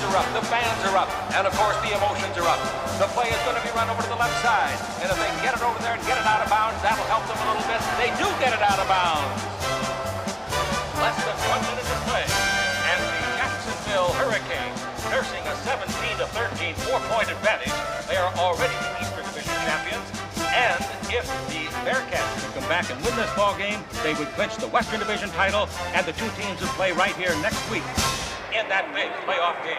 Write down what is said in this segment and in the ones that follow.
are up, the fans are up, and of course the emotions are up. The play is going to be run over to the left side, and if they can get it over there and get it out of bounds, that'll help them a little bit. They do get it out of bounds. Less than 1 minute to play, and the Jacksonville Hurricanes, nursing a 17-13 4-point advantage, they are already the Eastern Division champions. And if the Bearcats could come back and win this ball game, they would clinch the Western Division title, and the two teams would play right here next week in that big playoff game.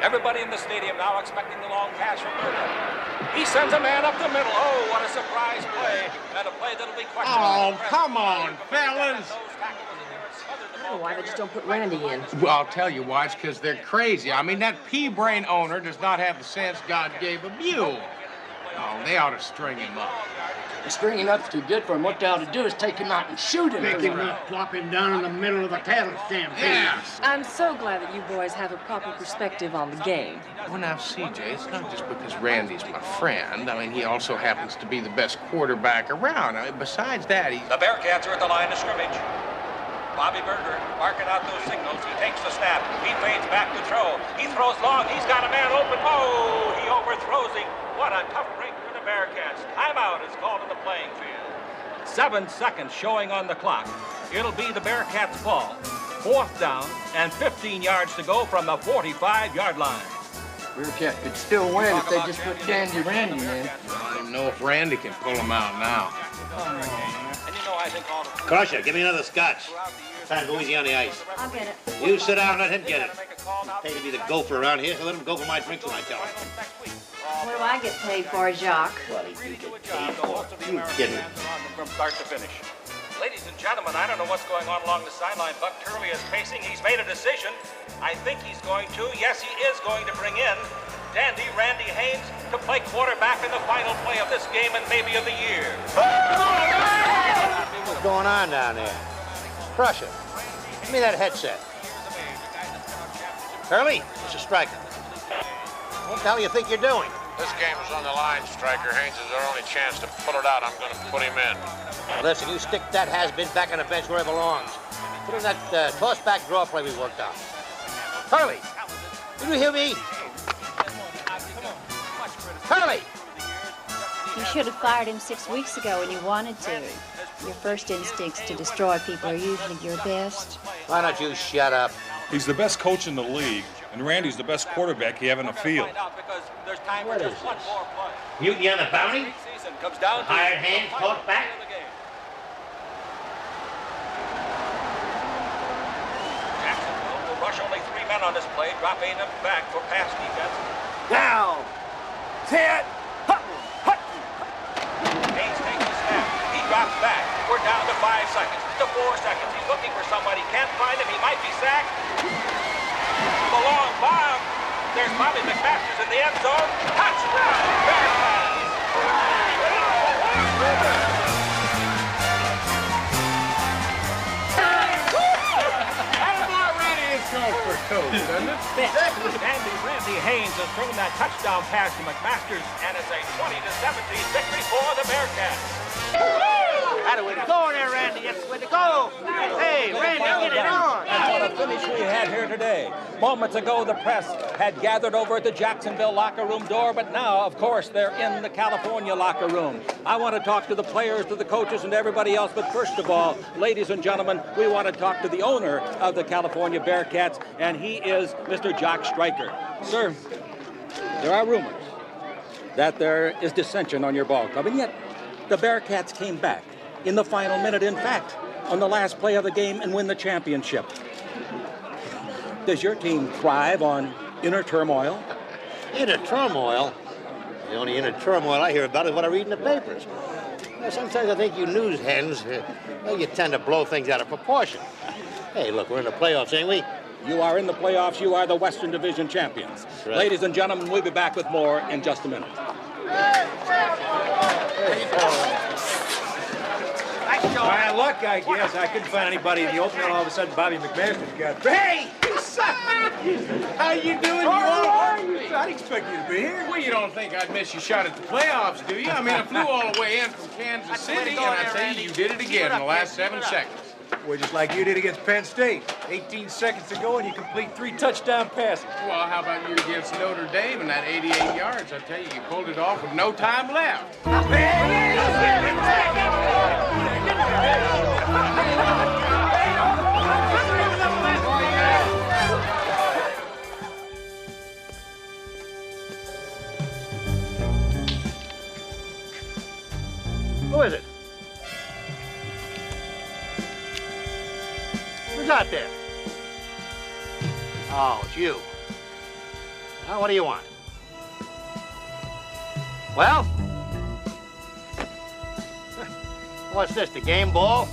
Everybody in the stadium now expecting the long pass from Burger. He sends a man up the middle. Oh, what a surprise play. And a play that'll be questionable. Oh, come on, fellas. I don't know why they just don't put Randy in. Well, I'll tell you why. It's because they're crazy. I mean, that pea-brain owner does not have the sense God gave a mule. Oh, they ought to string him up. Stringing up's too good for him. What they ought to do is take him out and shoot him. Make him not plop him down in the middle of a cattle stampede. Yes. I'm so glad that you boys have a proper perspective on the game. Well, now, CJ, it's not just because Randy's my friend. I mean, he also happens to be the best quarterback around. I mean, besides that, The Bearcats are at the line of scrimmage. Bobby Berger marking out those signals. He takes the snap. He fades back to throw. He throws long. He's got a man open. Oh, he overthrows him. What a tough break for the Bearcats. Timeout is called in the playing field. 7 seconds showing on the clock. It'll be the Bearcats' ball. 4th down and 15 yards to go from the 45-yard line. Bearcat could still win if they just put Dandy Randy in. I don't know if Randy can pull him out now. And you know, I think all the Crusher, give me another scotch. Time to go easy on the ice. I'll get it. You sit down and let him get it. Pay to be the gopher around here, so let him go for my drinks when I tell him. What do I get paid for, Jacques? What did you get paid for? You kidding? From start to finish. Ladies and gentlemen, I don't know what's going on along the sideline. Buck Turley is pacing. He's made a decision. I think he's going to. Yes, he is going to bring in Dandy Randy Haynes to play quarterback in the final play of this game and maybe of the year. What's going on down there? Crusher, give me that headset. Curly, it's a striker. What the hell do you think you're doing? This game is on the line, Striker. Haynes is our only chance to pull it out. I'm going to put him in. Well, listen, you stick that has-been back on the bench where it belongs. Put in that toss-back draw play we worked out. Curly, did you hear me? Curly! You should have fired him 6 weeks ago when you wanted to. Your first instincts to destroy people are usually your best. Why don't you shut up? He's the best coach in the league, and Randy's the best quarterback you have in the field. What is this? Mutiny on the bounty? Hired hand, caught back? Jacksonville will rush only 3 men on this play, dropping them back for pass defense. Now, set, Haynes takes the snap. He drops back. We're down to 5 seconds, to 4 seconds. He's looking for somebody. Can't find him. He might be sacked. The long bomb. There's Bobby McMasters in the end zone. Touchdown, Bearcats! Dandy Randy Haynes has thrown that touchdown pass to McMasters, and it's a 20-17 victory for the Bearcats. How way to go there, Randy. That's the way to go. Hey, Randy, get it on. That's what a finish we had here today. Moments ago, the press had gathered over at the Jacksonville locker room door, but now, of course, they're in the California locker room. I want to talk to the players, to the coaches, and everybody else, but first of all, ladies and gentlemen, we want to talk to the owner of the California Bearcats, and he is Mr. Jacques Striker. Sir, there are rumors that there is dissension on your ball club, and yet the Bearcats came back in the final minute, in fact, on the last play of the game and win the championship. Does your team thrive on inner turmoil? Inner turmoil? The only inner turmoil I hear about is what I read in the papers. Well, sometimes I think you news hens, you tend to blow things out of proportion. Hey, look, we're in the playoffs, ain't we? You are in the playoffs. You are the Western Division champions. Right. Ladies and gentlemen, we'll be back with more in just a minute. Bad luck, I guess. I couldn't find anybody in the open, and all of a sudden Bobby McMasters got... Hey! How you doing? I'd expect you to be here. Well, you don't think I'd miss your shot at the playoffs, do you? I mean, I flew all the way in from Kansas City, and I tell you, you did it again in the last 7 seconds. Boy, just like you did against Penn State. 18 seconds to go and you complete 3 touchdown passes. Well, how about you against Notre Dame and that 88 yards? I tell you, you pulled it off with no time left. Who is it? Who's out there? Oh, it's you. Now, what do you want? Well? What's this, the game ball?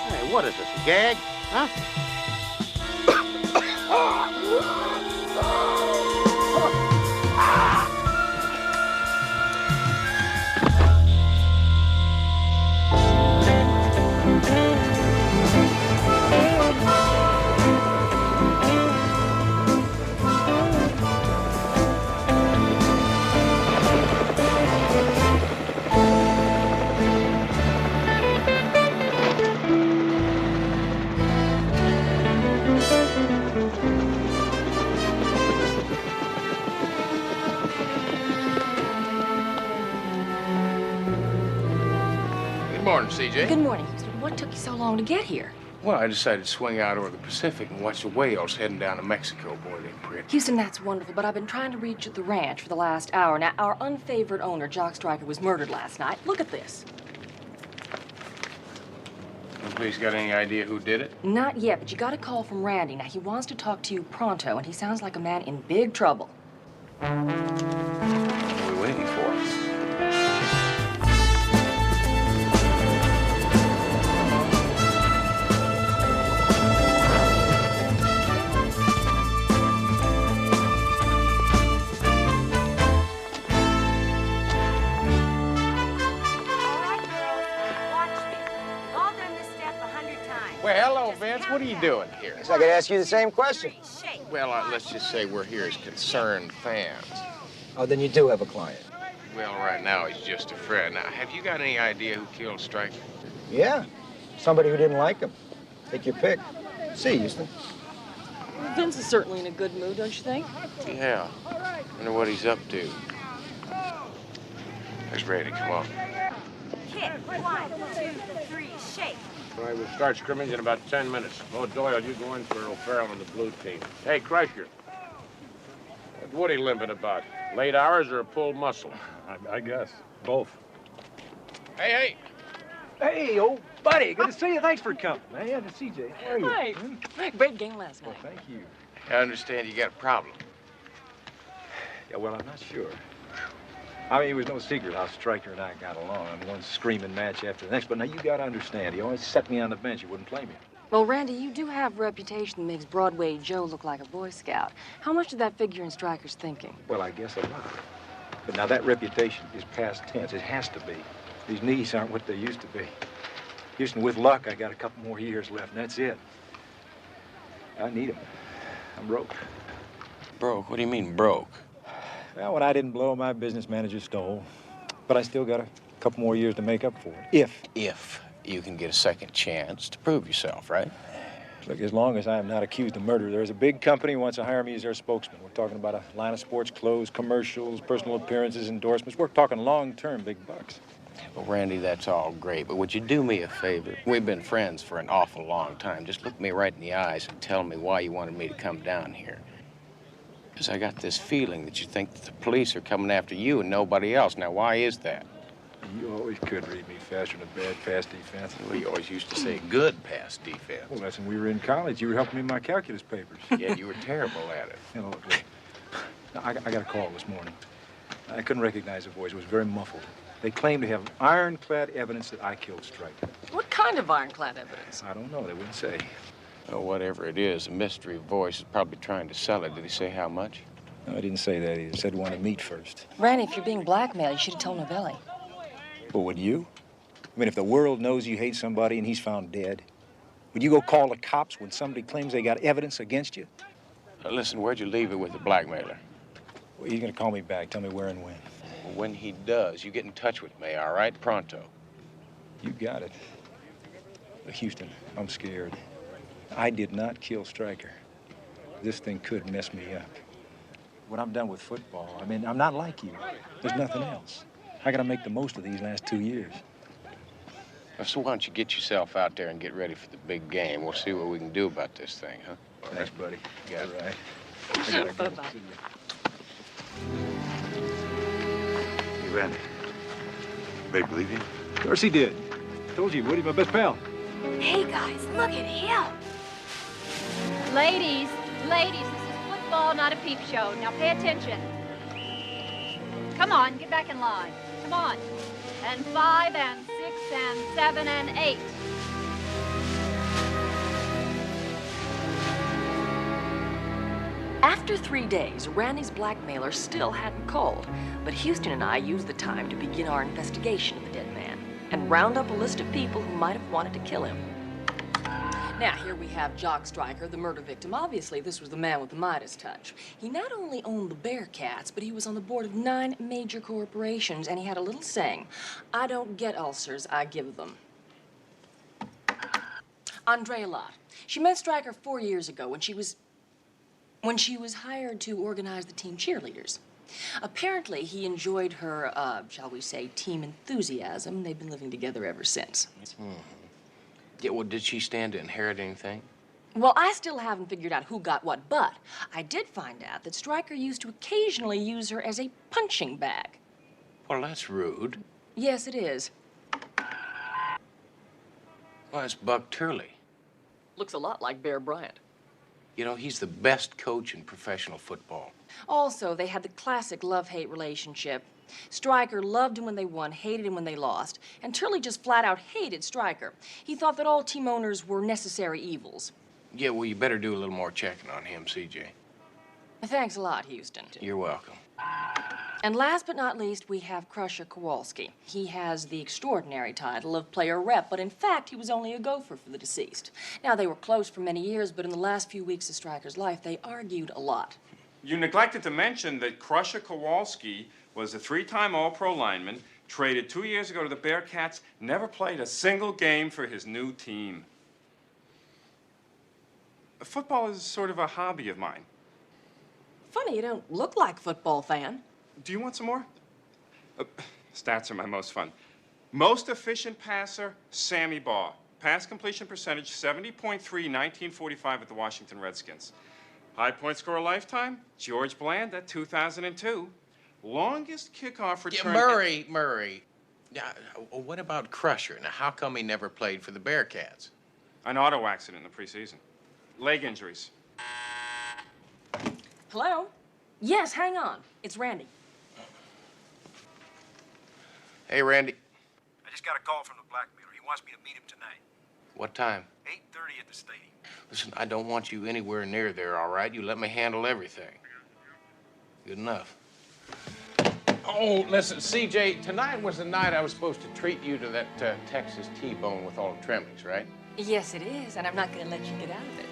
Hey, what is this, a gag? Huh? Good morning, CJ. Good morning, Houston. What took you so long to get here? Well, I decided to swing out over the Pacific and watch the whales heading down to Mexico. Boy, they're pretty. Houston, that's wonderful, but I've been trying to reach you at the ranch for the last hour. Now, our unfavored owner, Jock Stryker, was murdered last night. Look at this. The police got any idea who did it? Not yet, but you got a call from Randy. Now, he wants to talk to you pronto, and he sounds like a man in big trouble. What are we waiting for? Well, hello, Vince. What are you doing here? So I could ask you the same question. Well, let's just say we're here as concerned fans. Oh, then you do have a client. Well, right now he's just a friend. Now, have you got any idea who killed Stryker? Yeah, somebody who didn't like him. Take your pick. See, Houston. Vince is certainly in a good mood, don't you think? Yeah. Wonder what he's up to. There's Brady. Come on. Hit. 1, 2, 3, shake. All right, we'll start scrimmage in about 10 minutes. Oh, Doyle, you go in for O'Farrell on the blue team. Hey, Crusher. What's Woody limping about? Late hours or a pulled muscle? I guess. Both. Hey, hey. Hey, old buddy. Good to see you. Thanks for coming. Man, yeah, to CJ. How are you? Hi. Great game last night. Well, thank you. I understand you got a problem. Yeah, well, I'm not sure. I mean, it was no secret how Stryker and I got along on one screaming match after the next. But now you got to understand, he always set me on the bench. He wouldn't play me. Well, Randy, you do have a reputation that makes Broadway Joe look like a Boy Scout. How much did that figure in Stryker's thinking? Well, I guess a lot. But now that reputation is past tense. It has to be. These knees aren't what they used to be. Houston, with luck, I got a couple more years left, and that's it. I need them. I'm broke. Broke? What do you mean, broke? Well, when I didn't blow, my business manager stole. But I still got a couple more years to make up for it. If you can get a second chance to prove yourself, right? Look, as long as I am not accused of murder, there's a big company who wants to hire me as their spokesman. We're talking about a line of sports clothes, commercials, personal appearances, endorsements. We're talking long-term big bucks. Well, Randy, that's all great, but would you do me a favor? We've been friends for an awful long time. Just look me right in the eyes and tell me why you wanted me to come down here. Because I got this feeling that you think that the police are coming after you and nobody else. Now, why is that? You always could read me faster than a bad pass defense. Well, you always used to say good pass defense. Well, that's when we were in college. You were helping me in my calculus papers. Yeah, you were terrible at it. You know, look, I got a call this morning. I couldn't recognize the voice. It was very muffled. They claim to have ironclad evidence that I killed Stryker. What kind of ironclad evidence? I don't know. They wouldn't say. Well, whatever it is, the mystery voice is probably trying to sell it. Did he say how much? No, I didn't say that. He said he wanted to meet first. Randy, if you're being blackmailed, you should have told Novelli. Well, would you? I mean, if the world knows you hate somebody and he's found dead, would you go call the cops when somebody claims they got evidence against you? Listen, where'd you leave it with the blackmailer? Well, he's gonna call me back. Tell me where and when. Well, when he does, you get in touch with me, all right? Pronto. You got it. Houston, I'm scared. I did not kill Stryker. This thing could mess me up. When I'm done with football, I mean, I'm not like you. There's nothing else. I gotta make the most of these last 2 years. So why don't you get yourself out there and get ready for the big game? We'll see what we can do about this thing, huh? Thanks, buddy. You got it right. Bye-bye. Hey, Randy. Babe, believe you? Of course he did. Told you, Woody, my best pal. Hey, guys, look at him. Ladies, this is football, not a peep show. Now pay attention. Come on, get back in line. Come on. And 5 and 6 and 7 and 8. After 3 days, Randy's blackmailer still hadn't called, but Houston and I used the time to begin our investigation of the dead man and round up a list of people who might have wanted to kill him. Now, here we have Jock Stryker, the murder victim. Obviously, this was the man with the Midas touch. He not only owned the Bearcats, but he was on the board of 9 major corporations, and he had a little saying, "I don't get ulcers, I give them." Andrea Lott. She met Stryker 4 years ago when she was hired to organize the team cheerleaders. Apparently, he enjoyed her, shall we say, team enthusiasm. They've been living together ever since. Yeah, well, did she stand to inherit anything? Well, I still haven't figured out who got what, but I did find out that Stryker used to occasionally use her as a punching bag. Well, that's rude. Yes, it is. Well, it's Buck Turley. Looks a lot like Bear Bryant. You know, he's the best coach in professional football. Also, they had the classic love-hate relationship. Stryker loved him when they won, hated him when they lost, and Turley just flat out hated Stryker. He thought that all team owners were necessary evils. Yeah, well, you better do a little more checking on him, CJ. Thanks a lot, Houston. You're welcome. And last but not least, we have Crusher Kowalski. He has the extraordinary title of player rep, but in fact, he was only a gopher for the deceased. Now, they were close for many years, but in the last few weeks of Stryker's life, they argued a lot. You neglected to mention that Crusher Kowalski was a 3-time All-Pro lineman, traded 2 years ago to the Bearcats, never played a single game for his new team. Football is sort of a hobby of mine. Funny, you don't look like a football fan. Do you want some more? Stats are my most fun. Most efficient passer, Sammy Baugh. Pass completion percentage, 70.3, 1945 at the Washington Redskins. High point scorer lifetime, George Bland at 2002. Longest kickoff return... Yeah, Murray. Now, what about Crusher? Now, how come he never played for the Bearcats? An auto accident in the preseason. Leg injuries. Hello? Yes, hang on. It's Randy. Hey, Randy. I just got a call from the blackmailer. He wants me to meet him tonight. What time? 8:30 at the stadium. Listen, I don't want you anywhere near there, all right? You let me handle everything. Good enough. Oh, listen, CJ, tonight was the night I was supposed to treat you to that Texas T-bone with all the trimmings, right? Yes, it is, and I'm not going to let you get out of it.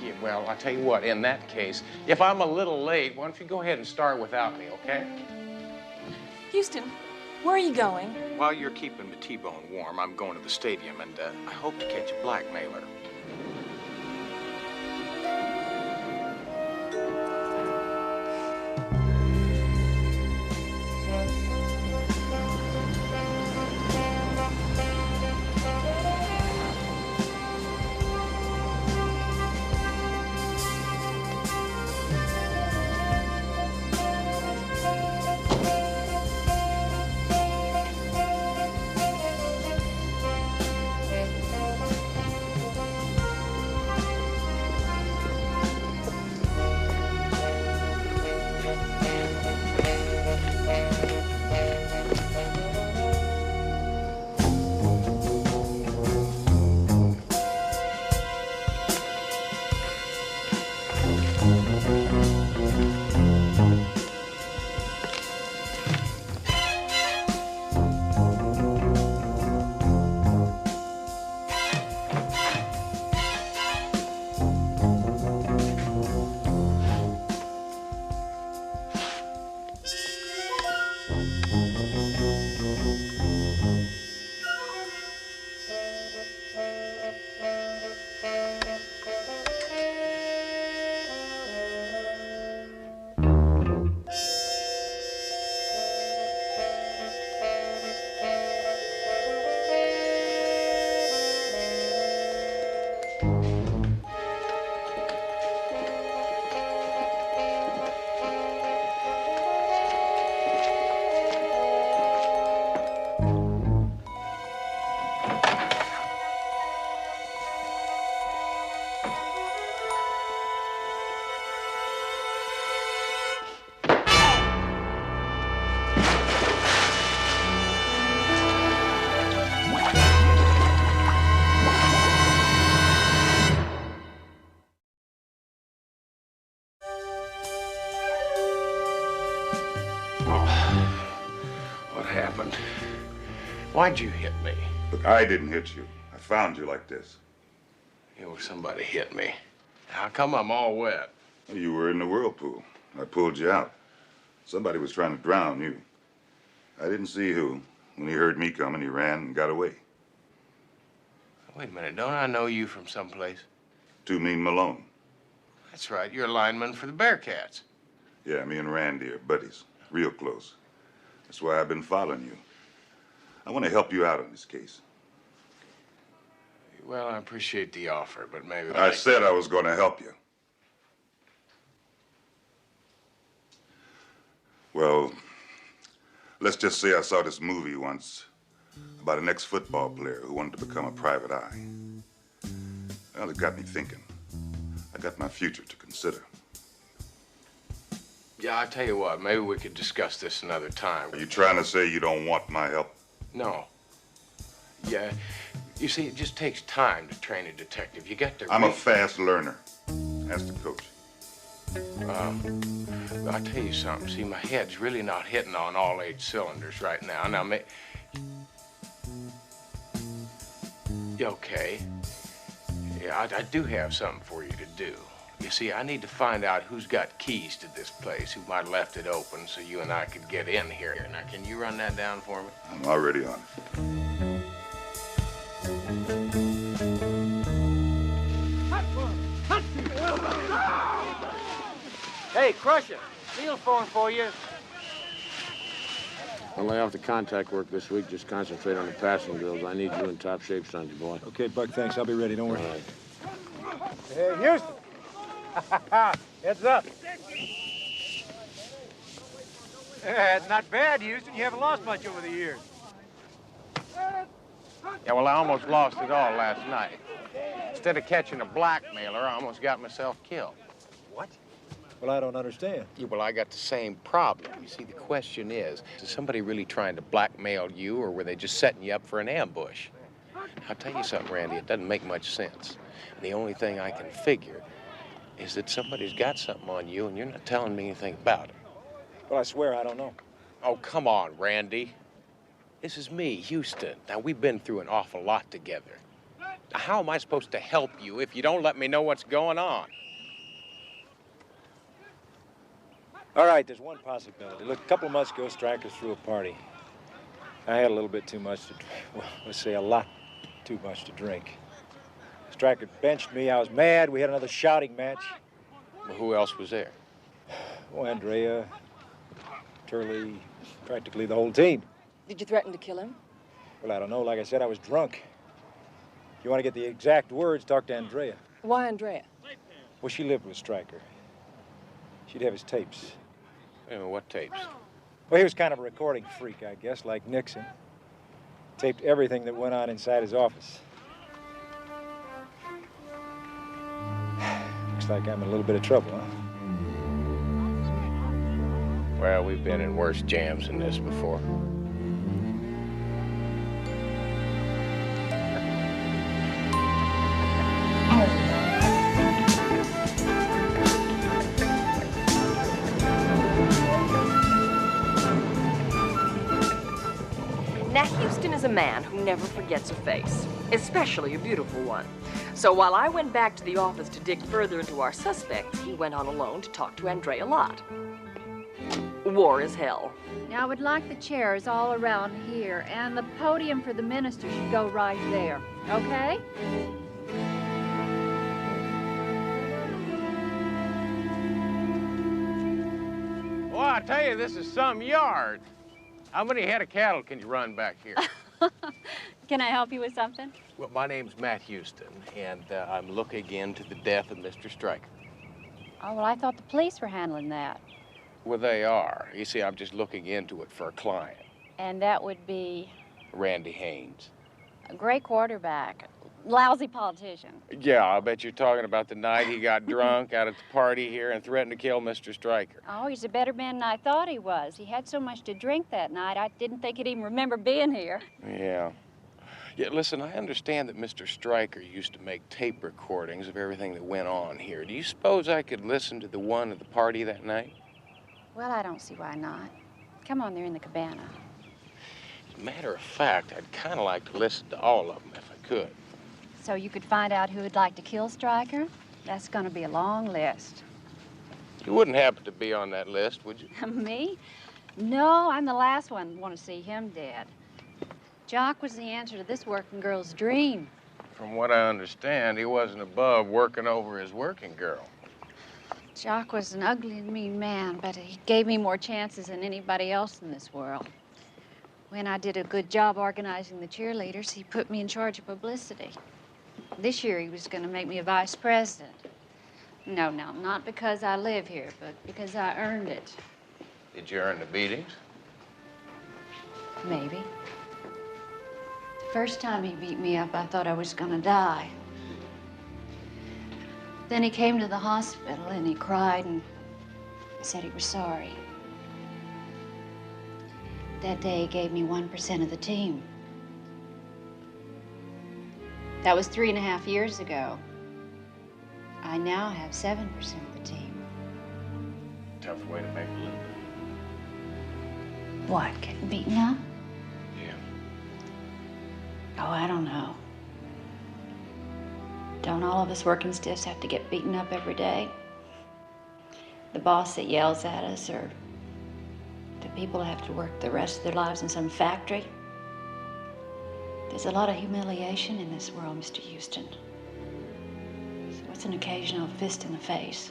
Yeah, well, I'll tell you what, in that case, if I'm a little late, why don't you go ahead and start without me, okay? Houston, where are you going? While you're keeping the T-bone warm, I'm going to the stadium, and I hope to catch a blackmailer. What happened? Why'd you hit me? Look, I didn't hit you. I found you like this. Well, somebody hit me. How come I'm all wet? You were in the whirlpool. I pulled you out. Somebody was trying to drown you. I didn't see who. When he heard me coming, he ran and got away. Wait a minute, don't I know you from someplace? Two Mean Malone. That's right, you're a lineman for the Bearcats. Yeah, me and Randy are buddies. Real close. That's why I've been following you. I want to help you out on this case. Well, I appreciate the offer, but maybe... I said I was going to help you. Well, let's just say I saw this movie once about an ex-football player who wanted to become a private eye. Well, it got me thinking. I got my future to consider. Yeah, I tell you what, maybe we could discuss this another time. Are you trying to say you don't want my help? No. Yeah, you see, it just takes time to train a detective. You got to... I'm a fast learner. Ask the coach. I'll tell you something. See, my head's really not hitting on all 8 cylinders right now. Now, okay. Yeah, I do have something for you to do. You see, I need to find out who's got keys to this place, who might have left it open so you and I could get in here. Now, can you run that down for me? I'm already on it. Hey, Crusher, Neil's phone for you. I'll lay off the contact work this week. Just concentrate on the passing drills. I need you in top shape Sunday, boy. Okay, Buck, thanks. I'll be ready. Don't worry. All right. Hey, Houston. Heads up. Yeah, it's not bad, Houston. You haven't lost much over the years. Yeah, well, I almost lost it all last night. Instead of catching a blackmailer, I almost got myself killed. What? Well, I don't understand. Yeah, well, I got the same problem. You see, the question is somebody really trying to blackmail you, or were they just setting you up for an ambush? I'll tell you something, Randy, it doesn't make much sense. And the only thing I can figure is that somebody's got something on you, and you're not telling me anything about it. Well, I swear I don't know. Oh, come on, Randy. This is me, Houston. Now, we've been through an awful lot together. How am I supposed to help you if you don't let me know what's going on? All right, there's one possibility. Look, a couple of months ago, Stryker threw a party. I had a little bit too much to drink. Well, let's say a lot too much to drink. Stryker benched me. I was mad. We had another shouting match. Well, who else was there? Oh, Andrea, Turley, practically the whole team. Did you threaten to kill him? Well, I don't know. Like I said, I was drunk. If you want to get the exact words, talk to Andrea. Why Andrea? Well, she lived with Stryker. She'd have his tapes. What tapes? Well, he was kind of a recording freak, I guess, like Nixon. Taped everything that went on inside his office. Looks like I'm in a little bit of trouble, huh? Well, we've been in worse jams than this before. Now, Houston is a man who never forgets a face, especially a beautiful one. So while I went back to the office to dig further into our suspects, he went on alone to talk to Andrea Lott. War is hell. Now, I would like the chairs all around here, and the podium for the minister should go right there, okay? Well, I tell you, this is some yard. How many head of cattle can you run back here? Can I help you with something? Well, my name's Matt Houston, and I'm looking into the death of Mr. Stryker. Oh, well, I thought the police were handling that. Well, they are. You see, I'm just looking into it for a client. And that would be Randy Haynes. a great quarterback, lousy politician. Yeah, I bet you're talking about the night he got drunk out at the party here and threatened to kill Mr. Stryker. Oh, he's a better man than I thought he was. He had so much to drink that night, I didn't think he'd even remember being here. Yeah. Yeah, listen, I understand that Mr. Stryker used to make tape recordings of everything that went on here. Do you suppose I could listen to the one at the party that night? Well, I don't see why not. Come on, they're in the cabana. As a matter of fact, I'd kind of like to listen to all of them if I could. So you could find out who would like to kill Stryker? That's going to be a long list. You wouldn't happen to be on that list, would you? Me? No, I'm the last one to want to see him dead. Jock was the answer to this working girl's dream. From what I understand, he wasn't above working over his working girl. Jock was an ugly and mean man, but he gave me more chances than anybody else in this world. When I did a good job organizing the cheerleaders, he put me in charge of publicity. This year, he was going to make me a vice president. No, not because I live here, but because I earned it. Did you earn the beatings? Maybe. The first time he beat me up, I thought I was going to die. Then he came to the hospital and he cried and said he was sorry. That day, he gave me 1% of the team. That was 3.5 years ago. I now have 7% of the team. Tough way to make a living. What, getting beaten up? Yeah. Oh, I don't know. Don't all of us working stiffs have to get beaten up every day? The boss that yells at us, or the people that have to work the rest of their lives in some factory? There's a lot of humiliation in this world, Mr. Houston. So what's an occasional fist in the face?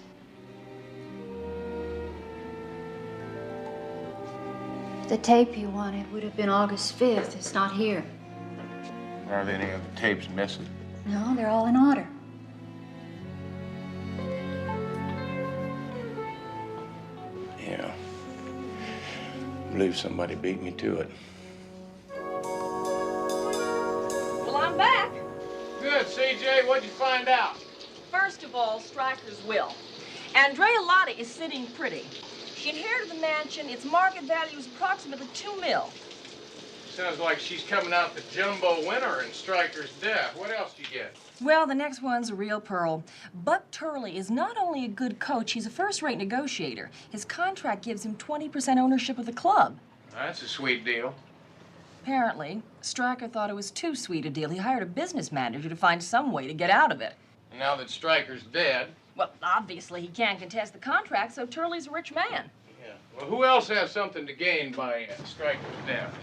The tape you wanted would have been August 5th. It's not here. Are there any other tapes missing? No, they're all in order. Yeah. I believe somebody beat me to it. Well, I'm back. Good, CJ. What'd you find out? First of all, Stryker's will. Andrea Lotta is sitting pretty. She inherited the mansion. Its market value is approximately $2 million. Sounds like she's coming out the jumbo winner in Stryker's death. What else do you get? Well, the next one's a real pearl. Buck Turley is not only a good coach, he's a first-rate negotiator. His contract gives him 20% ownership of the club. That's a sweet deal. Apparently, Stryker thought it was too sweet a deal. He hired a business manager to find some way to get out of it. And now that Stryker's dead... Well, obviously, he can't contest the contract, so Turley's a rich man. Yeah. Well, who else has something to gain by Stryker's death?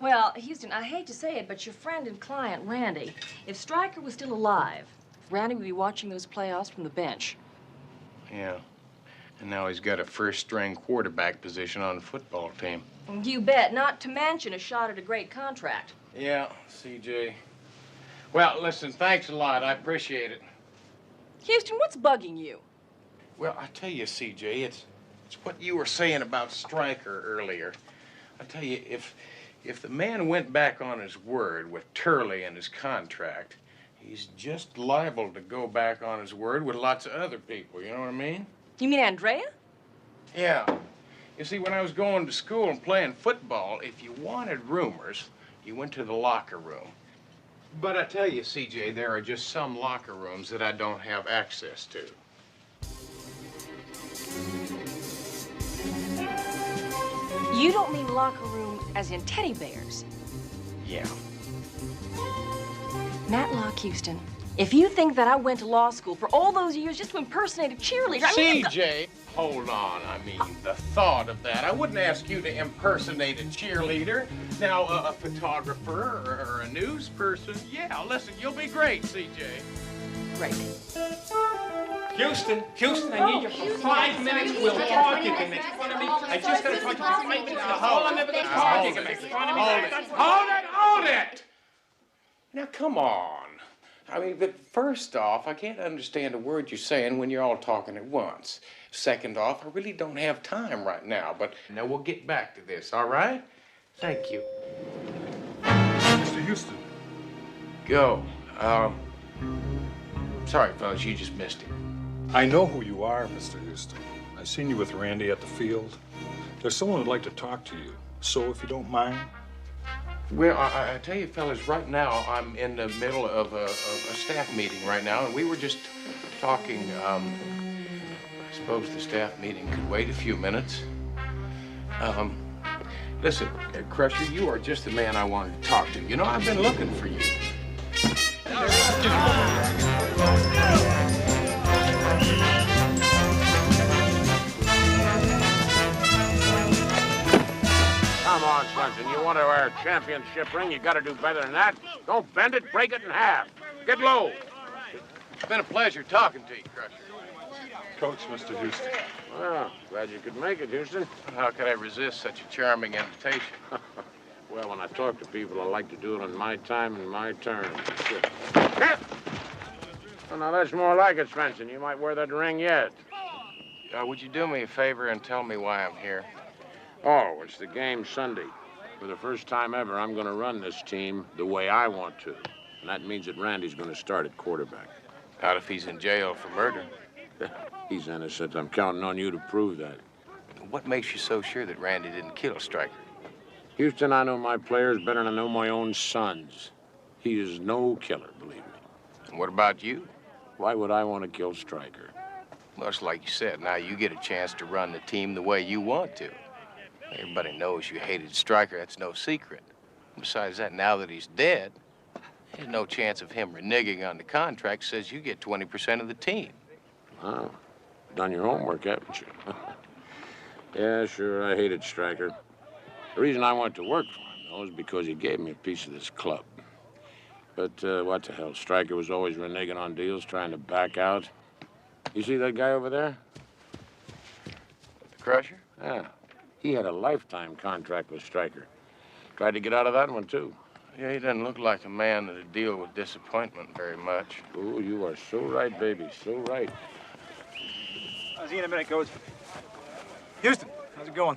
Well, Houston, I hate to say it, but your friend and client, Randy, if Stryker was still alive, Randy would be watching those playoffs from the bench. Yeah. And now he's got a first-string quarterback position on the football team. You bet. Not to mention a shot at a great contract. Yeah, CJ. Well, listen, thanks a lot. I appreciate it. Houston, what's bugging you? Well, I tell you, CJ, it's what you were saying about Stryker earlier. I tell you, if the man went back on his word with Turley and his contract, he's just liable to go back on his word with lots of other people, you know what I mean? You mean Andrea? Yeah. You see, when I was going to school and playing football, if you wanted rumors, you went to the locker room. But I tell you, CJ, there are just some locker rooms that I don't have access to. You don't mean locker room as in teddy bears? Yeah. Matlock, Houston, if you think that I went to law school for all those years just to impersonate a cheerleader, I mean... CJ, hold on. I mean, the thought of that. I wouldn't ask you to impersonate a cheerleader. Now, a photographer or a news person, yeah, listen, you'll be great, CJ. Great. Houston, I need you for 5 minutes. We'll talk. You can make fun of me. I just gotta talk to you for 5 minutes. Hold on, never talk. You can make fun of me. Hold it! Now, come on. I mean, but first off, I can't understand a word you're saying when you're all talking at once. Second off, I really don't have time right now, but now we'll get back to this, all right? Thank you. Mr. Houston. Go. Sorry, fellas, you just missed him. I know who you are, Mr. Houston. I seen you with Randy at the field. There's someone who'd like to talk to you. So, if you don't mind. Well, I tell you, fellas, right now I'm in the middle of a staff meeting right now, and we were just talking. I suppose the staff meeting could wait a few minutes. Listen, Crusher, you are just the man I wanted to talk to. You know, I've been looking for you. Come on, Swenson. You want to wear a championship ring, you got to do better than that. Don't bend it, break it in half. Get low. It's been a pleasure talking to you, Crusher. Coach, Mr. Houston. Well, glad you could make it, Houston. How could I resist such a charming invitation? Well, when I talk to people, I like to do it on my time and my terms. Well, now, that's more like it, Swenson. You might wear that ring yet. Would you do me a favor and tell me why I'm here? Oh, it's the game Sunday. For the first time ever, I'm going to run this team the way I want to. And that means that Randy's going to start at quarterback. Not if he's in jail for murder. He's innocent. I'm counting on you to prove that. What makes you so sure that Randy didn't kill Stryker? Houston, I know my players better than I know my own sons. He is no killer, believe me. And what about you? Why would I want to kill Stryker? Well, it's like you said, now you get a chance to run the team the way you want to. Everybody knows you hated Stryker. That's no secret. Besides that, now that he's dead, there's no chance of him reneging on the contract. Says you get 20% of the team. Oh, done your homework, haven't you? Yeah, sure, I hated Stryker. The reason I went to work for him, though, is because he gave me a piece of this club. But what the hell, Stryker was always reneging on deals, trying to back out. You see that guy over there? The Crusher? Yeah. He had a lifetime contract with Stryker. Tried to get out of that one, too. Yeah, he doesn't look like a man that'd deal with disappointment very much. Oh, you are so right, baby, so right. I'll see you in a minute, Coach. Houston, how's it going?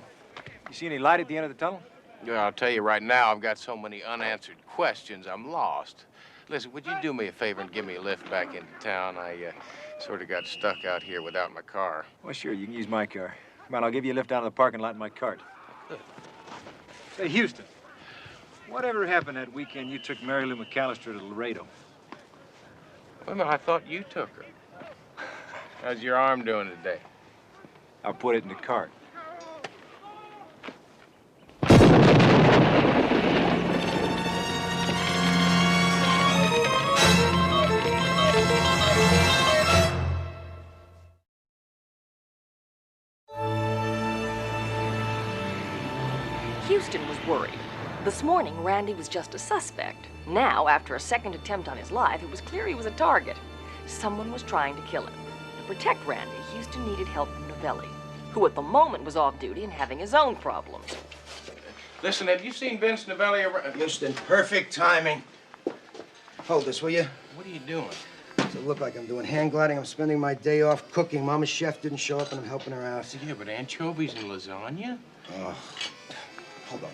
You see any light at the end of the tunnel? Yeah, I'll tell you right now, I've got so many unanswered questions, I'm lost. Listen, would you do me a favor and give me a lift back into town? I sort of got stuck out here without my car. Well, sure, you can use my car. Come on, I'll give you a lift down to the parking lot in my cart. Say, Houston, whatever happened that weekend you took Mary Lou McAllister to Laredo? Well, no, I thought you took her. How's your arm doing today? I'll put it in the cart. Houston was worried. This morning, Randy was just a suspect. Now, after a second attempt on his life, it was clear he was a target. Someone was trying to kill him. To protect Randy, Houston needed help from Novelli, who at the moment was off duty and having his own problems. Listen, have you seen Vince Novelli around? Houston, perfect timing. Hold this, will you? What are you doing? Does it look like I'm doing hang gliding? I'm spending my day off cooking. Mama's chef didn't show up, and I'm helping her out. Yeah, but anchovies and lasagna? Oh, hold on.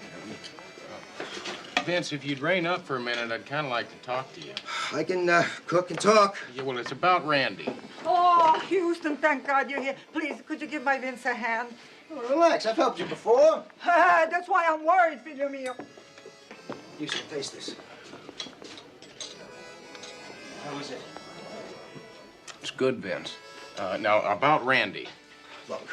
Vince, if you'd rein up for a minute, I'd kind of like to talk to you. I can cook and talk. Yeah, well, it's about Randy. Oh, Houston, thank God you're here. Please, could you give my Vince a hand? Oh, relax, I've helped you before. That's why I'm worried, figlio mio. Houston, taste this. How is it? It's good, Vince. Now, about Randy. Look,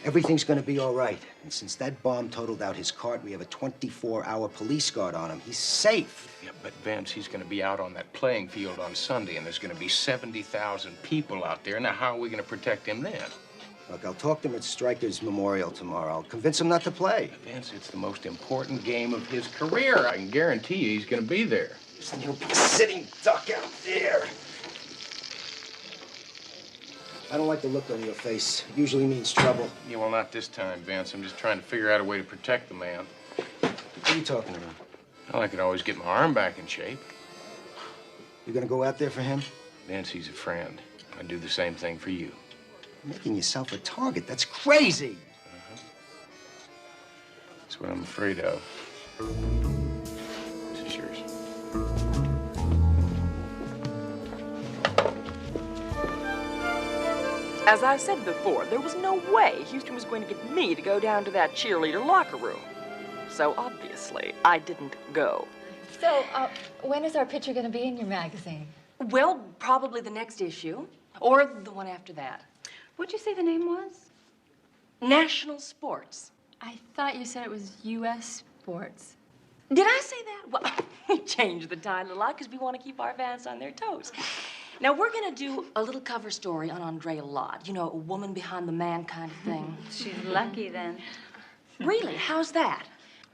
everything's gonna be all right. And since that bomb totaled out his cart, we have a 24-hour police guard on him. He's safe. Yeah, but Vince, he's gonna be out on that playing field on Sunday, and there's gonna be 70,000 people out there. Now, how are we gonna protect him then? Look, I'll talk to him at Stryker's memorial tomorrow. I'll convince him not to play. Vince, it's the most important game of his career. I can guarantee you he's gonna be there. Listen, he'll be a sitting duck out there. I don't like the look on your face. It usually means trouble. Yeah, well, not this time, Vince. I'm just trying to figure out a way to protect the man. What are you talking about? Well, I could always get my arm back in shape. You're gonna go out there for him? Vince, he's a friend. I'd do the same thing for you. You're making yourself a target. That's crazy. That's what I'm afraid of. This is yours. As I said before, there was no way Houston was going to get me to go down to that cheerleader locker room. So obviously, I didn't go. So, when is our picture going to be in your magazine? Well, probably the next issue, or the one after that. What'd you say the name was? National Sports. I thought you said it was U.S. sports. Did I say that? Well, we changed the title a lot because we want to keep our fans on their toes. Now, we're going to do a little cover story on Andrea Lott. You know, a woman behind the man kind of thing. She's lucky then. Really? How's that?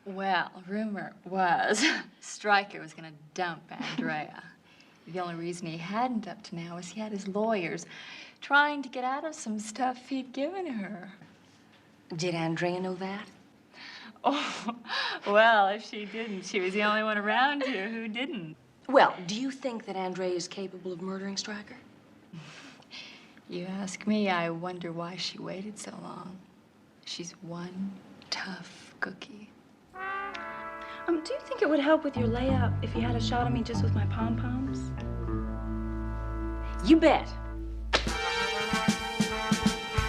Well, rumor was Stryker was going to dump Andrea. The only reason he hadn't up to now is he had his lawyers trying to get out of some stuff he'd given her. Did Andrea know that? Oh, well, if she didn't, she was the only one around here who didn't. Well, do you think that Andrea is capable of murdering Stryker? You ask me, I wonder why she waited so long. She's one tough cookie. Do you think it would help with your layup if you had a shot at me just with my pom-poms? You bet.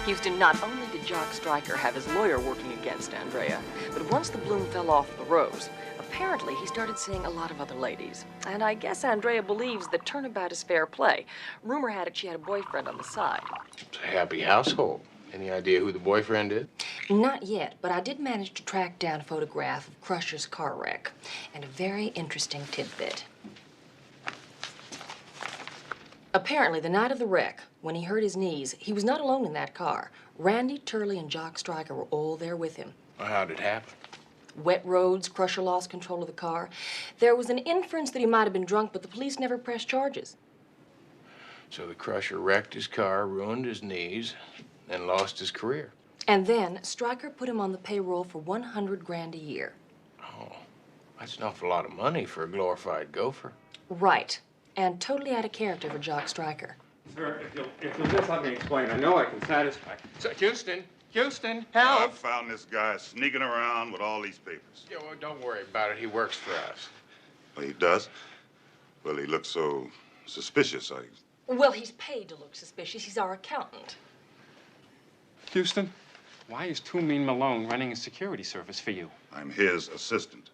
Houston, not only did Jock Stryker have his lawyer working against Andrea, but once the bloom fell off the rose, apparently he started seeing a lot of other ladies. And I guess Andrea believes that turnabout is fair play. Rumor had it she had a boyfriend on the side. It's a happy household. Any idea who the boyfriend is? Not yet, but I did manage to track down a photograph of Crusher's car wreck, and a very interesting tidbit. Apparently, the night of the wreck, when he hurt his knees, he was not alone in that car. Randy Turley and Jock Stryker were all there with him. Well, how'd it happen? Wet roads, Crusher lost control of the car. There was an inference that he might have been drunk, but the police never pressed charges. So the Crusher wrecked his car, ruined his knees, and lost his career. And then Stryker put him on the payroll for $100 grand a year. Oh, that's an awful lot of money for a glorified gopher. Right. And totally out of character for Jock Stryker. Sir, if you'll just let me explain, I know I can satisfy. So, Houston, help! I found this guy sneaking around with all these papers. Yeah, well, don't worry about it. He works for us. Well, he does? Well, he looks so suspicious. Well, he's paid to look suspicious. He's our accountant. Houston, why is Too Mean Malone running a security service for you? I'm his assistant.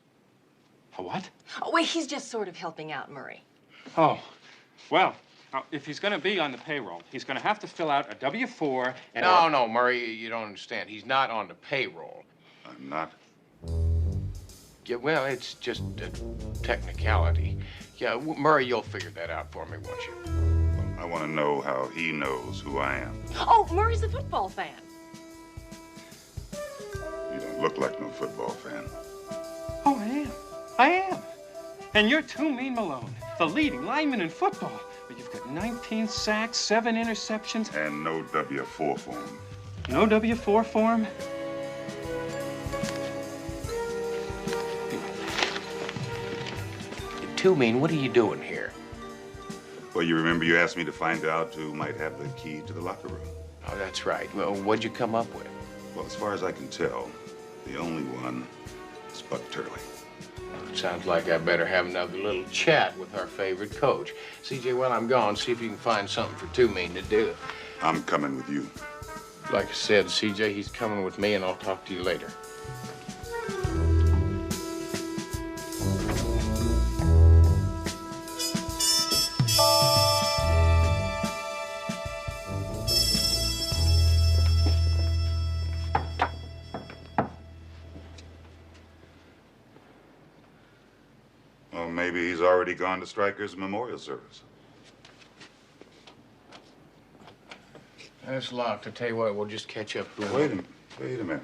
A what? Oh, wait, he's just sort of helping out Murray. Oh, well, if he's going to be on the payroll, he's going to have to fill out a W-4 and... No, Murray, you don't understand. He's not on the payroll. I'm not? Yeah, well, it's just a technicality. Yeah, Murray, you'll figure that out for me, won't you? Well, I want to know how he knows who I am. Oh, Murray's a football fan. You don't look like no football fan. Oh, I am. And you're Too Mean Malone, the leading lineman in football. But you've got 19 sacks, 7 interceptions. And no W-4 form. No W-4 form? Too Mean, what are you doing here? Well, you remember you asked me to find out who might have the key to the locker room. Oh, that's right. Well, what'd you come up with? Well, as far as I can tell, the only one is Buck Turley. Sounds like I better have another little chat with our favorite coach. CJ, while I'm gone, see if you can find something for Too Mean to do. I'm coming with you. Like I said, CJ, he's coming with me, and I'll talk to you later. Well, maybe he's already gone to Stryker's memorial service. That's locked. I tell you what, we'll just catch up. Wait a minute.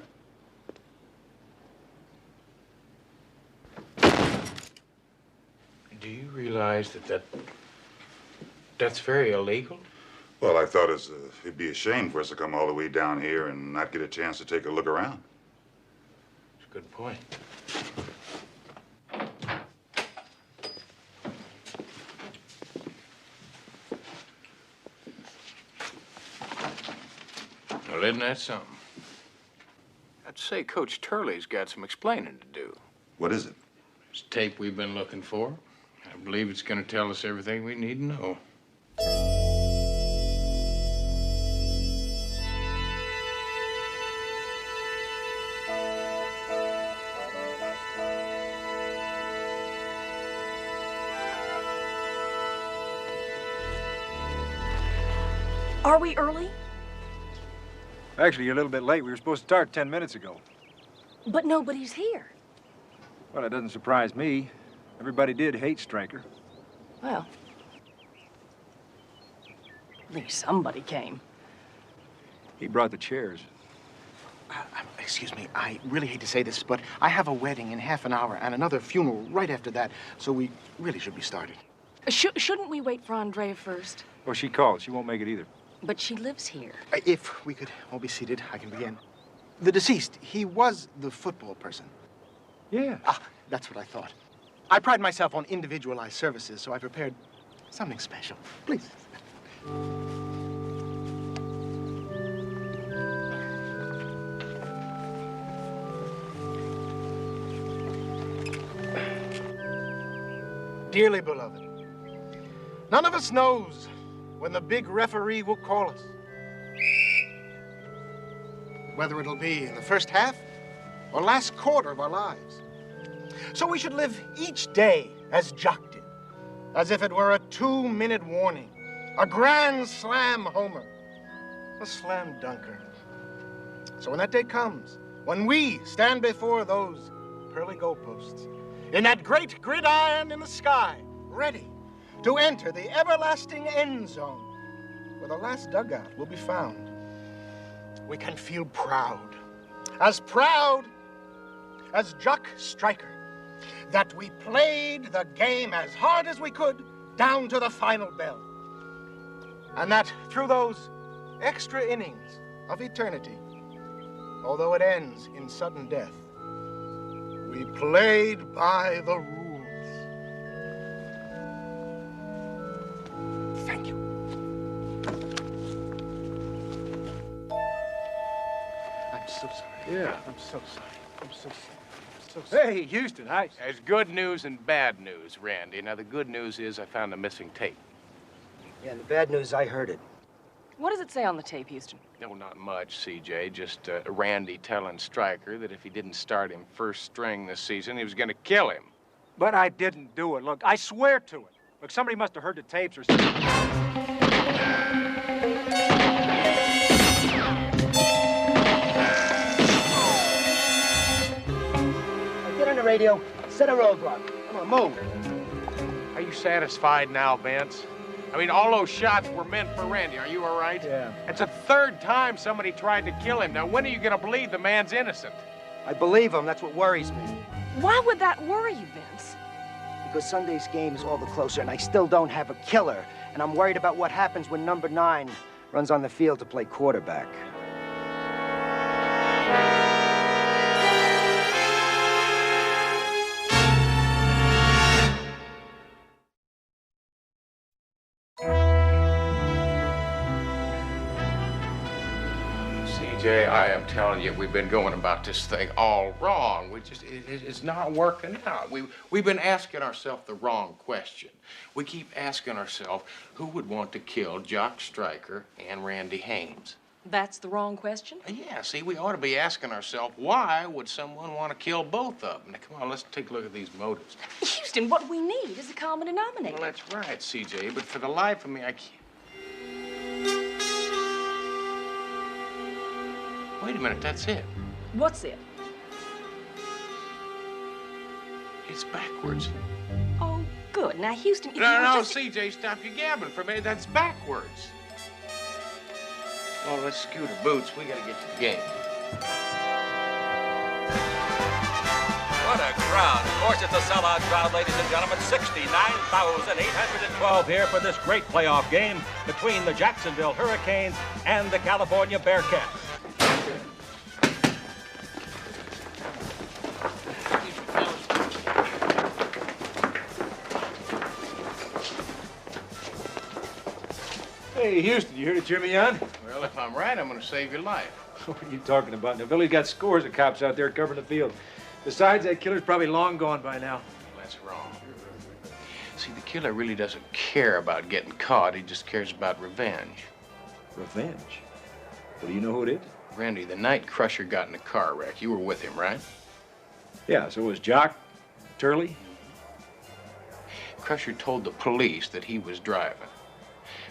Do you realize that's very illegal? Well, I thought it'd be a shame for us to come all the way down here and not get a chance to take a look around. That's a good point. Well, isn't that something? I'd say Coach Turley's got some explaining to do. What is it? It's tape we've been looking for. I believe it's going to tell us everything we need to know. Are we early? Actually, you're a little bit late. We were supposed to start 10 minutes ago. But nobody's here. Well, it doesn't surprise me. Everybody did hate Stryker. Well, at least somebody came. He brought the chairs. Excuse me, I really hate to say this, but I have a wedding in half an hour and another funeral right after that, so we really should be starting. Shouldn't we wait for Andrea first? Well, she called. She won't make it either. But she lives here. If we could all be seated, I can begin. The deceased, he was the football person. Yeah. Ah, that's what I thought. I pride myself on individualized services, so I prepared something special. Please. Dearly beloved, none of us knows when the big referee will call us. Whether it'll be in the first half or last quarter of our lives. So we should live each day as Jock did, as if it were a 2-minute warning, a grand slam homer, a slam dunker. So when that day comes, when we stand before those pearly goalposts, in that great gridiron in the sky, ready to enter the everlasting end zone, where the last dugout will be found, we can feel proud as Jock Stryker, that we played the game as hard as we could down to the final bell. And that through those extra innings of eternity, although it ends in sudden death, we played by the rules. Thank you. I'm so sorry. Yeah. I'm so sorry. I'm so sorry. I'm so sorry. Hey, Houston, hi. There's good news and bad news, Randy. Now, the good news is I found a missing tape. Yeah, and the bad news, I heard it. What does it say on the tape, Houston? No, not much, CJ. Just Randy telling Stryker that if he didn't start him first string this season, he was going to kill him. But I didn't do it. Look, I swear to it. Look, somebody must have heard the tapes or something. Get on the radio, set a roadblock. Come on, move. Are you satisfied now, Vince? I mean, all those shots were meant for Randy. Are you all right? Yeah. It's the third time somebody tried to kill him. Now, when are you going to believe the man's innocent? I believe him. That's what worries me. Why would that worry you, Vince? Because Sunday's game is all the closer, and I still don't have a killer. And I'm worried about what happens when number 9 runs on the field to play quarterback. CJ, I am telling you, we've been going about this thing all wrong. It's not working out. We've been asking ourselves the wrong question. We keep asking ourselves, who would want to kill Jock Stryker and Randy Haynes? That's the wrong question? Yeah, see, we ought to be asking ourselves, why would someone want to kill both of them? Now, come on, let's take a look at these motives. Houston, what we need is a common denominator. Well, that's right, CJ, but for the life of me, I can't. Wait a minute, that's it. What's it? It's backwards. Oh, good. Now, Houston, if No, you just... CJ, stop your gabbing for a minute. That's backwards. Well, let's scoot our boots. We gotta get to the game. What a crowd. Of course, it's a sellout crowd, ladies and gentlemen. 69,812 here for this great playoff game between the Jacksonville Hurricanes and the California Bearcats. Hey, Houston, you here to cheer me on? Well, if I'm right, I'm gonna save your life. What are you talking about? Now, Billy's got scores of cops out there covering the field. Besides, that killer's probably long gone by now. That's wrong. See, the killer really doesn't care about getting caught. He just cares about revenge. Revenge? Well, do you know who it is? Randy, the night Crusher got in a car wreck, you were with him, right? Yeah, so was Jock, Turley. Crusher told the police that he was driving.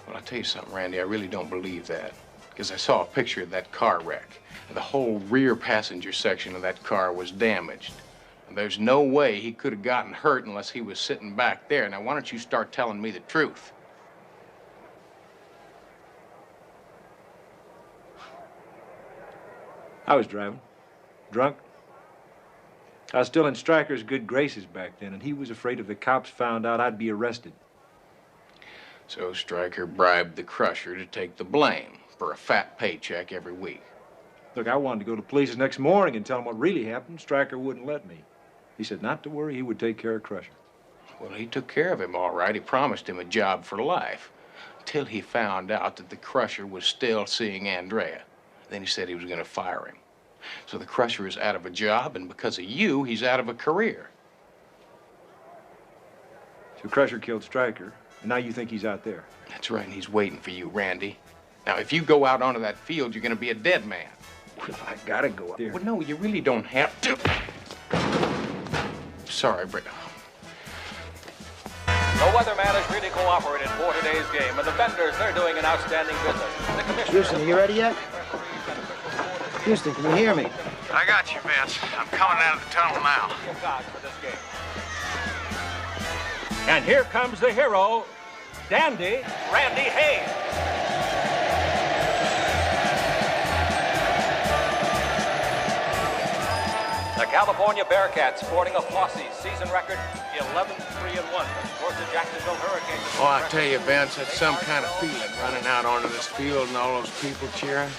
Well, I'll tell you something, Randy, I really don't believe that. because I saw a picture of that car wreck. The whole rear passenger section of that car was damaged. And there's no way he could have gotten hurt unless he was sitting back there. Now, why don't you start telling me the truth? I was driving, drunk. I was still in Stryker's good graces back then, and he was afraid if the cops found out I'd be arrested. So Stryker bribed the Crusher to take the blame for a fat paycheck every week. Look, I wanted to go to the police the next morning and tell them what really happened. Stryker wouldn't let me. He said not to worry, he would take care of Crusher. Well, he took care of him all right. He promised him a job for life, till he found out that the Crusher was still seeing Andrea. Then he said he was going to fire him. So the Crusher is out of a job, and because of you, he's out of a career. So Crusher killed Stryker, and now you think he's out there? That's right, and he's waiting for you, Randy. Now, if you go out onto that field, you're going to be a dead man. Well, I gotta go up there. Well, no, you really don't have to. Sorry, Britt. The weatherman has really cooperated for today's game, and the vendors, they're doing an outstanding business. The commissioner... Houston, are you ready yet? Houston, can you hear me? I got you, Vince. I'm coming out of the tunnel now. And here comes the hero, Dandy Randy Haynes. The California Bearcats sporting a Flossie season record 11-3-1. Of course, the Jacksonville Hurricanes. Oh, I tell you, Vince, that's some kind of feeling running out onto this field and all those people cheering.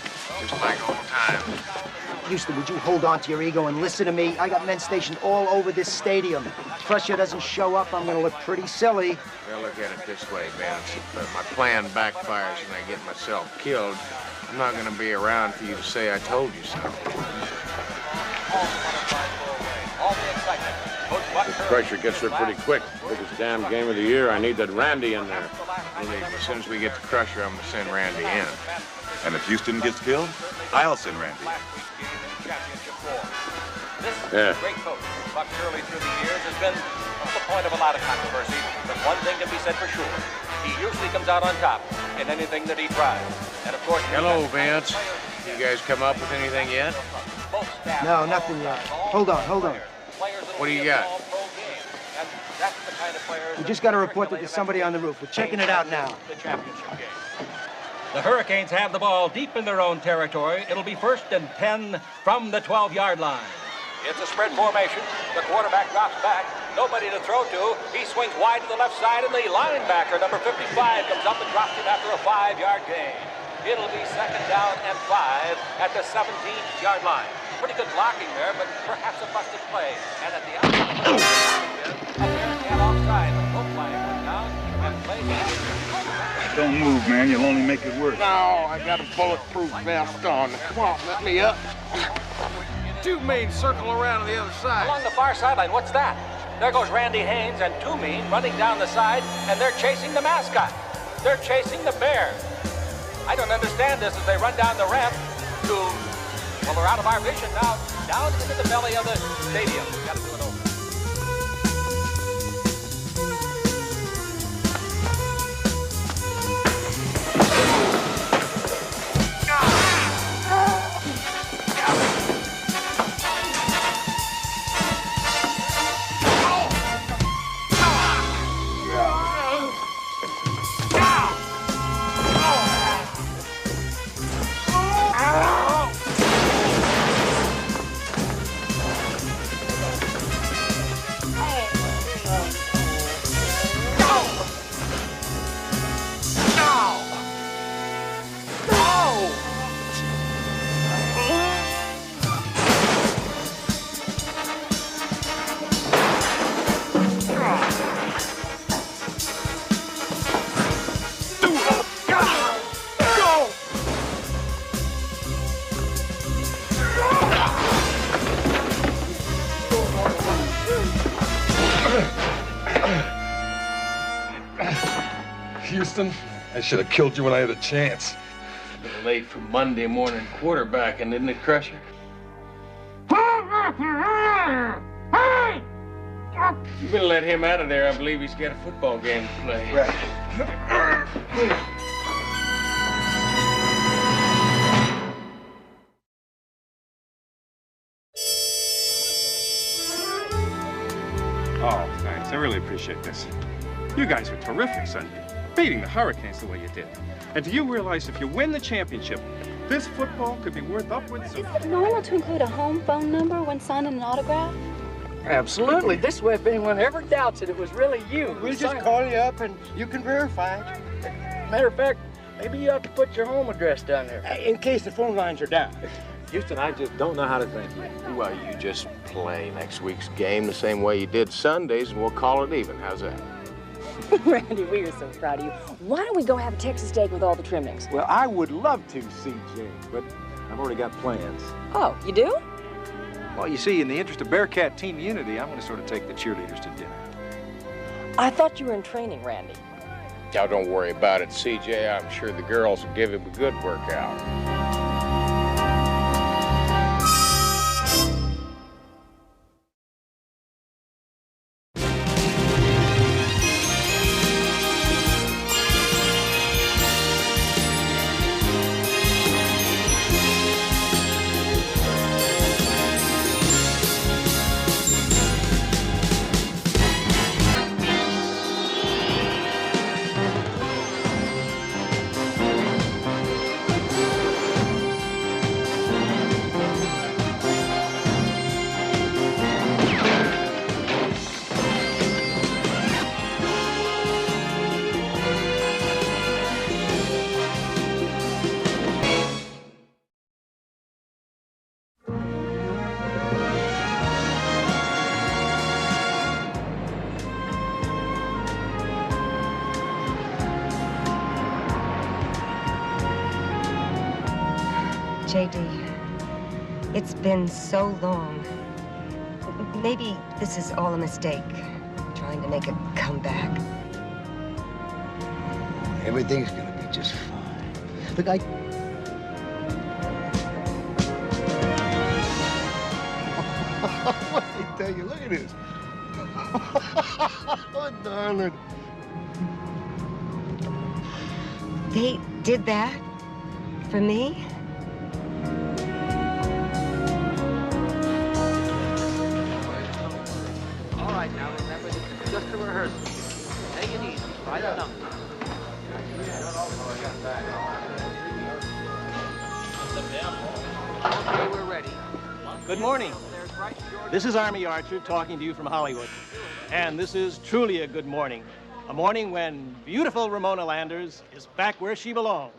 Just like old times. Houston, would you hold on to your ego and listen to me? I got men stationed all over this stadium. If Crusher doesn't show up, I'm gonna look pretty silly. Well, look at it this way, Vince. If my plan backfires and I get myself killed, I'm not gonna be around for you to say I told you so. This Crusher gets her pretty quick. Biggest damn game of the year. I need that Randy in there. Believe me, as soon as we get to Crusher, I'm gonna send Randy in. And if Houston gets killed, I'll send Randy. This great coach, Buck Shirley, through the years, has been the point of a lot of controversy. But one thing can be said for sure. He usually comes out on top in anything that he tries. And of course... Hello, Vince. You guys come up with anything yet? No, nothing yet. Hold on. What do you got? We just got a report that there's somebody on the roof. We're checking it out now. The championship game. The Hurricanes have the ball deep in their own territory. It'll be 1st and 10 from the 12-yard line. It's a spread formation. The quarterback drops back. Nobody to throw to. He swings wide to the left side, and the linebacker, number 55, comes up and drops him after a 5-yard gain. It'll be 2nd down and 5 at the 17-yard line. Pretty good blocking there, but perhaps a busted play. And at the outside, apparently an offside. The full flag went down and played. Don't move, man. You'll only make it worse. No, I got a bulletproof vest on. Come on, let me up. Two Mean circle around to the other side. Along the far sideline, what's that? There goes Randy Haynes and Two Mean running down the side, and they're chasing the mascot. They're chasing the bear. I don't understand this as they run down the ramp to, well, they're out of our vision now, down into the belly of the stadium. We've got to do it over. Houston, I should have killed you when I had a chance. Been late for Monday morning quarterbacking, isn't it, Crusher? You better let him out of there. I believe he's got a football game to play. Right. really appreciate this. You guys were terrific Sunday, beating the Hurricanes the way you did. And do you realize if you win the championship, this football could be worth upwards of... Is it normal to include a home phone number when signing an autograph? Absolutely. This way, if anyone ever doubts it was really you. We'll just call you up and you can verify it. Matter of fact, maybe you have to put your home address down there. In case the phone lines are down. Houston, I just don't know how to thank you. Well, you just play next week's game the same way you did Sundays, and we'll call it even. How's that? Randy, we are so proud of you. Why don't we go have a Texas steak with all the trimmings? Well, I would love to, CJ, but I've already got plans. Oh, you do? Well, you see, in the interest of Bearcat team unity, I'm going to sort of take the cheerleaders to dinner. I thought you were in training, Randy. Now, don't worry about it, CJ. I'm sure the girls will give him a good workout. J.D., it's been so long. Maybe this is all a mistake, trying to make a comeback. Everything's gonna be just fine. Look, what did I tell you? Look at this. Oh, darling. They did that for me? All right, now remember, this is just a rehearsal. Take it easy. Try the numbers. Okay, we're ready. Good morning. This is Army Archer talking to you from Hollywood. And this is truly a good morning. A morning when beautiful Ramona Landers is back where she belongs,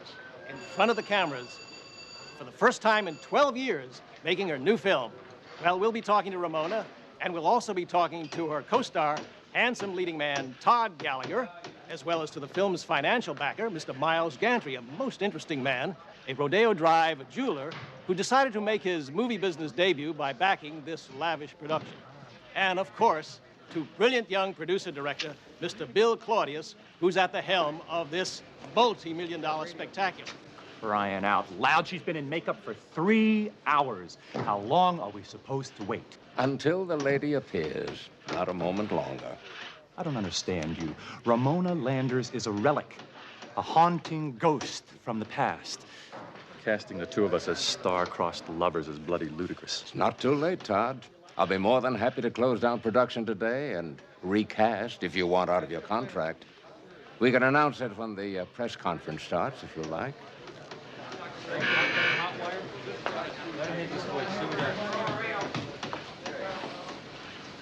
in front of the cameras, for the first time in 12 years, making her new film. Well, we'll be talking to Ramona, and we'll also be talking to her co-star, handsome leading man Todd Gallagher, as well as to the film's financial backer, Mr. Miles Gantry, a most interesting man, a Rodeo Drive jeweler who decided to make his movie business debut by backing this lavish production. And of course, to brilliant young producer-director, Mr. Bill Claudius, who's at the helm of this multi-million-dollar spectacular. Crying out loud, she's been in makeup for 3 hours. How long are we supposed to wait? Until the lady appears, not a moment longer. I don't understand you. Ramona Landers is a relic, a haunting ghost from the past. Casting the two of us as star-crossed lovers is bloody ludicrous. It's not too late, Todd. I'll be more than happy to close down production today and recast if you want out of your contract. We can announce it when the press conference starts, if you like.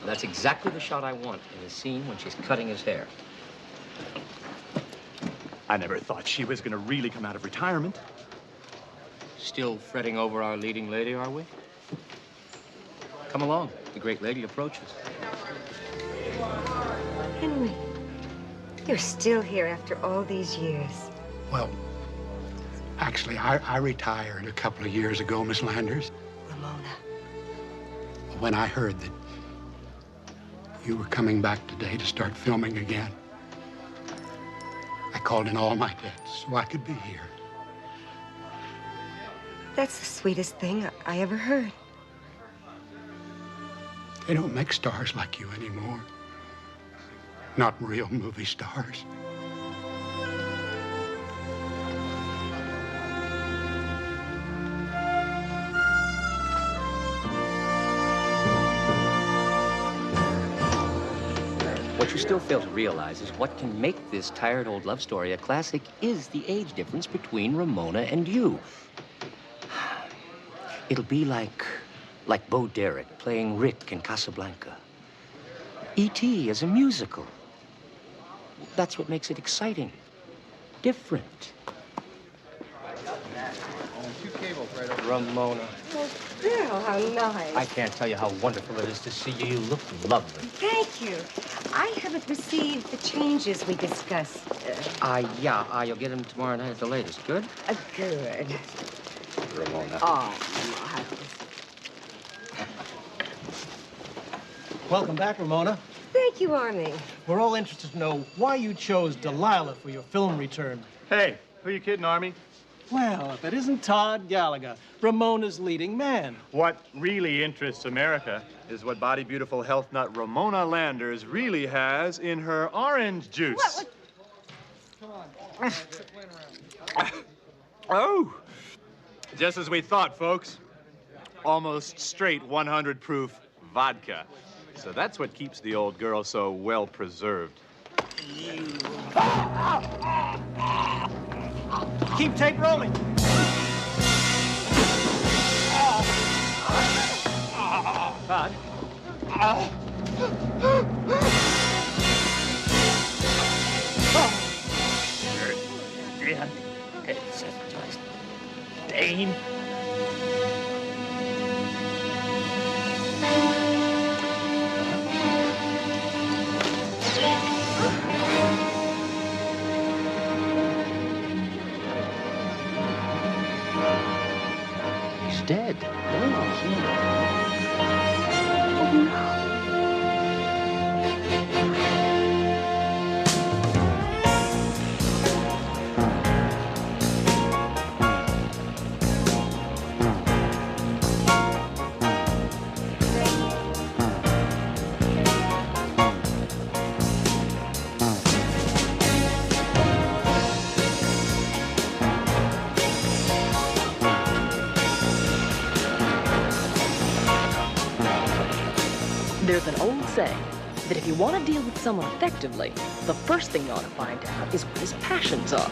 That's exactly the shot I want in the scene when she's cutting his hair. I never thought she was going to really come out of retirement. Still fretting over our leading lady, are we? Come along. The great lady approaches. Henry, you're still here after all these years. Well, actually, I retired a couple of years ago, Miss Landers. Ramona. When I heard that you were coming back today to start filming again, I called in all my debts so I could be here. That's the sweetest thing I ever heard. They don't make stars like you anymore. Not real movie stars. What you still fail to realize is what can make this tired old love story a classic is the age difference between Ramona and you. It'll be like Bo Derek playing Rick in Casablanca. E.T. is a musical. That's what makes it exciting. Different. Two cables right over. Ramona. Oh, Bill, how nice. I can't tell you how wonderful it is to see you. You look lovely. Thank you. I haven't received the changes we discussed. Yeah, you'll get them tomorrow night at the latest. Good? Good. Ramona. Oh, Miles. Welcome back, Ramona. Thank you, Army. We're all interested to know why you chose Delilah for your film return. Hey, who you kidding, Army? Well, if it isn't Todd Gallagher, Ramona's leading man. What really interests America is what body beautiful health nut Ramona Landers really has in her orange juice. Oh, just as we thought, folks. Almost straight 100 proof vodka. So that's what keeps the old girl so well preserved. Keep tape rolling. Todd. It's just Dane. He's dead. There's an old saying that if you want to deal with someone effectively, the first thing you ought to find out is what his passions are.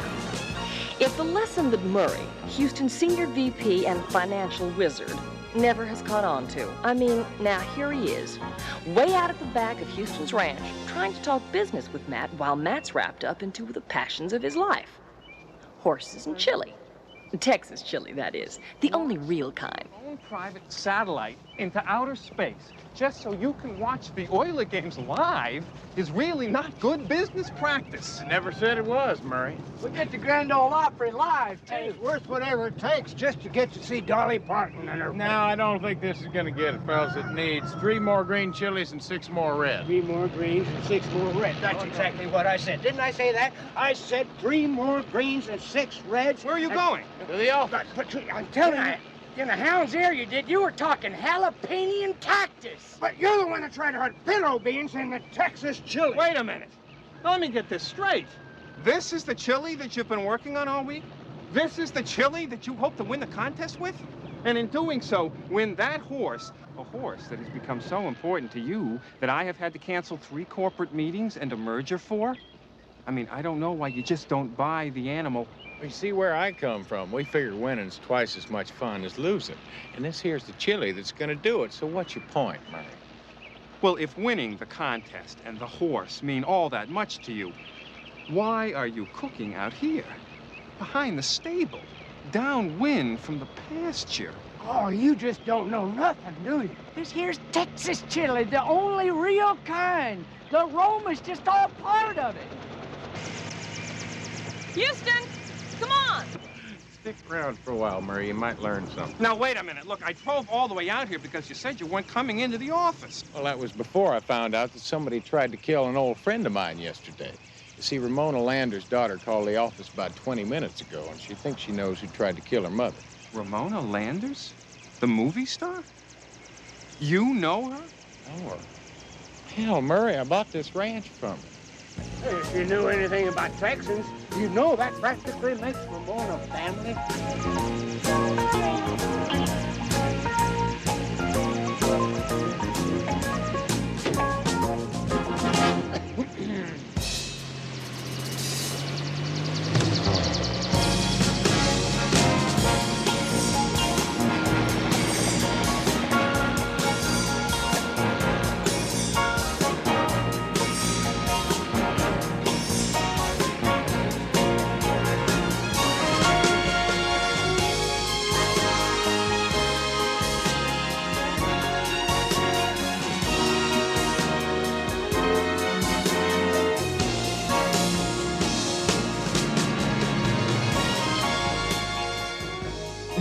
If the lesson that Murray, Houston's senior VP and financial wizard, never has caught on to, I mean, now here he is, way out at the back of Houston's ranch, trying to talk business with Matt while Matt's wrapped up into the passions of his life. Horses and chili. Texas chili, that is. The only real kind. Own private satellite into outer space just so you can watch the Oiler games live is really not good business practice. Never said it was, Murray. We get the Grand Ole Opry live, too. It's worth whatever it takes just to get to see Dolly Parton and her... No, I don't think this is going to get it, fellas. It needs 3 more green chilies and 6 more red. 3 more greens and 6 more red. That's exactly what I said. Didn't I say that? I said 3 more greens and 6 reds. Where are you going? To the office. But I'm telling you, in the hound's ear you did, you were talking jalapeno and cactus. But you're the one that tried to hurt pinto beans in the Texas chili. Wait a minute. Let me get this straight. This is the chili that you've been working on all week? This is the chili that you hope to win the contest with? And in doing so, win that horse, a horse that has become so important to you that I have had to cancel 3 corporate meetings and a merger for? I mean, I don't know why you just don't buy the animal. You see where I come from. We figure winning's twice as much fun as losing. And this here's the chili that's gonna do it. So what's your point, Murray? Well, if winning the contest and the horse mean all that much to you, why are you cooking out here? Behind the stable, downwind from the pasture. Oh, you just don't know nothing, do you? This here's Texas chili, the only real kind. The aroma's just all part of it. Houston, come on! Stick around for a while, Murray. You might learn something. Now, wait a minute. Look, I drove all the way out here because you said you weren't coming into the office. Well, that was before I found out that somebody tried to kill an old friend of mine yesterday. You see, Ramona Landers' daughter called the office about 20 minutes ago, and she thinks she knows who tried to kill her mother. Ramona Landers? The movie star? You know her? Know her? Hell, Murray, I bought this ranch from her. If you knew anything about Texans, you know that practically makes Ramona family.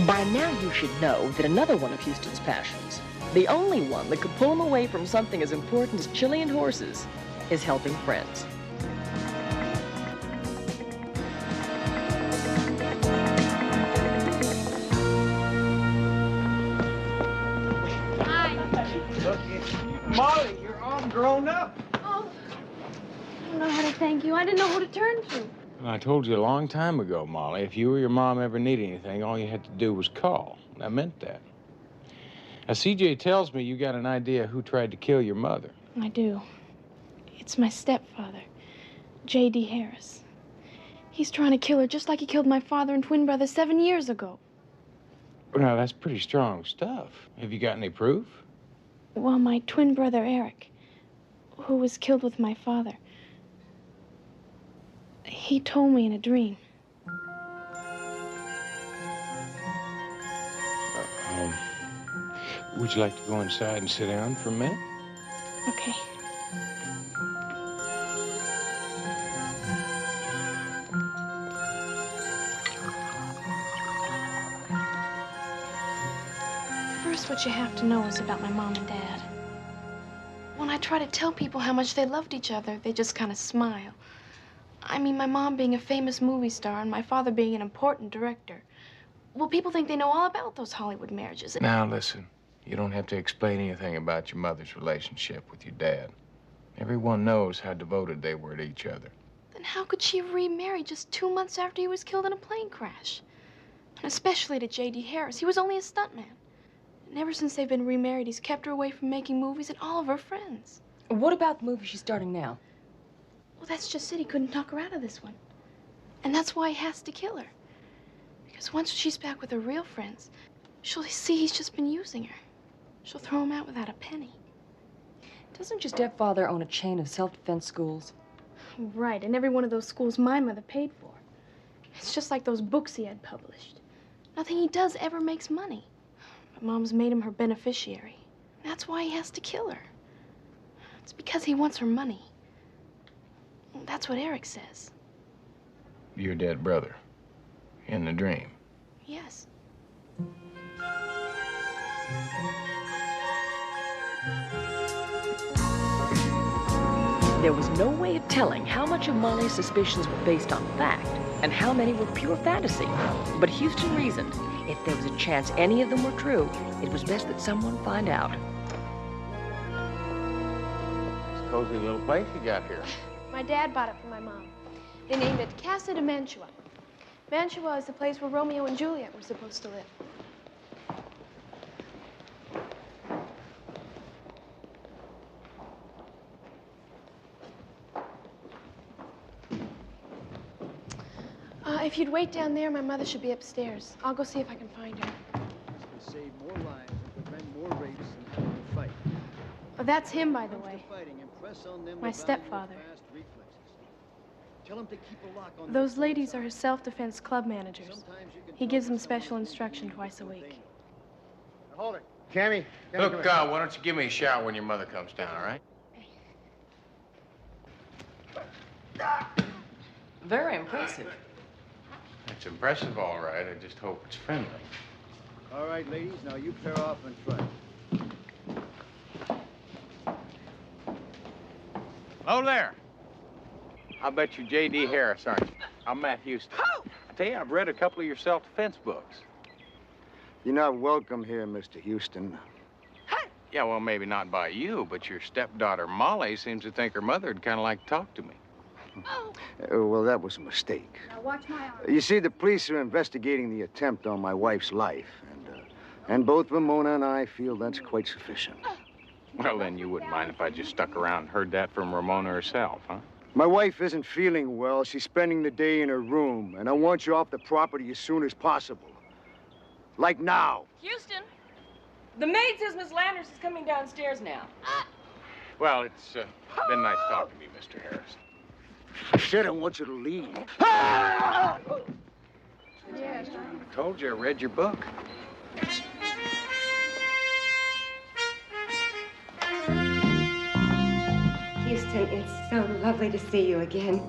By now you should know that another one of Houston's passions, the only one that could pull him away from something as important as chili and horses, is helping friends. Molly, you're all grown up. Oh, I don't know how to thank you. I didn't know who to turn to. I told you a long time ago, Molly, if you or your mom ever need anything, all you had to do was call. I meant that. Now, CJ tells me you got an idea who tried to kill your mother. I do. It's my stepfather, J.D. Harris. He's trying to kill her just like he killed my father and twin brother 7 years ago. Now, that's pretty strong stuff. Have you got any proof? Well, my twin brother, Eric, who was killed with my father, he told me in a dream. Would you like to go inside and sit down for a minute? Okay. First, what you have to know is about my mom and dad. When I try to tell people how much they loved each other, they just kind of smile. I mean, my mom being a famous movie star and my father being an important director. Well, people think they know all about those Hollywood marriages. Now, listen. You don't have to explain anything about your mother's relationship with your dad. Everyone knows how devoted they were to each other. Then how could she have remarried just 2 months after he was killed in a plane crash? And especially to J.D. Harris. He was only a stuntman. And ever since they've been remarried, he's kept her away from making movies and all of her friends. What about the movie she's starting now? Well, that's just it. He couldn't talk her out of this one. And that's why he has to kill her. Because once she's back with her real friends, she'll see he's just been using her. She'll throw him out without a penny. Doesn't your stepfather own a chain of self-defense schools? Right, and every one of those schools my mother paid for. It's just like those books he had published. Nothing he does ever makes money. But Mom's made him her beneficiary. That's why he has to kill her. It's because he wants her money. That's what Eric says. Your dead brother. In the dream. Yes. There was no way of telling how much of Molly's suspicions were based on fact and how many were pure fantasy. But Houston reasoned if there was a chance any of them were true, it was best that someone find out. It's a cozy little place you got here. My dad bought it for my mom. They named it Casa de Mantua. Mantua is the place where Romeo and Juliet were supposed to live. If you'd wait down there, my mother should be upstairs. I'll go see if I can find her. This can save more lives and prevent more rapes than having to fight. Oh, that's him, by the way. My stepfather. Tell him to keep a lock on Those ladies are his self-defense club managers. He gives them special instruction twice a week. Hold it. Cammy. Look, why don't you give me a shout when your mother comes down, all right? Very impressive. It's impressive, all right. I just hope it's friendly. All right, ladies, now you pair off in front. Hello there. I'll bet you're J.D. Harris, aren't you? I'm Matt Houston. I tell you, I've read a couple of your self-defense books. You're not welcome here, Mr. Houston. Yeah, well, maybe not by you, but your stepdaughter, Molly, seems to think her mother'd kind of like to talk to me. Well, that was a mistake. Now watch my arm. You see, the police are investigating the attempt on my wife's life, and both Ramona and I feel that's quite sufficient. Well, then you wouldn't mind if I just stuck around and heard that from Ramona herself, huh? My wife isn't feeling well. She's spending the day in her room, and I want you off the property as soon as possible. Like now. Houston, the maid says Miss Landers is coming downstairs now. Well, it's been nice talking to you, Mr. Harris. I said I want you to leave. I told you I read your book. Houston, it's so lovely to see you again.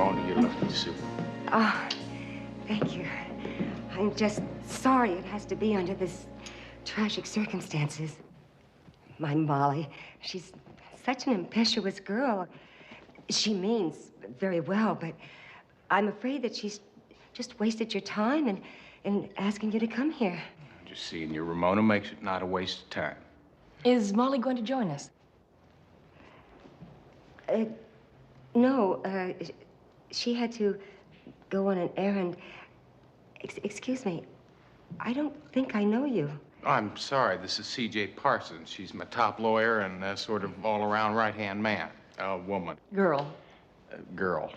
Ramona, you're looking super. Oh, thank you. I'm just sorry it has to be under this tragic circumstances. My Molly, she's such an impetuous girl. She means very well, but I'm afraid that she's just wasted your time in asking you to come here. Just seeing you, Ramona, makes it not a waste of time. Is Molly going to join us? No, she had to go on an errand. Excuse me, I don't think I know you. I'm sorry, this is C.J. Parsons. She's my top lawyer and sort of all-around right-hand man. A woman. Girl. Girl.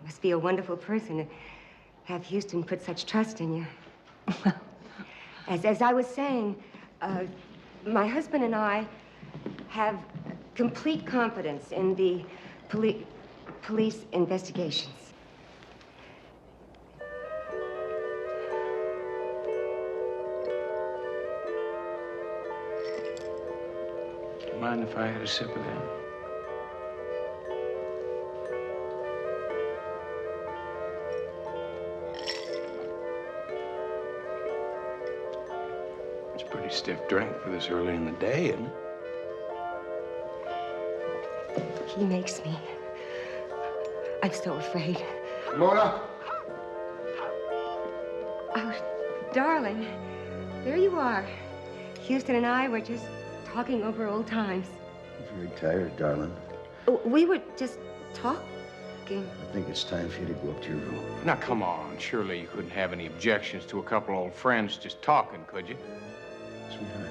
Must be a wonderful person to have Houston put such trust in you. As I was saying, my husband and I have complete confidence in the police investigations. Mind if I had a sip of that? It's a pretty stiff drink for this early in the day, isn't it? He makes me. I'm so afraid. Mona! Oh, darling, there you are. Houston and I were just talking over old times. Very tired, darling. We were just talking. I think it's time for you to go up to your room. Now, come on. Surely you couldn't have any objections to a couple old friends just talking, could you? Sweetheart.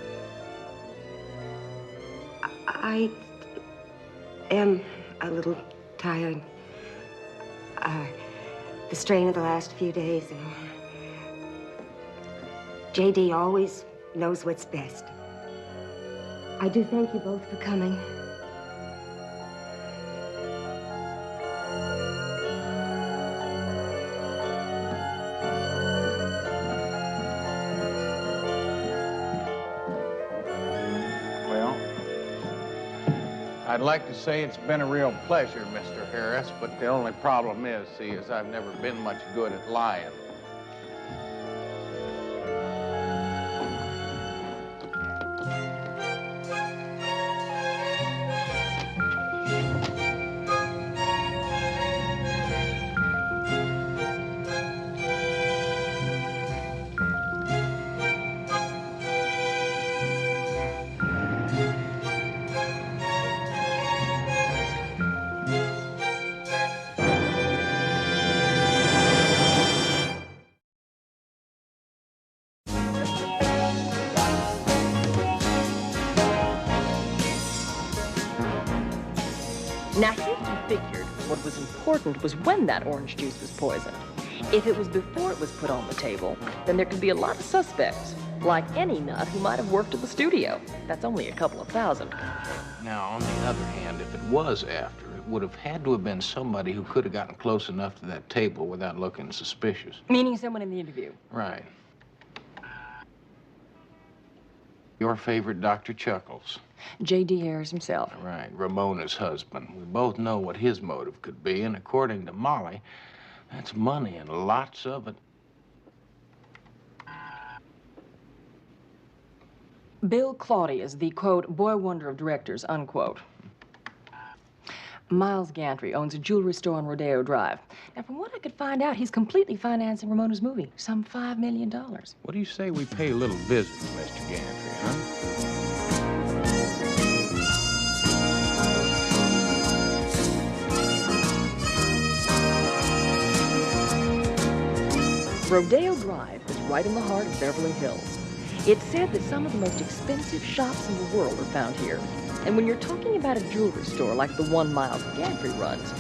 I am a little tired. The strain of the last few days. J.D. always knows what's best. I do thank you both for coming. Well, I'd like to say it's been a real pleasure, Mr. Harris, but the only problem is, I've never been much good at lying. Now, Houston figured what was important was when that orange juice was poisoned. If it was before it was put on the table, then there could be a lot of suspects, like any nut who might have worked at the studio. That's only a couple of thousand. Now, on the other hand, if it was after, it would have had to have been somebody who could have gotten close enough to that table without looking suspicious. Meaning someone in the interview. Right. Your favorite Dr. Chuckles. J.D. Harris himself. Right, Ramona's husband. We both know what his motive could be, and according to Molly, that's money and lots of it. Bill Claudius, the, quote, boy wonder of directors, unquote. Miles Gantry owns a jewelry store on Rodeo Drive. Now, from what I could find out, he's completely financing Ramona's movie, some $5 million. What do you say we pay a little visit to Mr. Gantry, huh? Rodeo Drive is right in the heart of Beverly Hills. It's said that some of the most expensive shops in the world are found here. And when you're talking about a jewelry store like the one Miles Gantry runs,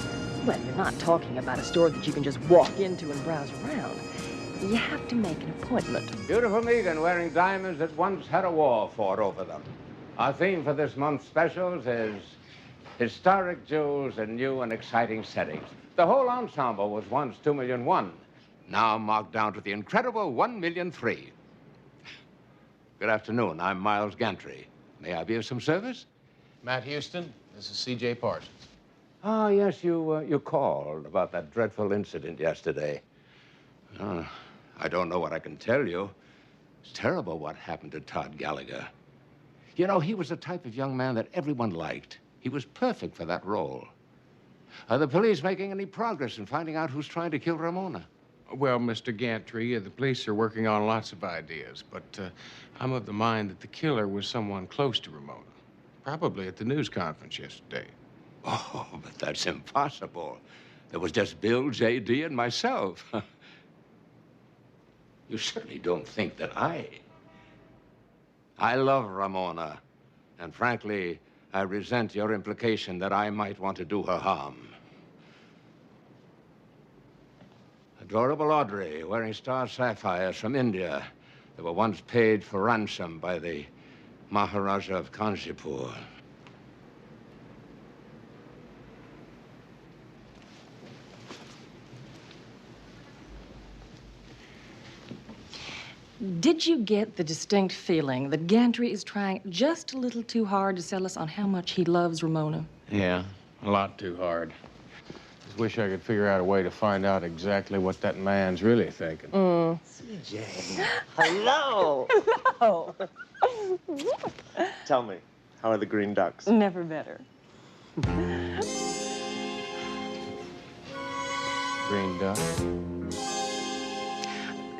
well, you're not talking about a store that you can just walk into and browse around. You have to make an appointment. Beautiful Megan wearing diamonds that once had a war fought over them. Our theme for this month's specials is historic jewels in new and exciting settings. The whole ensemble was once $2,000,001. Now marked down to the incredible $1,000,003. Good afternoon. I'm Miles Gantry. May I be of some service? Matt Houston, this is C.J. Parsons. Ah, yes, you called about that dreadful incident yesterday. I don't know what I can tell you. It's terrible what happened to Todd Gallagher. You know, he was the type of young man that everyone liked. He was perfect for that role. Are the police making any progress in finding out who's trying to kill Ramona? Well, Mr. Gantry, the police are working on lots of ideas, but I'm of the mind that the killer was someone close to Ramona. Probably at the news conference yesterday. Oh, but that's impossible. There was just Bill, J.D., and myself. You certainly don't think that I love Ramona, and frankly, I resent your implication that I might want to do her harm. Adorable Audrey, wearing star sapphires from India that were once paid for ransom by the Maharaja of Kanchipur. Did you get the distinct feeling that Gantry is trying just a little too hard to sell us on how much he loves Ramona? Yeah, a lot too hard. Just wish I could figure out a way to find out exactly what that man's really thinking. CJ. Hello. Hello. Tell me, how are the Green Ducks? Never better. Green Duck?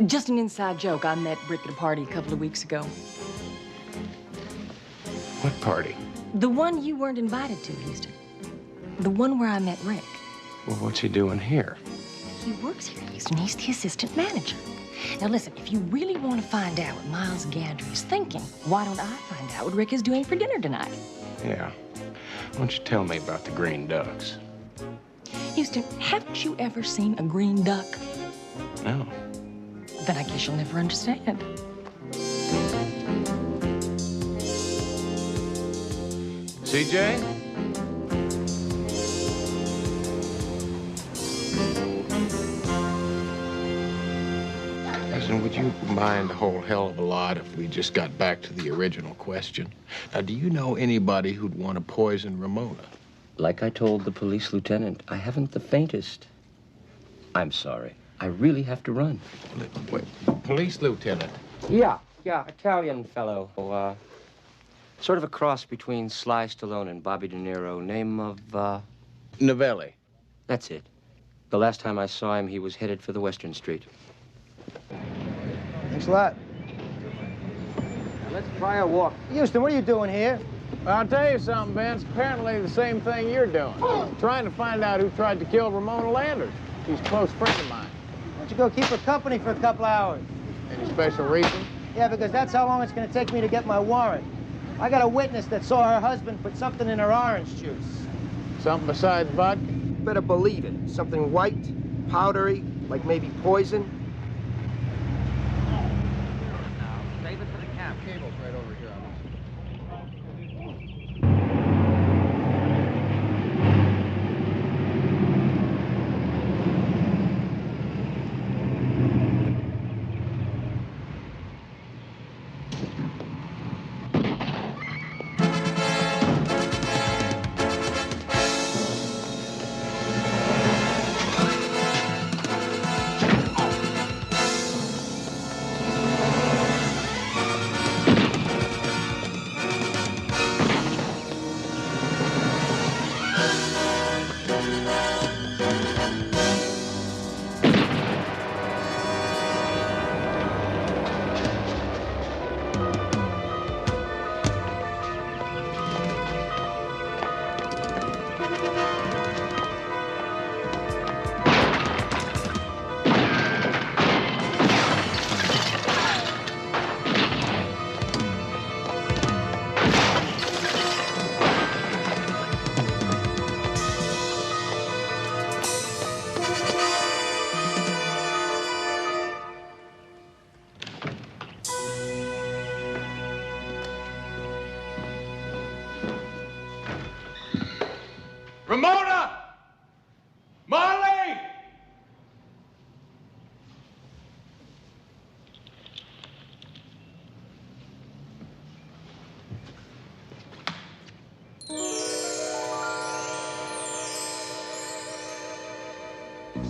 Just an inside joke. I met Brick at a party a couple of weeks ago. What party? The one you weren't invited to, Houston. The one where I met Rick. Well, what's he doing here? He works here, Houston. He's the assistant manager. Now, listen, if you really want to find out what Miles Gantry is thinking, why don't I find out what Rick is doing for dinner tonight? Yeah. Why don't you tell me about the Green Ducks? Houston, haven't you ever seen a green duck? No. Then I guess you'll never understand. CJ? Listen, would you mind a whole hell of a lot if we just got back to the original question? Now, do you know anybody who'd want to poison Ramona? Like I told the police lieutenant, I haven't the faintest. I'm sorry. I really have to run. Wait, police lieutenant? Yeah, Italian fellow. Sort of a cross between Sly Stallone and Bobby De Niro. Name of, Novelli. That's it. The last time I saw him, he was headed for the Western Street. Thanks a lot. Now, let's try a walk. Houston, what are you doing here? I'll tell you something, Ben. It's apparently the same thing you're doing. Trying to find out who tried to kill Ramona Landers. She's a close friend of mine. Why don't you go keep her company for a couple hours? Any special reason? Yeah, because that's how long it's going to take me to get my warrant. I got a witness that saw her husband put something in her orange juice. Something besides vodka? Better believe it. Something white, powdery, like maybe poison. Save it for the cab. Cable's right over here. Ramona! Marley!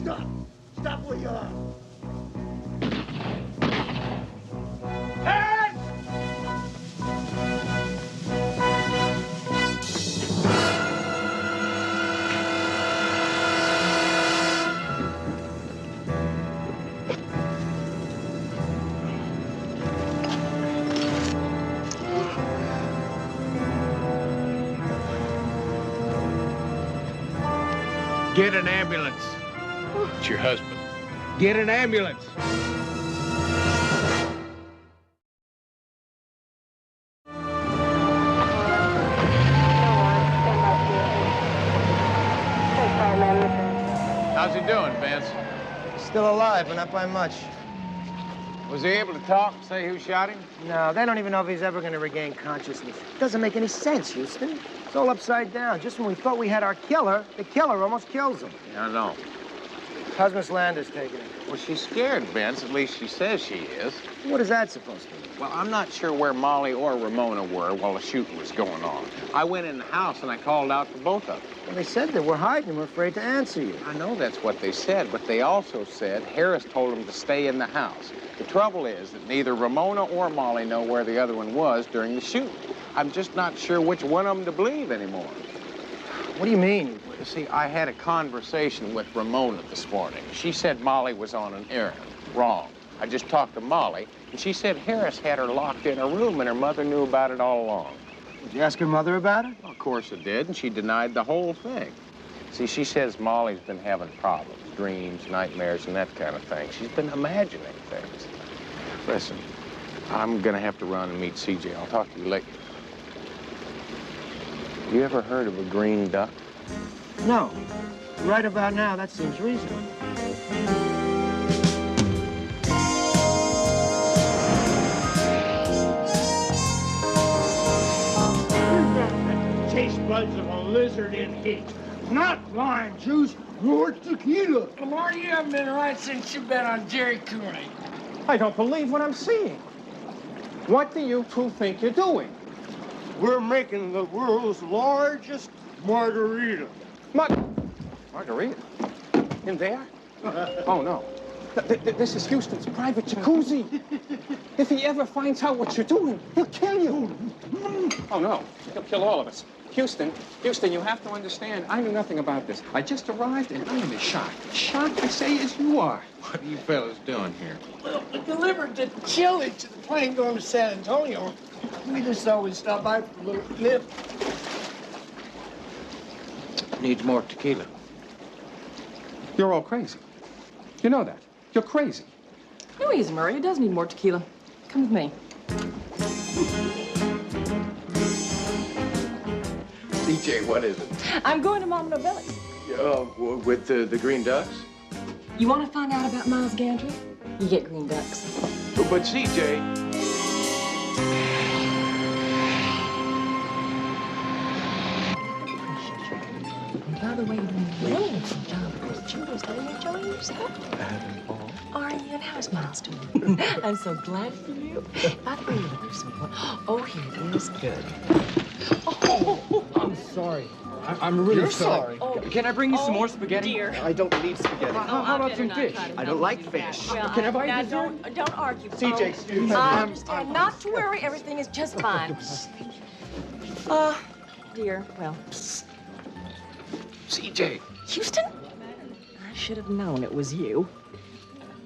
Stop! Stop where you are! Get an ambulance. It's your husband. Get an ambulance. How's he doing, Vince? Still alive, but not by much. Was he able to talk and say who shot him? No, they don't even know if he's ever going to regain consciousness. Doesn't make any sense, Houston. It's all upside down. Just when we thought we had our killer, the killer almost kills him. Yeah, I know. How's Miss Landers taking it? Well, she's scared, Vince. At least she says she is. What is that supposed to mean? Well, I'm not sure where Molly or Ramona were while the shooting was going on. I went in the house and I called out for both of them. Well, they said that we're hiding and we're afraid to answer you. I know that's what they said, but they also said Harris told them to stay in the house. The trouble is that neither Ramona or Molly know where the other one was during the shooting. I'm just not sure which one of them to believe anymore. What do you mean? See, I had a conversation with Ramona this morning. She said Molly was on an errand. Wrong. I just talked to Molly, and she said Harris had her locked in a room and her mother knew about it all along. Did you ask her mother about it? Well, of course I did, and she denied the whole thing. See, she says Molly's been having problems, dreams, nightmares, and that kind of thing. She's been imagining things. Listen, I'm gonna have to run and meet CJ. I'll talk to you later. You ever heard of a green duck? No. Right about now, that seems reasonable. Taste buds of a lizard in heat. Not lime juice, nor tequila. Lamar, you haven't been right since you bet on Jerry Cooney. I don't believe what I'm seeing. What do you two think you're doing? We're making the world's largest margarita. Margarita? In there? Oh, no. This is Houston's private jacuzzi. If he ever finds out what you're doing, he'll kill you. Oh, no. He'll kill all of us. Houston, you have to understand, I knew nothing about this. I just arrived and I am as shocked. Shocked, I say, as you are. What are you fellas doing here? Well, we delivered the chili to the plane going to San Antonio. We just thought we'd stop by for a little nip. Needs more tequila. You're all crazy. You know that. You're crazy. No, easy, Murray. It does need more tequila. Come with me. CJ, what is it? I'm going to Mama Novelli's. With the green ducks? You want to find out about Miles Gantry? You get green ducks. But CJ... By the way, you're doing well with some job because you was there enjoying yourself. Are you? And how's Miles doing? I'm so glad for you. By the way, you look sweet. Oh, here it is. Good. Oh, I'm sorry. I'm really sorry. Oh, Can I bring you some more spaghetti? Dear. I don't need spaghetti. How about some fish? I don't like fish. Well, Can I buy you now, dessert? don't argue. CJ, excuse me. I understand. Not to worry. Everything is just fine. Dear, well. CJ. Houston? I should have known it was you.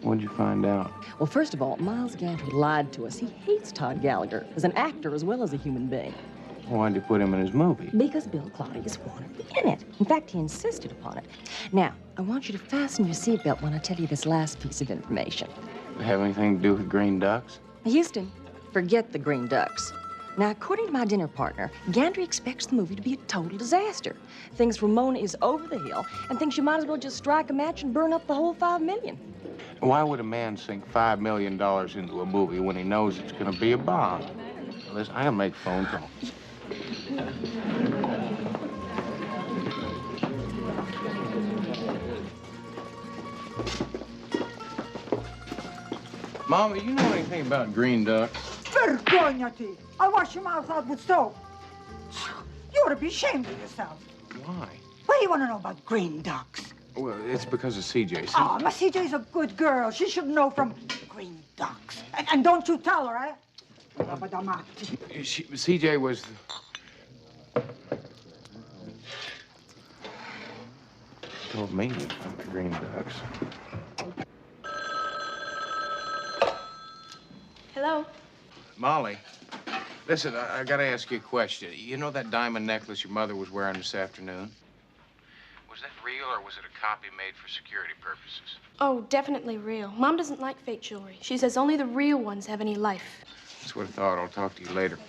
What'd you find out? Well, first of all, Miles Gantry lied to us. He hates Todd Gallagher as an actor as well as a human being. Why'd you put him in his movie? Because Bill Claudius wanted to be in it. In fact, he insisted upon it. Now, I want you to fasten your seatbelt when I tell you this last piece of information. Have anything to do with green ducks? Houston, forget the green ducks. Now, according to my dinner partner, Gantry expects the movie to be a total disaster. Thinks Ramona is over the hill and thinks you might as well just strike a match and burn up the whole $5 million. Why would a man sink $5 million into a movie when he knows it's going to be a bomb? Listen, I'll make phone calls. Mama, you know anything about green ducks? Vergognati! I wash your mouth out with soap. You ought to be ashamed of yourself. Why? What do you want to know about green ducks? Well, it's because of CJ. Oh, my CJ's a good girl. She should know from Green Ducks. And don't you tell her, eh? CJ was... told me about the Green Ducks. Hello? Molly, listen, I gotta ask you a question. You know that diamond necklace your mother was wearing this afternoon? Was that real, or was it a copy made for security purposes? Oh, definitely real. Mom doesn't like fake jewelry. She says only the real ones have any life. That's what I thought. I'll talk to you later.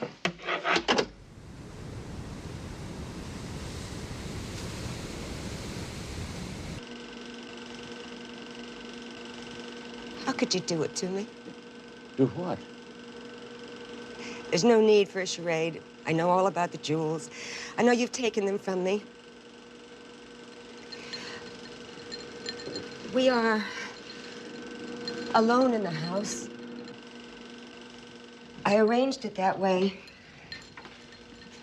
How could you do it to me? Do what? There's no need for a charade. I know all about the jewels. I know you've taken them from me. We are alone in the house. I arranged it that way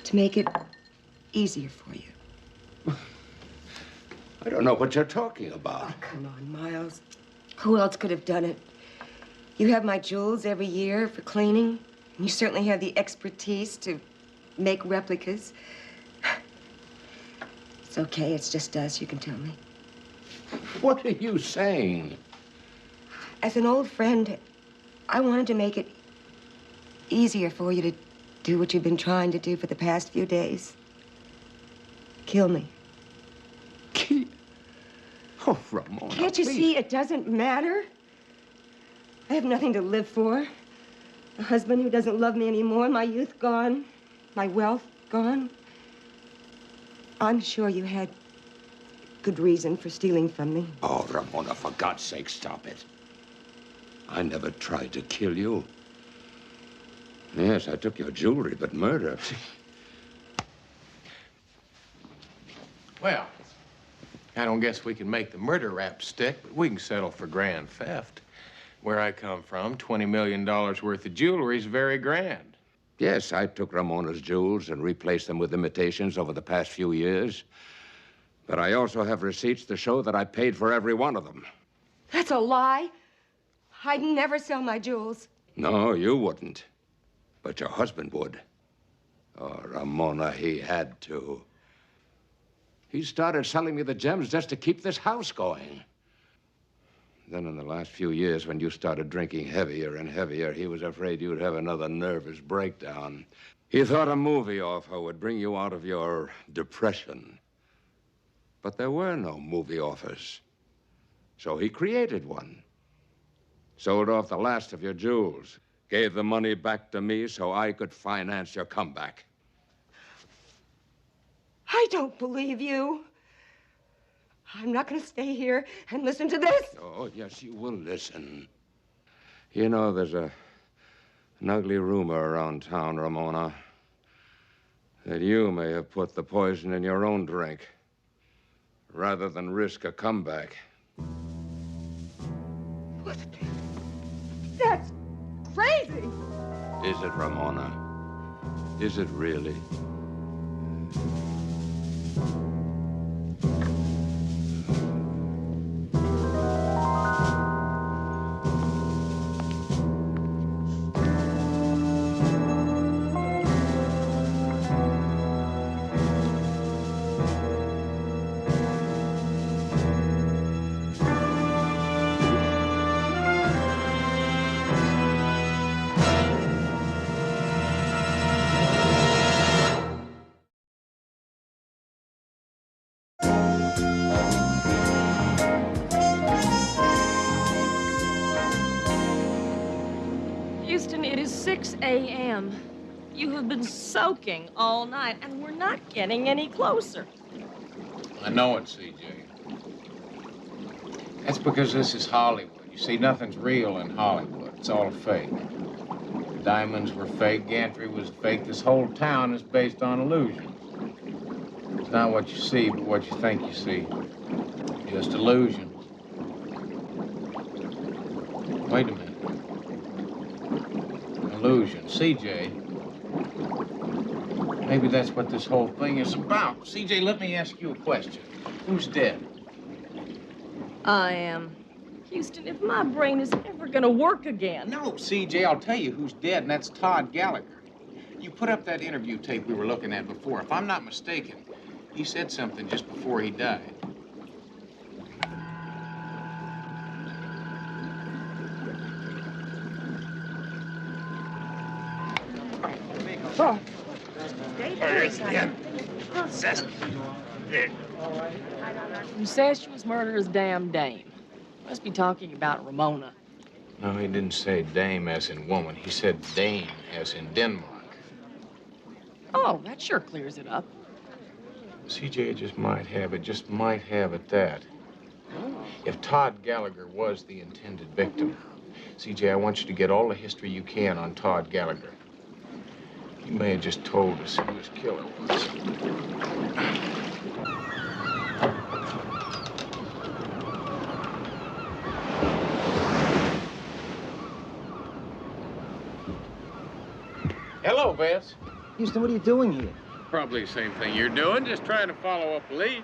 to make it easier for you. I don't know what you're talking about. Oh, come on, Miles. Who else could have done it? You have my jewels every year for cleaning. And you certainly have the expertise to make replicas. It's okay, it's just us, you can tell me. What are you saying? As an old friend, I wanted to make it easier for you to do what you've been trying to do for the past few days. Kill me. Oh, Ramona, Can't you see it doesn't matter? I have nothing to live for. A husband who doesn't love me anymore, my youth gone, my wealth gone. I'm sure you had good reason for stealing from me. Oh, Ramona, for God's sake, stop it. I never tried to kill you. Yes, I took your jewelry, but murder. Well, I don't guess we can make the murder rap stick, but we can settle for grand theft. Where I come from, $20 million worth of jewelry is very grand. Yes, I took Ramona's jewels and replaced them with imitations over the past few years. But I also have receipts to show that I paid for every one of them. That's a lie. I'd never sell my jewels. No, you wouldn't. But your husband would. Oh, Ramona, he had to. He started selling me the gems just to keep this house going. Then in the last few years, when you started drinking heavier and heavier, he was afraid you'd have another nervous breakdown. He thought a movie offer would bring you out of your depression. But there were no movie offers. So he created one. Sold off the last of your jewels. Gave the money back to me so I could finance your comeback. I don't believe you. I'm not going to stay here and listen to this. Oh, yes, you will listen. You know, there's an ugly rumor around town, Ramona, that you may have put the poison in your own drink rather than risk a comeback. What? That's crazy. Is it, Ramona? Is it really? Houston, it is 6 a.m. You have been soaking all night, and we're not getting any closer. I know it, CJ. That's because this is Hollywood. You see, nothing's real in Hollywood. It's all fake. The diamonds were fake. Gantry was fake. This whole town is based on illusions. It's not what you see, but what you think you see. Just illusions. Wait a minute. Illusion. CJ. Maybe that's what this whole thing is about. CJ, let me ask you a question. Who's dead? I am. Houston, if my brain is ever gonna work again. No, CJ, I'll tell you who's dead, and that's Todd Gallagher. You put up that interview tape we were looking at before. If I'm not mistaken, he said something just before he died. Oh. Incestuous murderous damn dame. Must be talking about Ramona. No, he didn't say dame as in woman. He said Dane as in Denmark. Oh, that sure clears it up. CJ just might have it that. If Todd Gallagher was the intended victim, CJ, I want you to get all the history you can on Todd Gallagher. He may have just told us who his killer was. Hello, Vince. Houston, what are you doing here? Probably the same thing you're doing, just trying to follow up a lead.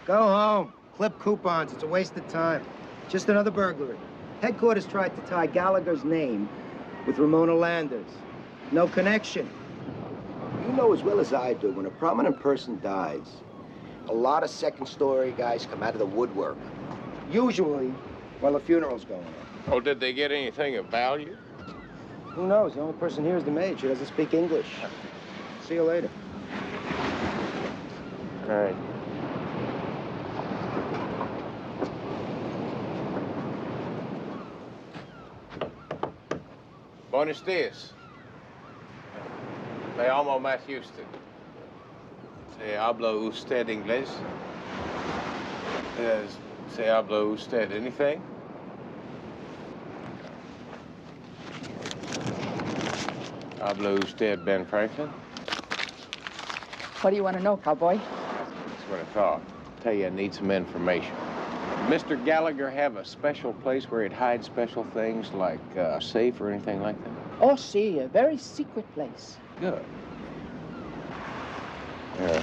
Go home. Clip coupons. It's a waste of time. Just another burglary. Headquarters tried to tie Gallagher's name with Ramona Landers. No connection. You know as well as I do, when a prominent person dies, a lot of second-story guys come out of the woodwork. Usually, while the funeral's going on. Oh, did they get anything of value? Who knows? The only person here is the maid. She doesn't speak English. See you later. All right. Buenos dias. Me llamo Matt Houston. ¿Se habla usted inglés? ¿Se habla usted anything? Habla usted Ben Franklin? What do you want to know, cowboy? That's what I thought. Tell you, I need some information. Did Mr. Gallagher have a special place where he'd hide special things like a safe or anything like that? Oh, see, a very secret place. Good. Yeah.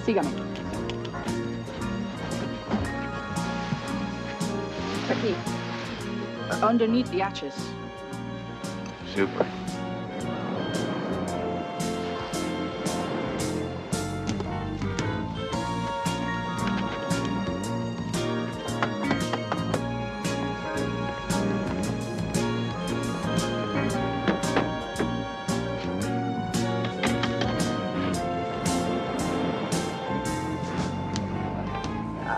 Sígame. Aquí. Underneath the arches. Super.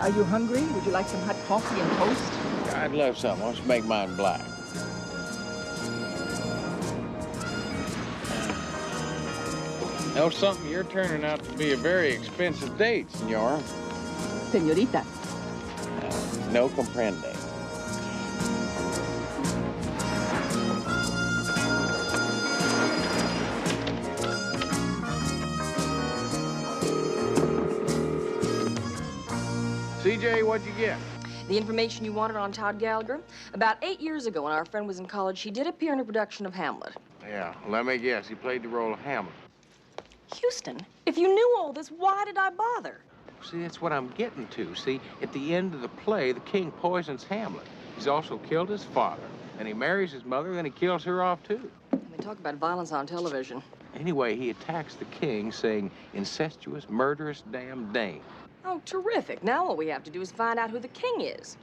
Are you hungry? Would you like some hot coffee and toast? I'd love something. Let's make mine black. Know something? You're turning out to be a very expensive date, senor. Señorita. No comprende. CJ, what'd you get? The information you wanted on Todd Gallagher? About 8 years ago, when our friend was in college, he did appear in a production of Hamlet. Yeah, let me guess. He played the role of Hamlet. Houston, if you knew all this, why did I bother? See, that's what I'm getting to. See, at the end of the play, the king poisons Hamlet. He's also killed his father. And he marries his mother, then he kills her off, too. They talk about violence on television. Anyway, he attacks the king, saying, incestuous, murderous, damn Dane. Oh, terrific. Now all we have to do is find out who the king is.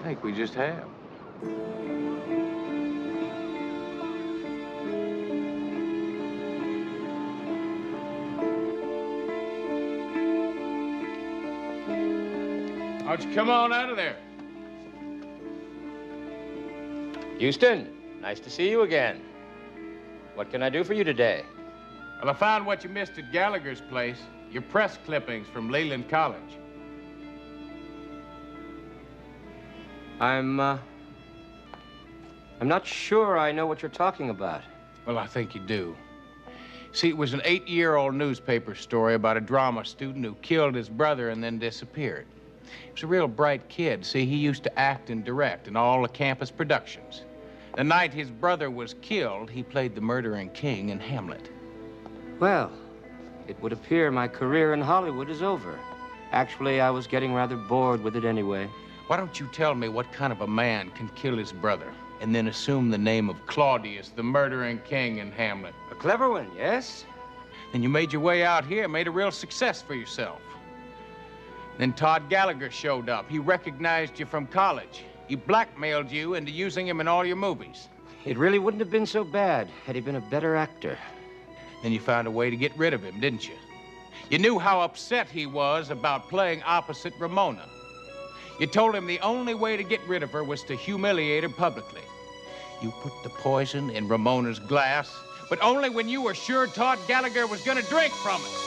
I think we just have. Why don't you come on out of there? Houston, nice to see you again. What can I do for you today? Well, I found what you missed at Gallagher's place. Your press clippings from Leland College. I'm not sure I know what you're talking about. Well, I think you do. See, it was an 8-year-old newspaper story about a drama student who killed his brother and then disappeared. He was a real bright kid. See, he used to act and direct in all the campus productions. The night his brother was killed, he played the murdering king in Hamlet. Well, it would appear my career in Hollywood is over. Actually, I was getting rather bored with it anyway. Why don't you tell me what kind of a man can kill his brother and then assume the name of Claudius, the murdering king in Hamlet? A clever one, yes? Then you made your way out here, made a real success for yourself. Then Todd Gallagher showed up. He recognized you from college. He blackmailed you into using him in all your movies. It really wouldn't have been so bad had he been a better actor. Then you found a way to get rid of him, didn't you? You knew how upset he was about playing opposite Ramona. You told him the only way to get rid of her was to humiliate her publicly. You put the poison in Ramona's glass, but only when you were sure Todd Gallagher was gonna drink from it.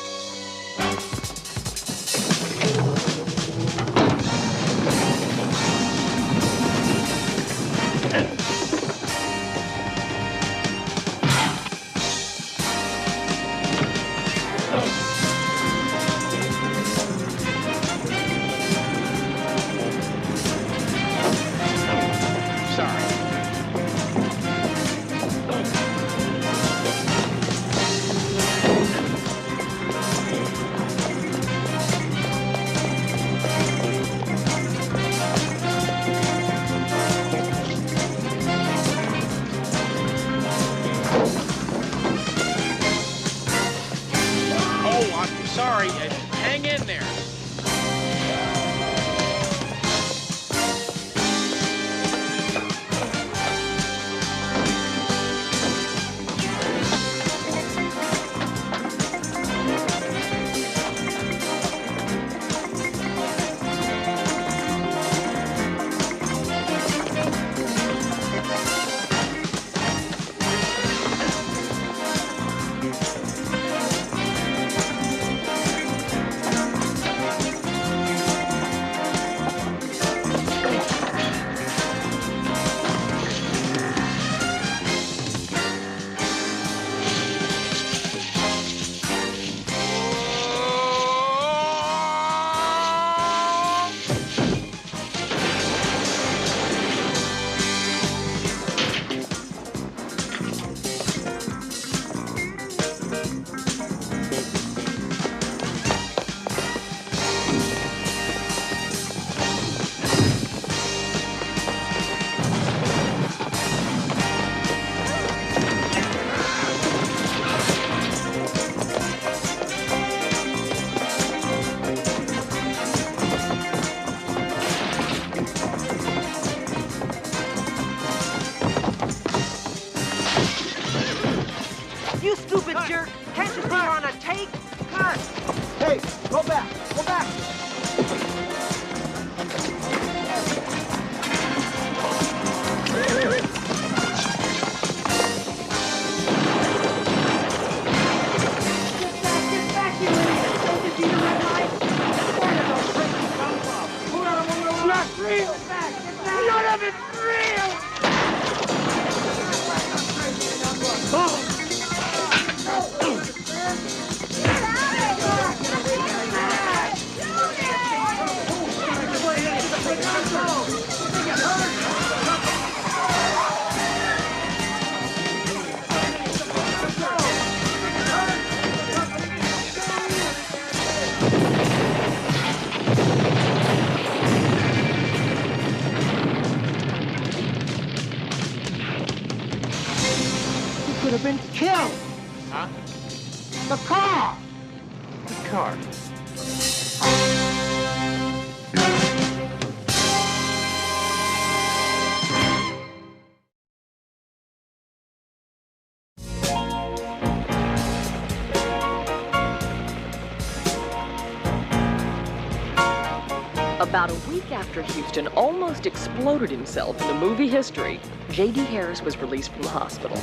About a week after Houston almost exploded himself into movie history, J.D. Harris was released from the hospital.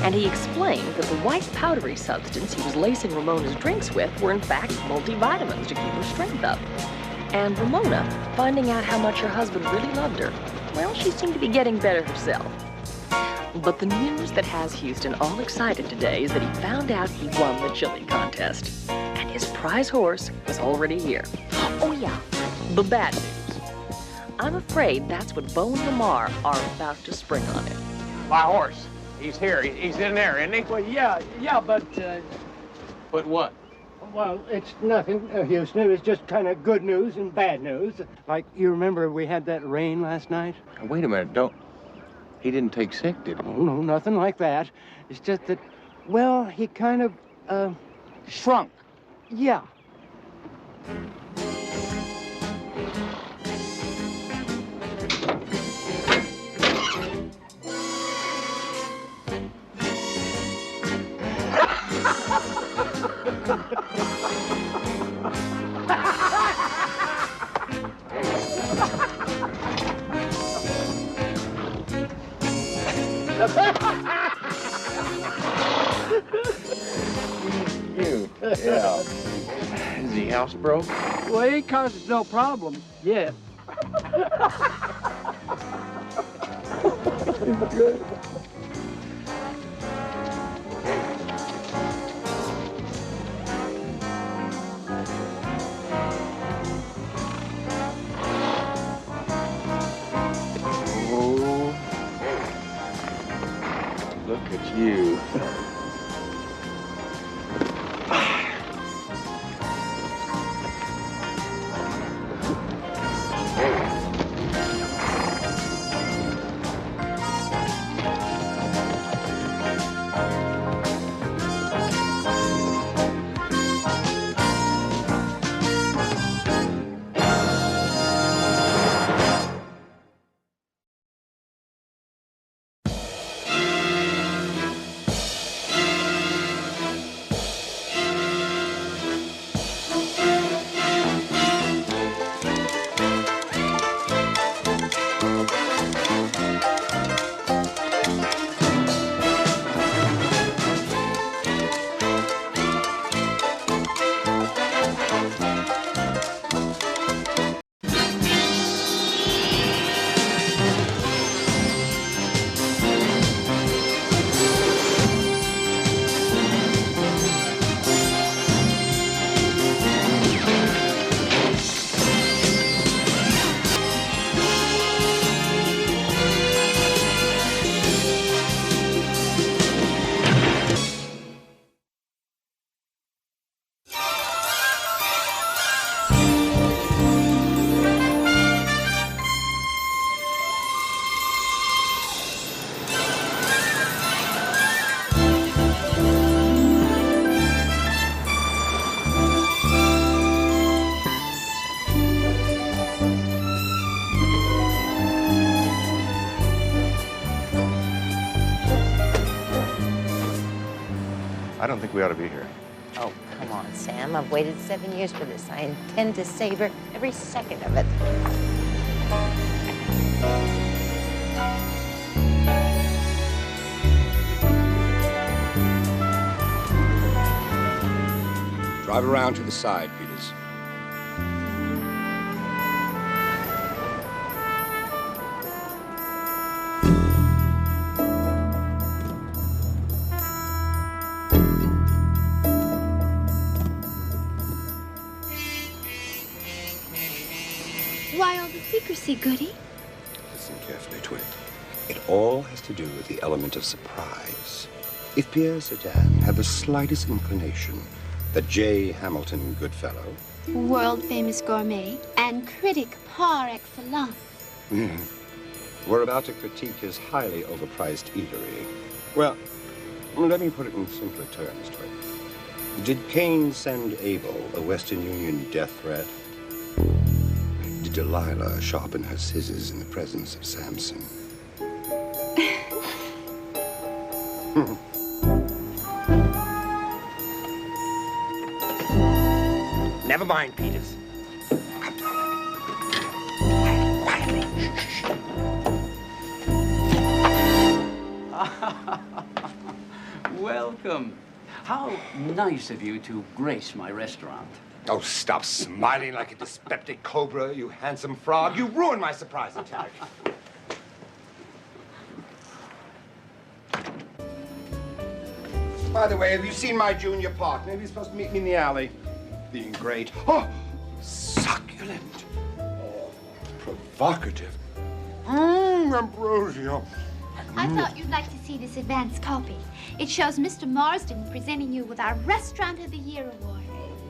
And he explained that the white powdery substance he was lacing Ramona's drinks with were in fact multivitamins to keep her strength up. And Ramona, finding out how much her husband really loved her, well, she seemed to be getting better herself. But the news that has Houston all excited today is that he found out he won the chili contest. And his prize horse was already here. Oh yeah, the bad news. I'm afraid that's what Bo and Lamar are about to spring on him. My horse. He's here. He's in there, isn't he? Well, yeah, but... But what? Well, it's nothing, Houston. It was just kind of good news and bad news. Like, you remember we had that rain last night? Wait a minute, he didn't take sick, did he? Oh, no, nothing like that. It's just that, well, he kind of, Shrunk. yeah. Yeah. Is the house broke? Well, it ain't caused no problem yet. Good. Oh, look at you. I don't think we ought to be here. Oh, come on, Sam. I've waited 7 years for this. I intend to savor every second of it. Drive around to the side, Peters. Why all the secrecy, Goody? Listen carefully to it. It all has to do with the element of surprise. If Pierre Sedan had the slightest inclination that J. Hamilton Goodfellow, World-famous gourmet and critic par excellence. were about to critique his highly overpriced eatery, well, let me put it in simpler terms, Twig. Did Cain send Abel a Western Union death threat? Did Delilah sharpen her scissors in the presence of Samson? Never mind, Peters. Welcome. How nice of you to grace my restaurant. Oh, stop smiling like a dyspeptic cobra, you handsome frog. You ruined my surprise attack. By the way, have you seen my junior partner? Maybe he's supposed to meet me in the alley. Being great. Oh, succulent. Oh, provocative. Ambrosio. I thought you'd like to see this advance copy. It shows Mr. Marsden presenting you with our Restaurant of the Year award.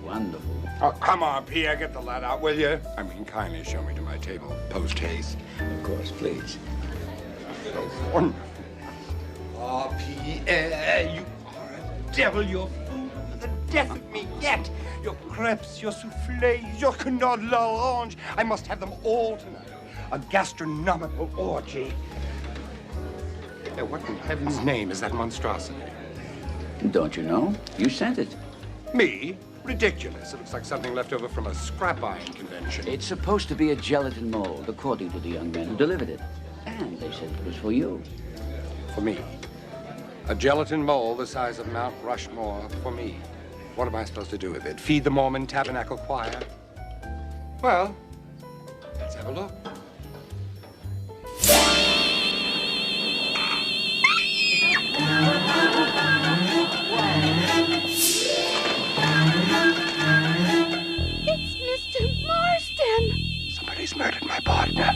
wonderful. Oh, come on, Pierre, get the lad out, will you? I mean, kindly show me to my table, post haste. Of course, please. Wonderful. Oh, Pierre, you are a devil. Your food is the death of me yet. Your crepes, your soufflés, your canard l'orange. I must have them all tonight. A gastronomical orgy. What in heaven's name is that monstrosity? Don't you know? You sent it. Me? Ridiculous. It looks like something left over from a scrap iron convention. It's supposed to be a gelatin mold, according to the young man who delivered it. And they said it was for you. For me? A gelatin mold the size of Mount Rushmore for me. What am I supposed to do with it? Feed the Mormon Tabernacle Choir? Well, let's have a look. It's Mr. Marston! Somebody's murdered my partner.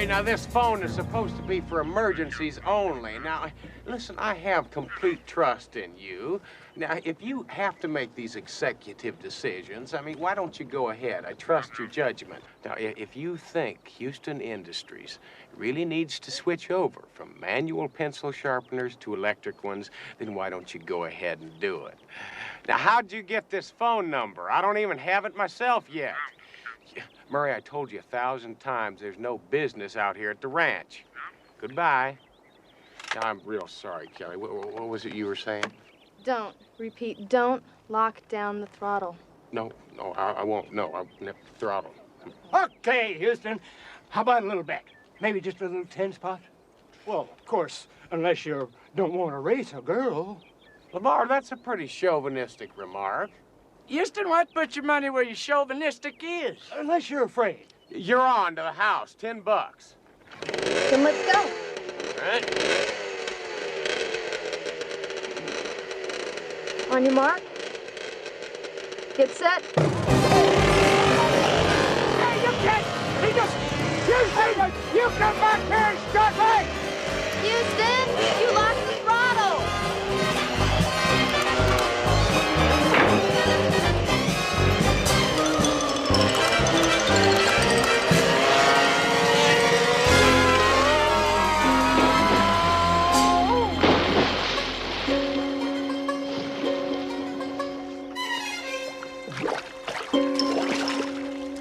Now, this phone is supposed to be for emergencies only. Now, listen, I have complete trust in you. Now, if you have to make these executive decisions, I mean, why don't you go ahead? I trust your judgment. Now, if you think Houston Industries really needs to switch over from manual pencil sharpeners to electric ones, then why don't you go ahead and do it? Now, how'd you get this phone number? I don't even have it myself yet. Murray, I told you 1,000 times there's no business out here at the ranch. Goodbye. Now, I'm real sorry, Kelly. What was it you were saying? Repeat, don't lock down the throttle. No, I won't. No, I'll throttle. Okay, Houston. How about a little bet? Maybe just a little 10 spot? Well, of course, unless you don't want to race a girl. Lamar, that's a pretty chauvinistic remark. Houston, why put your money where your chauvinistic is? Unless you're afraid. You're on to the house. $10. Then let's go. All right. On your mark. Get set. Hey, you can't! Houston! You come back here and start me! Houston, you lost the throttle.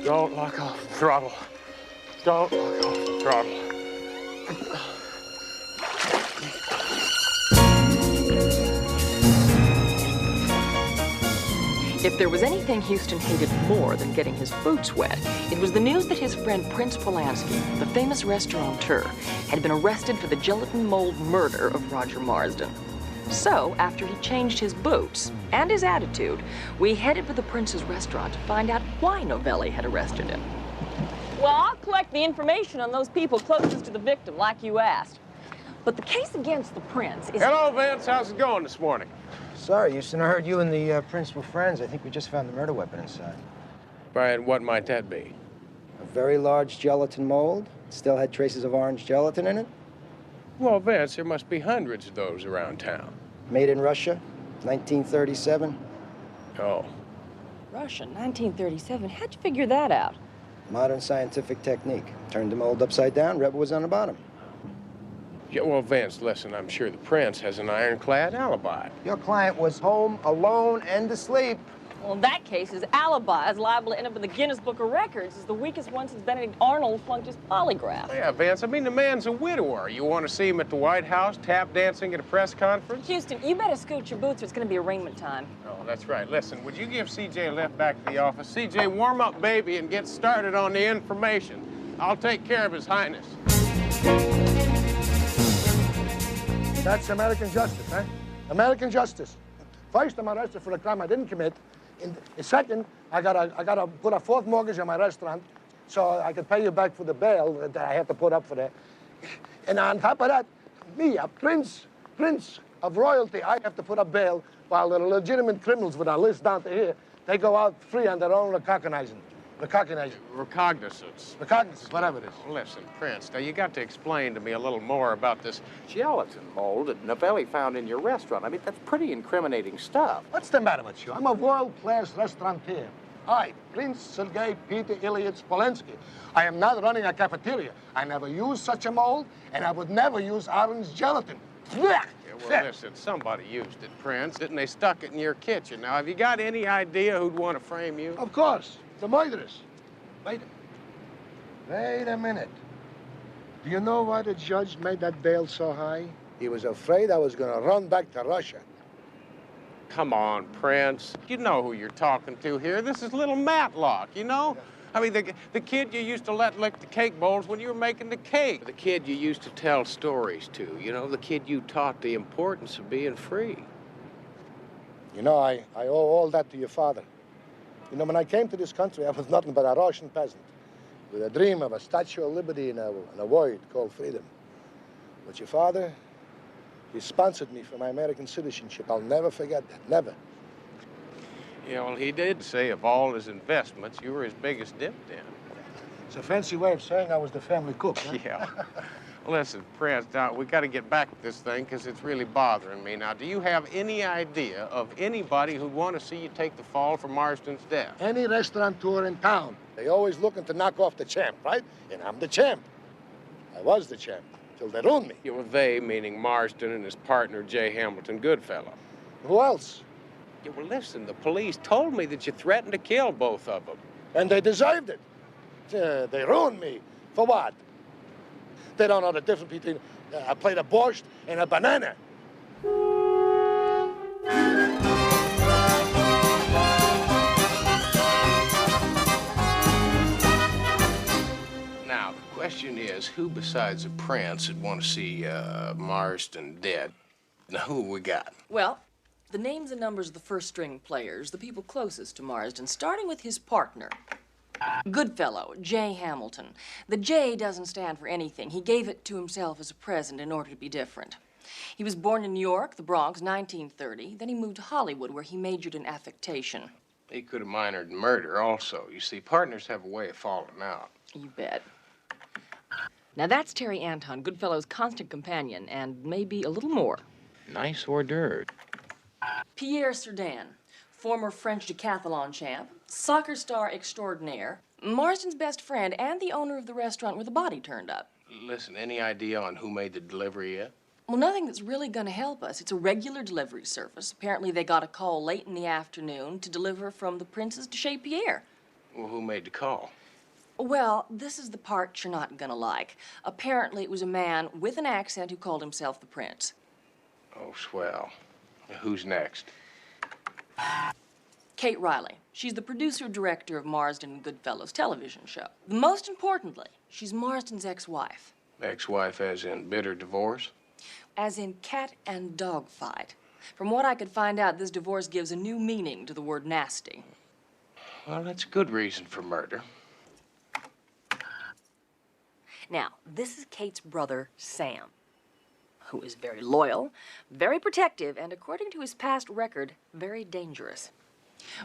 Don't lock off the throttle. Don't lock off the throttle. If there was anything Houston hated more than getting his boots wet, it was the news that his friend Prince Polanski, the famous restaurateur, had been arrested for the gelatin mold murder of Roger Marsden. So, after he changed his boots and his attitude, we headed for the Prince's restaurant to find out why Novelli had arrested him. Well, I'll collect the information on those people closest to the victim, like you asked. But the case against the Prince is... Hello, Vince. How's it going this morning? Sorry, Houston. I heard you and the Prince were friends. I think we just found the murder weapon inside. Brian, what might that be? A very large gelatin mold. Still had traces of orange gelatin in it. Well, Vince, there must be hundreds of those around town. Made in Russia, 1937. Oh. Russia, 1937. How'd you figure that out? Modern scientific technique. Turned the mold upside down, rubber was on the bottom. Yeah, well, Vince, listen, I'm sure the Prince has an ironclad alibi. Your client was home, alone, and asleep. Well, in that case, his alibi is liable to end up in the Guinness Book of Records as the weakest one since Benedict Arnold flunked his polygraph. Yeah, Vince, I mean, the man's a widower. You want to see him at the White House, tap dancing at a press conference? Houston, you better scoot your boots or it's going to be arraignment time. Oh, that's right. Listen, would you give CJ a lift back to the office? CJ, warm up, baby, and get started on the information. I'll take care of His Highness. That's American justice, eh? American justice. First, I'm arrested for a crime I didn't commit. Second, I gotta put a fourth mortgage on my restaurant so I could pay you back for the bail that I had to put up for that. And on top of that, me, a prince, prince of royalty, I have to put up bail, while the legitimate criminals with our list down to here, they go out free on their own recognizance. Recognizance. Recognizance, whatever it is. Listen, Prince, now you got to explain to me a little more about this gelatin mold that Novelli found in your restaurant. I mean, that's pretty incriminating stuff. What's the matter with you? I'm a world-class restaurateur. I, Prince Sergei Peter Ilyich Spolensky. I am not running a cafeteria. I never used such a mold, and I would never use orange gelatin. Yeah, well, listen, somebody used it, Prince. Didn't they stuck it in your kitchen? Now, have you got any idea who'd want to frame you? Of course, the murderers. Wait a minute. Do you know why the judge made that bail so high? He was afraid I was going to run back to Russia. Come on, Prince. You know who you're talking to here. This is little Matlock, you know? I mean, the kid you used to let lick the cake bowls when you were making the cake. The kid you used to tell stories to, you know, the kid you taught the importance of being free. You know, I owe all that to your father. You know, when I came to this country, I was nothing but a Russian peasant with a dream of a Statue of Liberty in a void called freedom. But your father, he sponsored me for my American citizenship. I'll never forget that, never. Yeah, well, he did say of all his investments, you were his biggest dividend. It's a fancy way of saying I was the family cook, huh? Yeah. Listen, Prince, now, we got to get back to this thing because it's really bothering me. Now, do you have any idea of anybody who'd want to see you take the fall for Marston's death? Any restaurateur in town. They always looking to knock off the champ, right? And I'm the champ. I was the champ, till they ruined me. Yeah, well, they, meaning Marston and his partner, J. Hamilton Goodfellow. Who else? Yeah, well, listen, the police told me that you threatened to kill both of them. And they deserved it. They ruined me. For what? They don't know the difference between a plate of borscht and a banana. Now, the question is, who besides a prince would want to see Marston dead? Now, who we got? Well, the names and numbers of the first-string players, the people closest to Marsden, starting with his partner. Goodfellow, J. Hamilton. The J doesn't stand for anything. He gave it to himself as a present in order to be different. He was born in New York, the Bronx, 1930. Then he moved to Hollywood, where he majored in affectation. He could have minored in murder also. You see, partners have a way of falling out. You bet. Now, that's Terry Anton, Goodfellow's constant companion, and maybe a little more. Nice hors d'oeuvre. Pierre Sardin, former French decathlon champ, soccer star extraordinaire, Marston's best friend, and the owner of the restaurant where the body turned up. Listen, any idea on who made the delivery yet? Well, nothing that's really going to help us. It's a regular delivery service. Apparently, they got a call late in the afternoon to deliver from the Princess de Chez Pierre. Well, who made the call? Well, this is the part you're not going to like. Apparently, it was a man with an accent who called himself the Prince. Oh, swell. Who's next? Kate Riley. She's the producer-director of Marsden and Goodfellow's television show. Most importantly, she's Marsden's ex-wife. Ex-wife as in bitter divorce? As in cat and dog fight. From what I could find out, this divorce gives a new meaning to the word nasty. Well, that's a good reason for murder. Now, this is Kate's brother, Sam, who is very loyal, very protective, and according to his past record, very dangerous.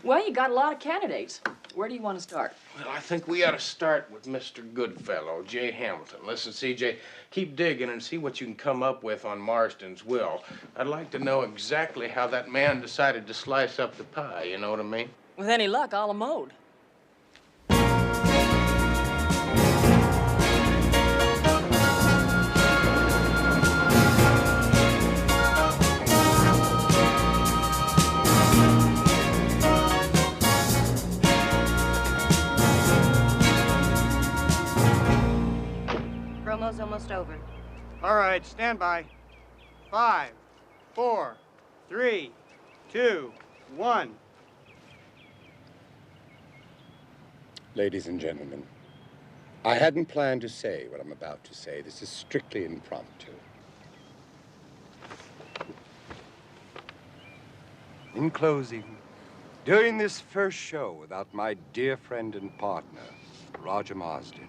Well, you got a lot of candidates. Where do you want to start? Well, I think we ought to start with Mr. Goodfellow, J. Hamilton. Listen, C.J., keep digging and see what you can come up with on Marston's will. I'd like to know exactly how that man decided to slice up the pie, you know what I mean? With any luck, a la mode. Promo's almost over. All right, stand by. 5, 4, 3, 2, 1. Ladies and gentlemen, I hadn't planned to say what I'm about to say. This is strictly impromptu. In closing, during this first show without my dear friend and partner, Roger Marsden,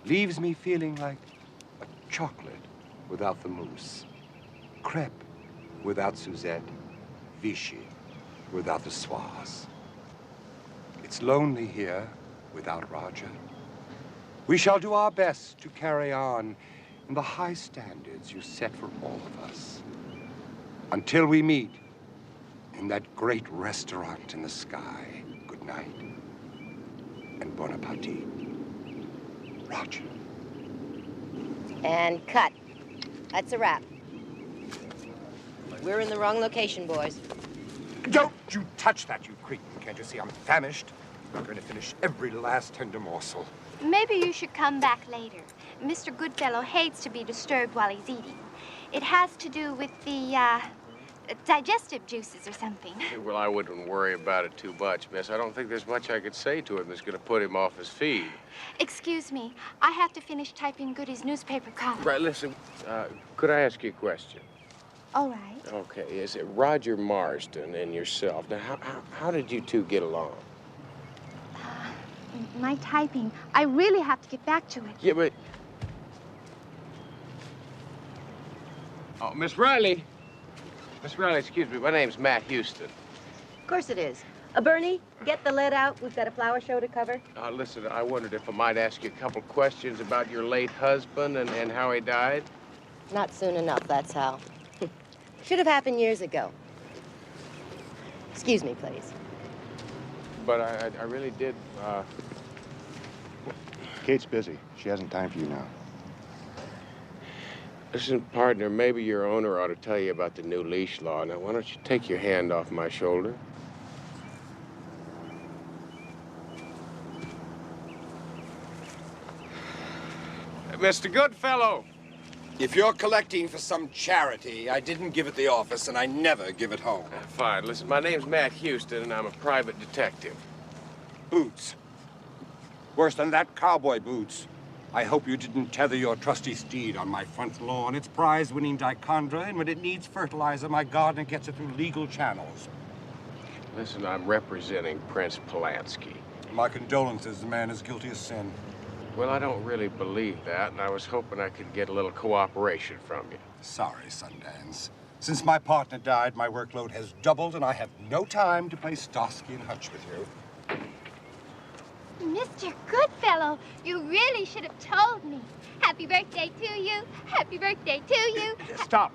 leaves me feeling like a chocolate without the mousse. crepe without Suzette, Vichy without the Soise. It's lonely here without Roger. We shall do our best to carry on in the high standards you set for all of us. Until we meet in that great restaurant in the sky. Good night and bon appetit. Roger. And cut. That's a wrap. We're in the wrong location, boys. Don't you touch that, you cretin. Can't you see I'm famished? I'm going to finish every last tender morsel. Maybe you should come back later. Mr. Goodfellow hates to be disturbed while he's eating. It has to do with the, digestive juices or something. Well, I wouldn't worry about it too much, miss. I don't think there's much I could say to him that's going to put him off his feed. Excuse me. I have to finish typing Goody's newspaper column. Right, listen, could I ask you a question? All right. Okay, is it Roger Marsden and yourself? Now, how did you two get along? My typing. I really have to get back to it. Yeah, but... Oh, Miss Riley. Miss Riley, excuse me. My name's Matt Houston. Of course it is. Bernie, get the lead out. We've got a flower show to cover. Listen, I wondered if I might ask you a couple questions about your late husband and how he died. Not soon enough, that's how. Should have happened years ago. Excuse me, please. But I really did, Kate's busy. She hasn't time for you now. Listen, partner, maybe your owner ought to tell you about the new leash law. Now, why don't you take your hand off my shoulder? Mr. Goodfellow. If you're collecting for some charity, I didn't give it the office, and I never give it home. Fine. Listen, my name's Matt Houston, and I'm a private detective. Boots. Worse than that, cowboy boots. I hope you didn't tether your trusty steed on my front lawn. It's prize-winning dichondra, and when it needs fertilizer, my gardener gets it through legal channels. Listen, I'm representing Prince Polanski. My condolences. The man is guilty of sin. Well, I don't really believe that, and I was hoping I could get a little cooperation from you. Sorry, Sundance. Since my partner died, my workload has doubled, and I have no time to play Starsky and Hutch with you. Mr. Goodfellow, you really should have told me. Happy birthday to you. Happy birthday to you. Stop.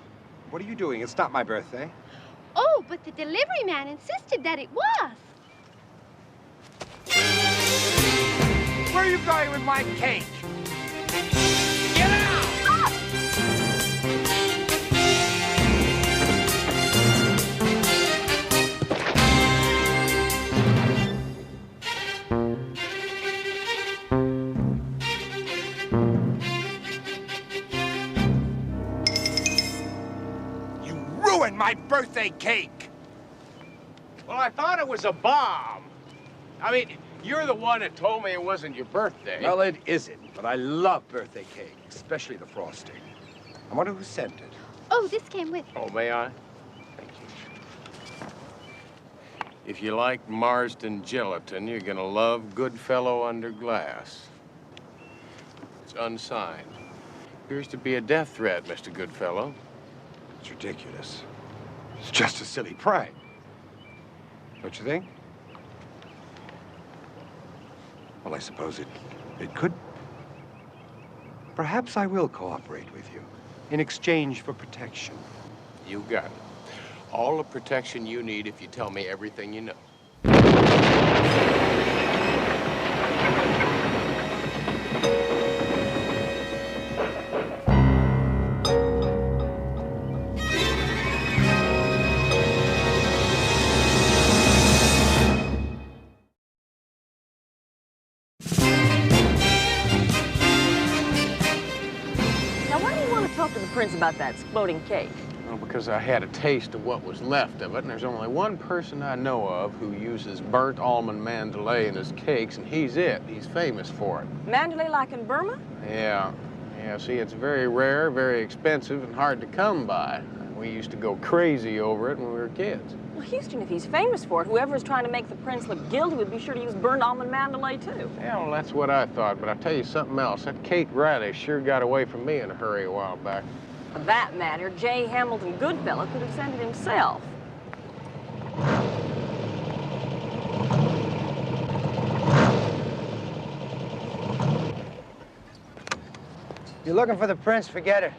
What are you doing? It's not my birthday. Oh, but the delivery man insisted that it was. Where are you going with my cake? Get out! Ah! You ruined my birthday cake! Well, I thought it was a bomb. I mean, you're the one that told me it wasn't your birthday. Well, it isn't, but I love birthday cake, especially the frosting. I wonder who sent it. Oh, this came with it. Oh, may I? Thank you. If you like Marsden gelatin, you're gonna love Goodfellow Under Glass. It's unsigned. Appears to be a death threat, Mr. Goodfellow. It's ridiculous. It's just a silly prank. Don't you think? Well, I suppose it could. Perhaps I will cooperate with you in exchange for protection. You got it. All the protection you need if you tell me everything you know. Prince about that exploding cake? Well, because I had a taste of what was left of it, and there's only one person I know of who uses burnt almond mandalay in his cakes, and he's it. He's famous for it. Mandalay like in Burma? Yeah. Yeah, see, it's very rare, very expensive, and hard to come by. We used to go crazy over it when we were kids. Well, Houston, if he's famous for it, whoever's trying to make the prince look guilty would be sure to use burnt almond mandalay, too. Yeah, well, that's what I thought, but I'll tell you something else. That Kate Riley sure got away from me in a hurry a while back. For that matter, J. Hamilton Goodfellow could have sent it himself. You're looking for the prince, forget it.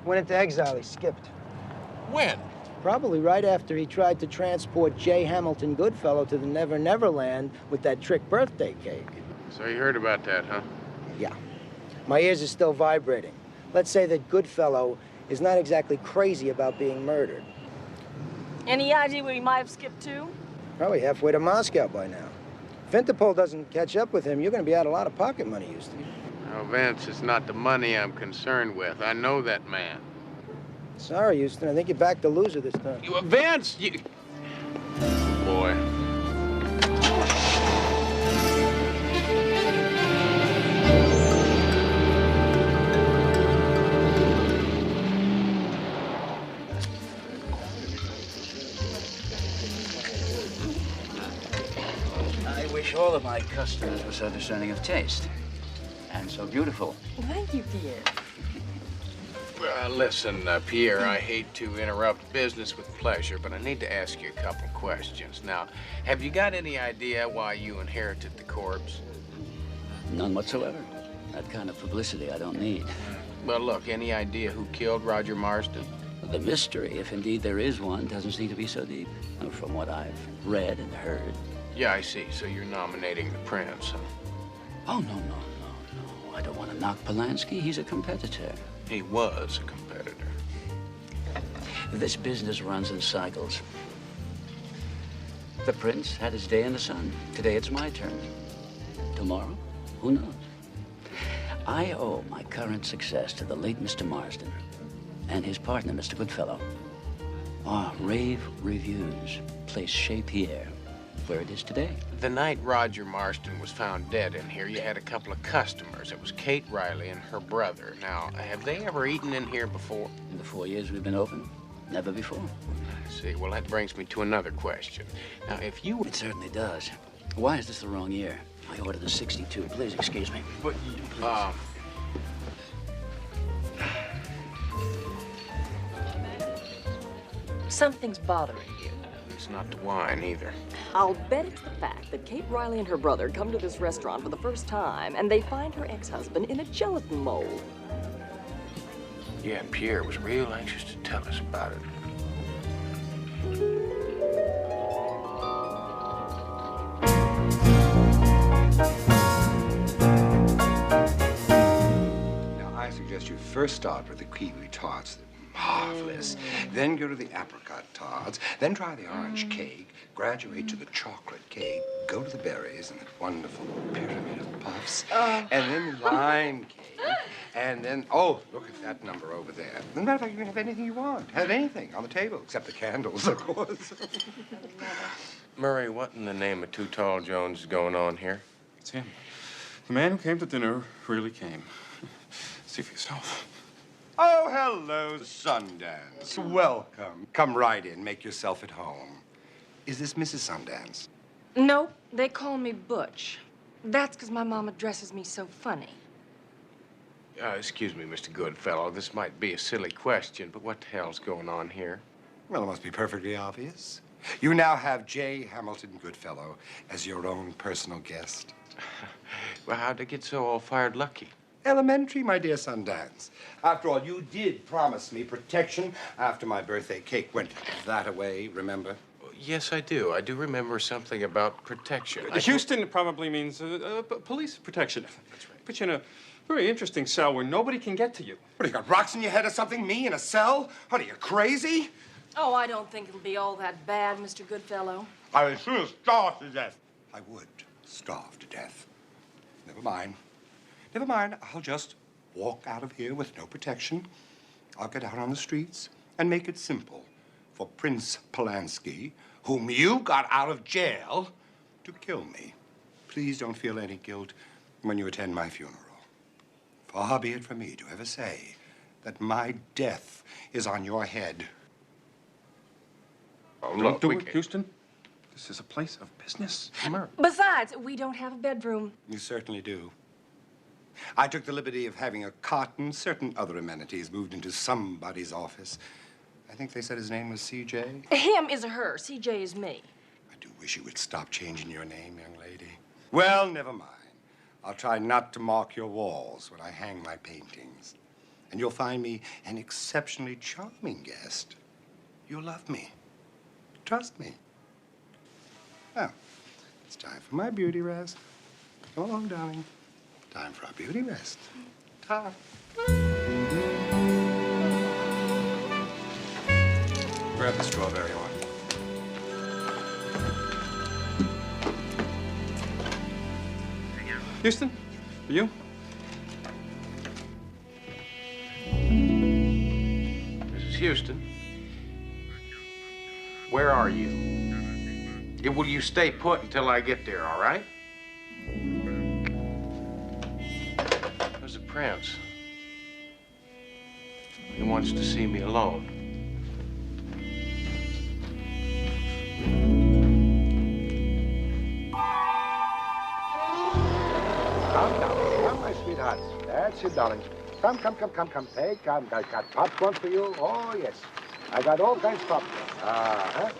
Went into exile, he skipped. When? Probably right after he tried to transport J. Hamilton Goodfellow to the Never Never Land with that trick birthday cake. So you heard about that, huh? Yeah. My ears are still vibrating. Let's say that Goodfellow is not exactly crazy about being murdered. Any idea where he might have skipped to? Probably halfway to Moscow by now. If Interpol doesn't catch up with him, you're going to be out a lot of pocket money, Houston. Now, Vince, it's not the money I'm concerned with. I know that man. Sorry, Houston. I think you backed the loser this time. Vince, you... Boy. I wish all of my customers were so discerning of taste. And so beautiful. Thank you, Pierre. Listen, Pierre, I hate to interrupt business with pleasure, but I need to ask you a couple questions. Now, have you got any idea why you inherited the corpse? None whatsoever. That kind of publicity I don't need. Well, look, any idea who killed Roger Marston? The mystery, if indeed there is one, doesn't seem to be so deep. From what I've read and heard. Yeah, I see. So you're nominating the prince, huh? Oh, no. I don't want to knock Polanski. He's a competitor. He was a competitor. This business runs in cycles. The prince had his day in the sun. Today it's my turn. Tomorrow, who knows? I owe my current success to the late Mr. Marsden and his partner, Mr. Goodfellow. Our rave reviews placed Chez Pierre where it is today. The night Roger Marston was found dead in here, you had a couple of customers. It was Kate Riley and her brother. Now, have they ever eaten in here before? In the 4 years we've been open, never before. I see. Well, that brings me to another question. Now, if you... It certainly does. Why is this the wrong year? I ordered a 62. Please excuse me. But, Something's bothering you. It's not the wine, either. I'll bet it's the fact that Kate Riley and her brother come to this restaurant for the first time, and they find her ex-husband in a gelatin mold. Yeah, and Pierre was real anxious to tell us about it. Now, I suggest you first start with the kiwi tarts. Marvelous. Then go to the apricot tarts. Then try the orange cake. Graduate to the chocolate cake. Go to the berries and that wonderful pyramid of puffs. And then wine cake. And then, oh, look at that number over there. As a matter of fact, you can have anything you want. Have anything on the table, except the candles, of course. Murray, what in the name of Too Tall Jones is going on here? It's him. The man who came to dinner really came. See for yourself. Oh, hello, Sundance. Welcome. Come right in. Make yourself at home. Is this Mrs. Sundance? No, they call me Butch. That's because my mom addresses me so funny. Excuse me, Mr. Goodfellow. This might be a silly question, but what the hell's going on here? Well, it must be perfectly obvious. You now have J. Hamilton Goodfellow as your own personal guest. Well, how'd they get so all-fired lucky? Elementary, my dear Sundance. After all, you did promise me protection after my birthday cake went that-a-way, remember? Yes, I do. I do remember something about protection. Houston probably means police protection. That's right. Put you in a very interesting cell where nobody can get to you. What, you got rocks in your head or something? Me in a cell? What, are you crazy? Oh, I don't think it'll be all that bad, Mr. Goodfellow. I would soon starve to death. I would starve to death. Never mind. Never mind. I'll just walk out of here with no protection. I'll get out on the streets and make it simple for Prince Polanski, whom you got out of jail, to kill me. Please don't feel any guilt when you attend my funeral. Far be it from me to ever say that my death is on your head. Oh, Don't do it, Houston. This is a place of business. Besides, we don't have a bedroom. You certainly do. I took the liberty of having a cot and certain other amenities moved into somebody's office. I think they said his name was CJ. Him is a her. CJ is me. I do wish you would stop changing your name, young lady. Well, never mind. I'll try not to mark your walls when I hang my paintings. And you'll find me an exceptionally charming guest. You'll love me. Trust me. Well, it's time for my beauty rest. Come along, darling. Time for our beauty rest. Ta. Grab the strawberry one. Houston, for you? Mrs. Houston, where are you? Will you stay put until I get there, all right? There's the prince. He wants to see me alone. Come, my sweetheart. That's it, darling. Come. Take, I got popcorn for you. Oh, yes. I got all kinds of popcorn.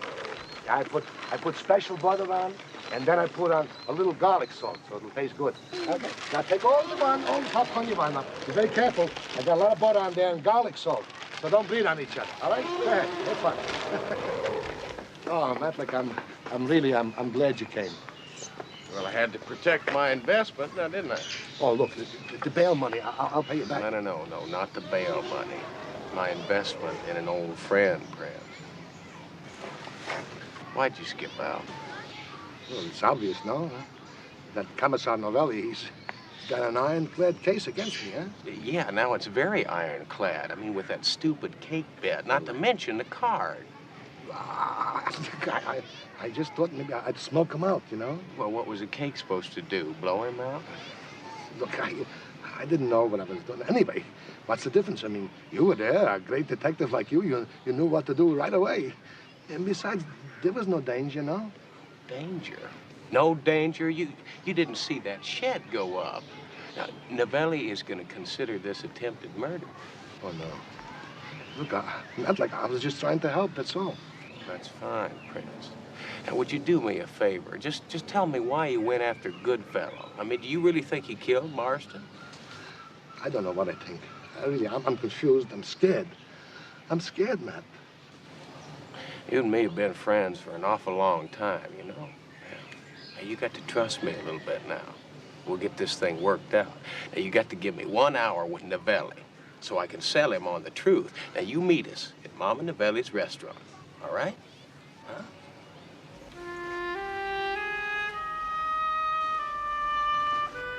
I put special butter on, and then I put on a little garlic salt, so it'll taste good. Okay. Now take all the popcorn you want. Now, be very careful. I got a lot of butter on there and garlic salt, so don't bleed on each other. All right? Go ahead. Have fun. Oh, Matlick, I'm glad you came. Well, I had to protect my investment, now, didn't I? Oh, look, the bail money, I'll pay you back. No, not the bail money. My investment in an old friend, Prince. Why'd you skip out? Well, it's obvious, no? Huh? That Commissar Novelli, he's got an ironclad case against me, huh? Yeah, now it's very ironclad. I mean, with that stupid cake bet, not to mention the card. I just thought maybe I'd smoke him out, you know? Well, what was the cake supposed to do? Blow him out? Look, I didn't know what I was doing. Anyway, what's the difference? I mean, you were there, a great detective like you knew what to do right away. And besides, there was no danger, no? Danger? No danger? You didn't see that shed go up. Now, Novelli is going to consider this attempted murder. Oh, no. Look, not like I was just trying to help, that's all. That's fine, Prince. Now, would you do me a favor? Just tell me why you went after Goodfellow. I mean, do you really think he killed Marston? I don't know what I think. I'm confused. I'm scared. I'm scared, Matt. You and me have been friends for an awful long time, you know? Now, you got to trust me a little bit now. We'll get this thing worked out. Now, you got to give me 1 hour with Novelli so I can sell him on the truth. Now, you meet us at Mama Novelli's restaurant, all right? Huh?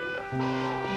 Good night.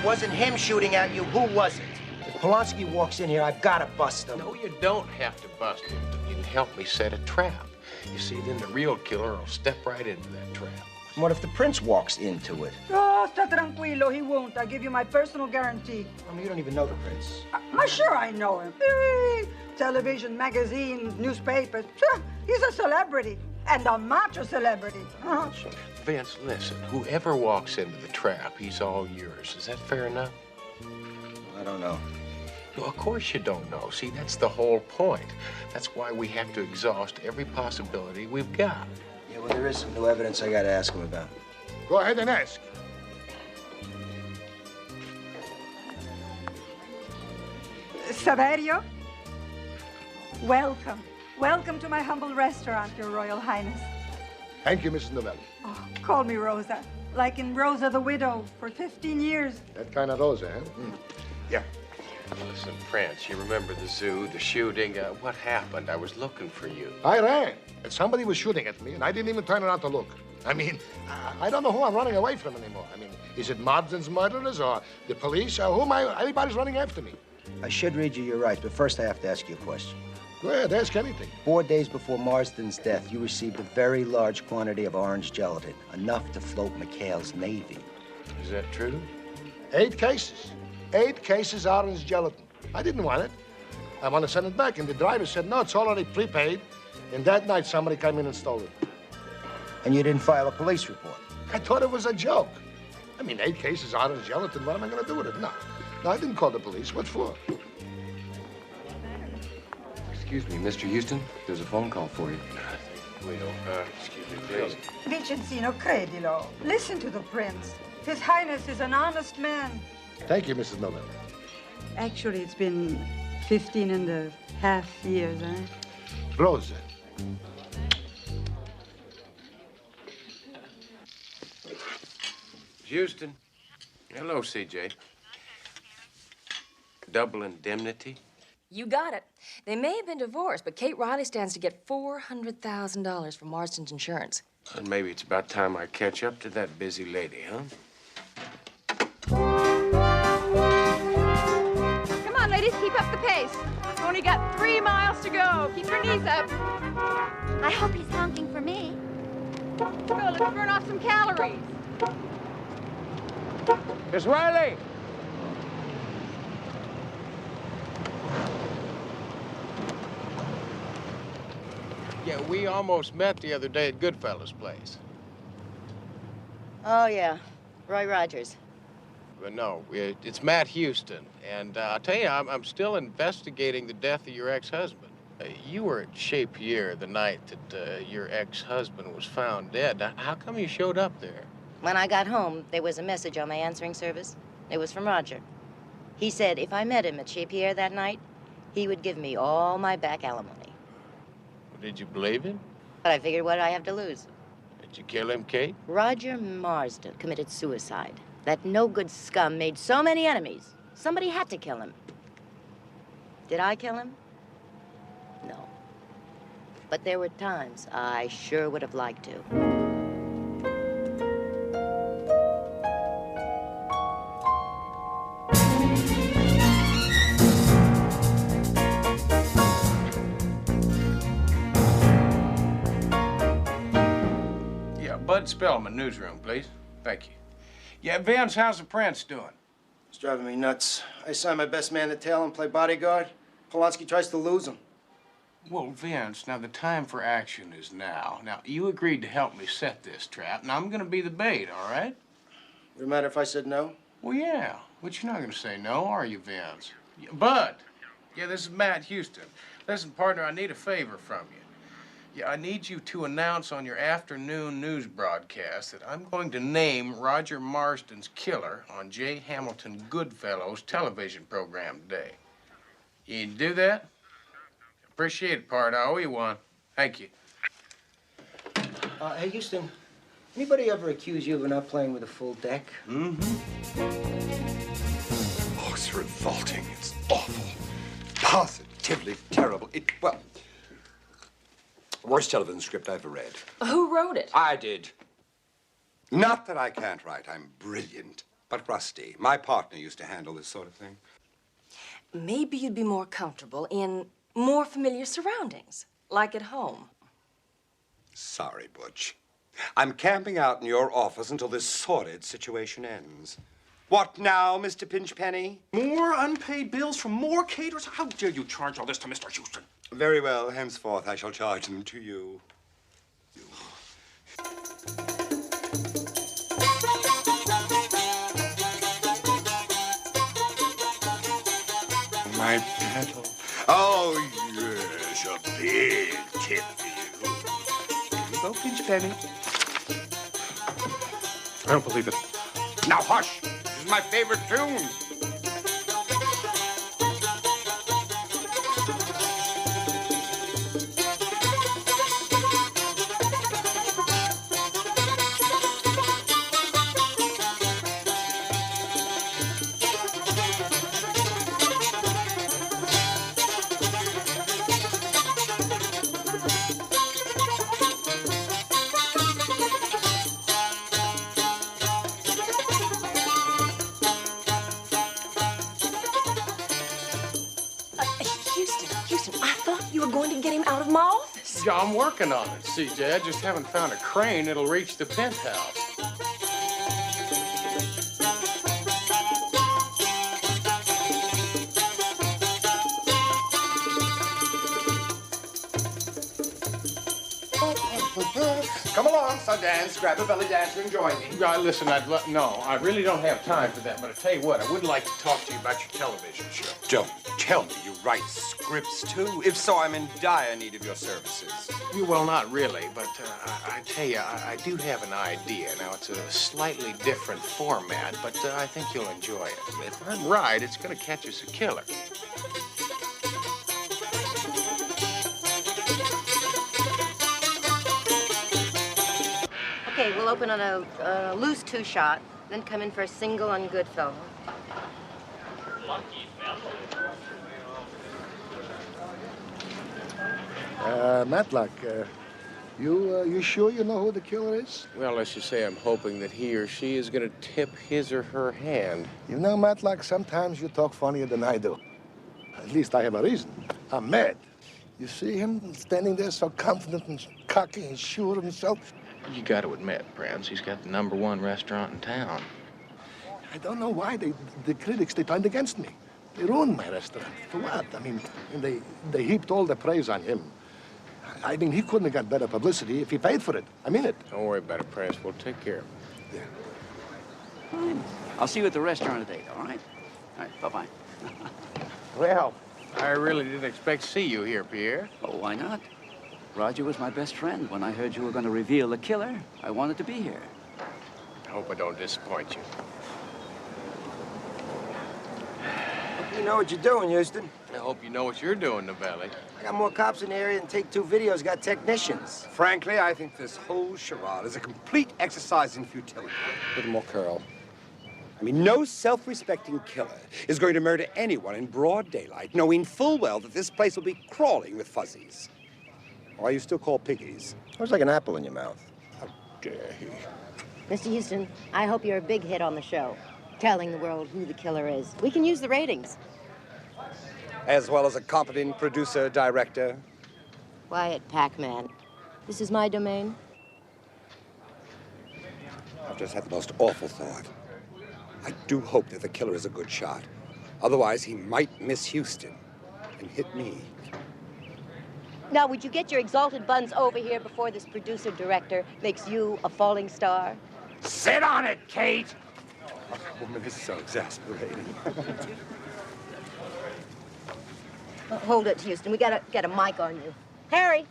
Wasn't him shooting at you, who was it? If Polanski walks in here, I've got to bust him. No, you don't have to bust him. You can help me set a trap. You see, then the real killer will step right into that trap. What if the prince walks into it? Oh, sta tranquilo, he won't. I give you my personal guarantee. I mean, you don't even know the prince. Sure I know him. Television, magazines, newspapers. He's a celebrity, and a macho celebrity. Vince, listen, whoever walks into the trap, he's all yours. Is that fair enough? I don't know. Well, of course you don't know. See, that's the whole point. That's why we have to exhaust every possibility we've got. Yeah, well, there is some new evidence I got to ask him about. Go ahead and ask. Saverio, welcome. Welcome to my humble restaurant, Your Royal Highness. Thank you, Mrs. Novelli. Oh, call me Rosa, like in Rosa the Widow for 15 years. That kind of Rosa, huh? Yeah. Listen, Prince, you remember the zoo, the shooting? What happened? I was looking for you. I ran, and somebody was shooting at me, and I didn't even turn around to look. I mean, I don't know who I'm running away from anymore. I mean, is it Marsden's murderers or the police? Or who am I? Everybody's running after me. I should read you your rights, but first I have to ask you a question. Go ahead, ask anything. 4 days before Marsden's death, you received a very large quantity of orange gelatin, enough to float McHale's Navy. Is that true? 8 cases. 8 cases orange gelatin. I didn't want it. I want to send it back, and the driver said, no, it's already prepaid. And that night, somebody came in and stole it. And you didn't file a police report? I thought it was a joke. I mean, 8 cases orange gelatin, what am I going to do with it? No, I didn't call the police. What for? Excuse me, Mr. Houston, there's a phone call for you. Guido, excuse me, please. Vincenzino, credilo. Listen to the prince. His Highness is an honest man. Thank you, Mrs. Miller. Actually, it's been 15.5 years, eh? Rosa. Houston. Hello, CJ. Double indemnity? You got it. They may have been divorced, but Kate Riley stands to get $400,000 from Marsden's insurance. And maybe it's about time I catch up to that busy lady, huh? Come on, ladies, keep up the pace. We've only got 3 miles to go. Keep your knees up. I hope he's honking for me. Let's go. Let's burn off some calories. Miss Riley! Yeah, we almost met the other day at Goodfellow's place. Oh, yeah. Roy Rogers. But no, it's Matt Houston. And I'll tell you, I'm still investigating the death of your ex-husband. You were at Chez Pierre the night that your ex-husband was found dead. Now, how come you showed up there? When I got home, there was a message on my answering service. It was from Roger. He said if I met him at Chez Pierre that night, he would give me all my back alimony. Well, did you believe him? But I figured what I have to lose. Did you kill him, Kate? Roger Marsden committed suicide. That no-good scum made so many enemies. Somebody had to kill him. Did I kill him? No. But there were times I sure would have liked to. Bud Spellman, newsroom, please. Thank you. Yeah, Vince, how's the Prince doing? It's driving me nuts. I signed my best man to tail and play bodyguard. Polanski tries to lose him. Well, Vince, now the time for action is now. Now, you agreed to help me set this trap. Now, I'm gonna be the bait, all right? Would it matter if I said no? Well, yeah. But you're not gonna say no, are you, Vince? Yeah, Bud. Yeah, this is Matt Houston. Listen, partner, I need a favor from you. Yeah, I need you to announce on your afternoon news broadcast that I'm going to name Roger Marsden's killer on J. Hamilton Goodfellow's television program today. You do that? Appreciate it, Pard. I owe you one. Thank you. Hey, Houston, anybody ever accuse you of not playing with a full deck? Mm-hmm. Oh, it's revolting. It's awful. Positively terrible. Worst television script I've ever read. Who wrote it? I did. Not that I can't write. I'm brilliant. But rusty. My partner used to handle this sort of thing. Maybe you'd be more comfortable in more familiar surroundings, like at home. Sorry, Butch. I'm camping out in your office until this sordid situation ends. What now, Mr. Pinchpenny? More unpaid bills from more caterers? How dare you charge all this to Mr. Houston? Very well. Henceforth, I shall charge them to you. My battle. Oh, yes, a big tip for you. Here you go, Pinchpenny. I don't believe it. Now, hush. This is my favorite tune. thought you were going to get him out of my office. Yeah, I'm working on it, CJ. I just haven't found a crane that'll reach the penthouse. Come along, Sundance. Grab a belly dancer and join me. Listen, no, I really don't have time for that, but I tell you what, I would like to talk to you about your television show. Don't tell me you write scripts, too. If so, I'm in dire need of your services. Well, not really, but I tell you, I do have an idea. Now, it's a slightly different format, but I think you'll enjoy it. If I'm right, it's going to catch us a killer. Okay, we'll open on a loose two-shot, then come in for a single on Goodfellow. Matlock, you sure you know who the killer is? Well, let's just say I'm hoping that he or she is going to tip his or her hand. You know, Matlock, sometimes you talk funnier than I do. At least I have a reason. I'm mad. You see him standing there so confident and cocky and sure of himself? You got to admit, Prince, he's got the #1 restaurant in town. I don't know why the critics, they turned against me. They ruined my restaurant. For what? I mean, they heaped all the praise on him. I mean, he couldn't have got better publicity if he paid for it. I mean it. Don't worry about it, Prince. We'll take care of him. Yeah. I'll see you at the restaurant today, all right? All right, bye-bye. Well, I really didn't expect to see you here, Pierre. Oh, why not? Roger was my best friend. When I heard you were going to reveal the killer, I wanted to be here. I hope I don't disappoint you. Hope you know what you're doing, Houston. I hope you know what you're doing, Novelli. I got more cops in the area than Take-Two Video's got technicians. Frankly, I think this whole charade is a complete exercise in futility. A little more curl. I mean, no self-respecting killer is going to murder anyone in broad daylight, knowing full well that this place will be crawling with fuzzies. Or you still call piggies? Looks like an apple in your mouth. How dare he? Mr. Houston, I hope you're a big hit on the show, telling the world who the killer is. We can use the ratings. As well as a competent producer, director. Quiet, Pac-Man. This is my domain. I've just had the most awful thought. I do hope that the killer is a good shot. Otherwise, he might miss Houston and hit me. Now, would you get your exalted buns over here before this producer-director makes you a falling star? Sit on it, Kate! Oh, woman is so exasperating. Hold it, Houston. We gotta get a mic on you. Harry!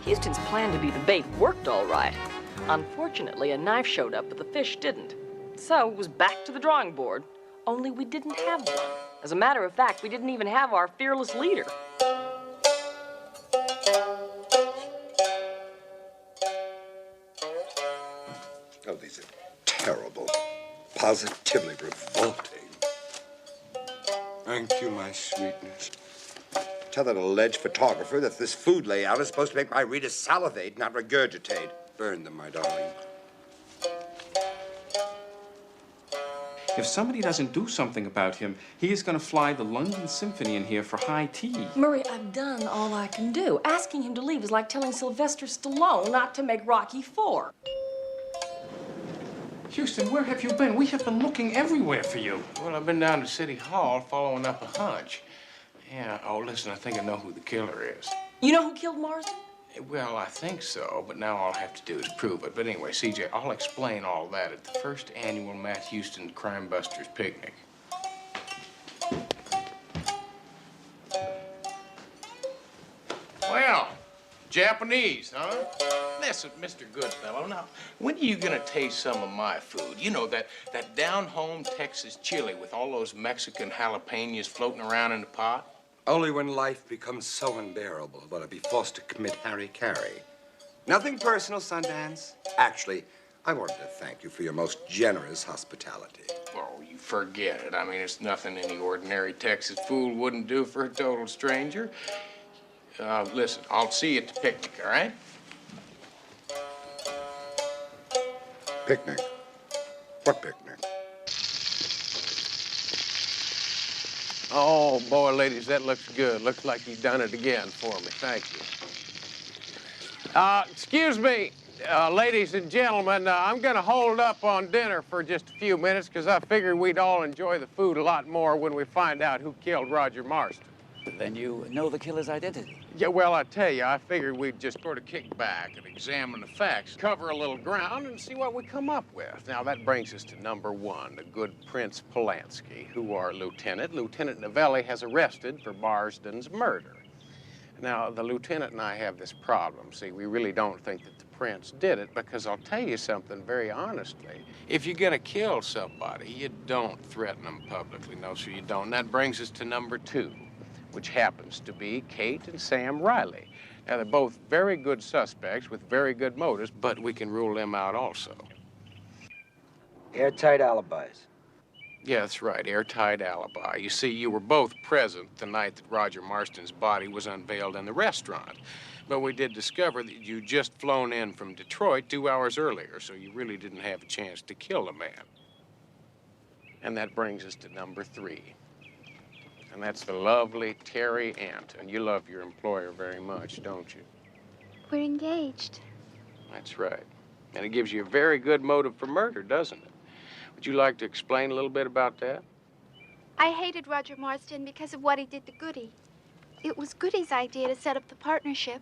Houston's plan to be the bait worked all right. Unfortunately, a knife showed up, but the fish didn't. So it was back to the drawing board, only we didn't have one. As a matter of fact, we didn't even have our fearless leader. Oh, these are terrible. Positively revolting. Thank you, my sweetness. Tell that alleged photographer that this food layout is supposed to make my readers salivate, not regurgitate. Burn them, my darling. If somebody doesn't do something about him, he is going to fly the London Symphony in here for high tea. Murray, I've done all I can do. Asking him to leave is like telling Sylvester Stallone not to make Rocky IV. Houston, where have you been? We have been looking everywhere for you. Well, I've been down to City Hall following up a hunch. Yeah, oh, listen, I think I know who the killer is. You know who killed Marsden? Well, I think so, but now all I have to do is prove it. But anyway, CJ, I'll explain all that at the first annual Matt Houston Crime Busters picnic. Well, Japanese, huh? Listen, Mr. Goodfellow, now, when are you gonna taste some of my food? You know, that down-home Texas chili with all those Mexican jalapenos floating around in the pot? Only when life becomes so unbearable will I be forced to commit Harry Carey. Nothing personal, Sundance. Actually, I wanted to thank you for your most generous hospitality. Oh, you forget it. I mean, it's nothing any ordinary Texas fool wouldn't do for a total stranger. Listen, I'll see you at the picnic, all right? Picnic? What picnic? Oh, boy, ladies, that looks good. Looks like you've done it again for me. Thank you. Excuse me, ladies and gentlemen. I'm going to hold up on dinner for just a few minutes because I figured we'd all enjoy the food a lot more when we find out who killed Roger Marston. Then you know the killer's identity? Yeah, well, I tell you, I figured we'd just sort of kick back and examine the facts, cover a little ground, and see what we come up with. Now, that brings us to number one, the good Prince Polanski, who our lieutenant, Lieutenant Novelli, has arrested for Marsden's murder. Now, the lieutenant and I have this problem. See, we really don't think that the Prince did it because I'll tell you something very honestly. If you're gonna kill somebody, you don't threaten them publicly. No, sir, you don't. And that brings us to number two, which happens to be Kate and Sam Riley. Now, they're both very good suspects with very good motives, but we can rule them out also. Airtight alibis. Yeah, that's right, airtight alibi. You see, you were both present the night that Roger Marston's body was unveiled in the restaurant. But we did discover that you'd just flown in from Detroit 2 hours earlier, so you really didn't have a chance to kill a man. And that brings us to number three. And that's the lovely Terry Ant. And you love your employer very much, don't you? We're engaged. That's right. And it gives you a very good motive for murder, doesn't it? Would you like to explain a little bit about that? I hated Roger Marston because of what he did to Goody. It was Goody's idea to set up the partnership.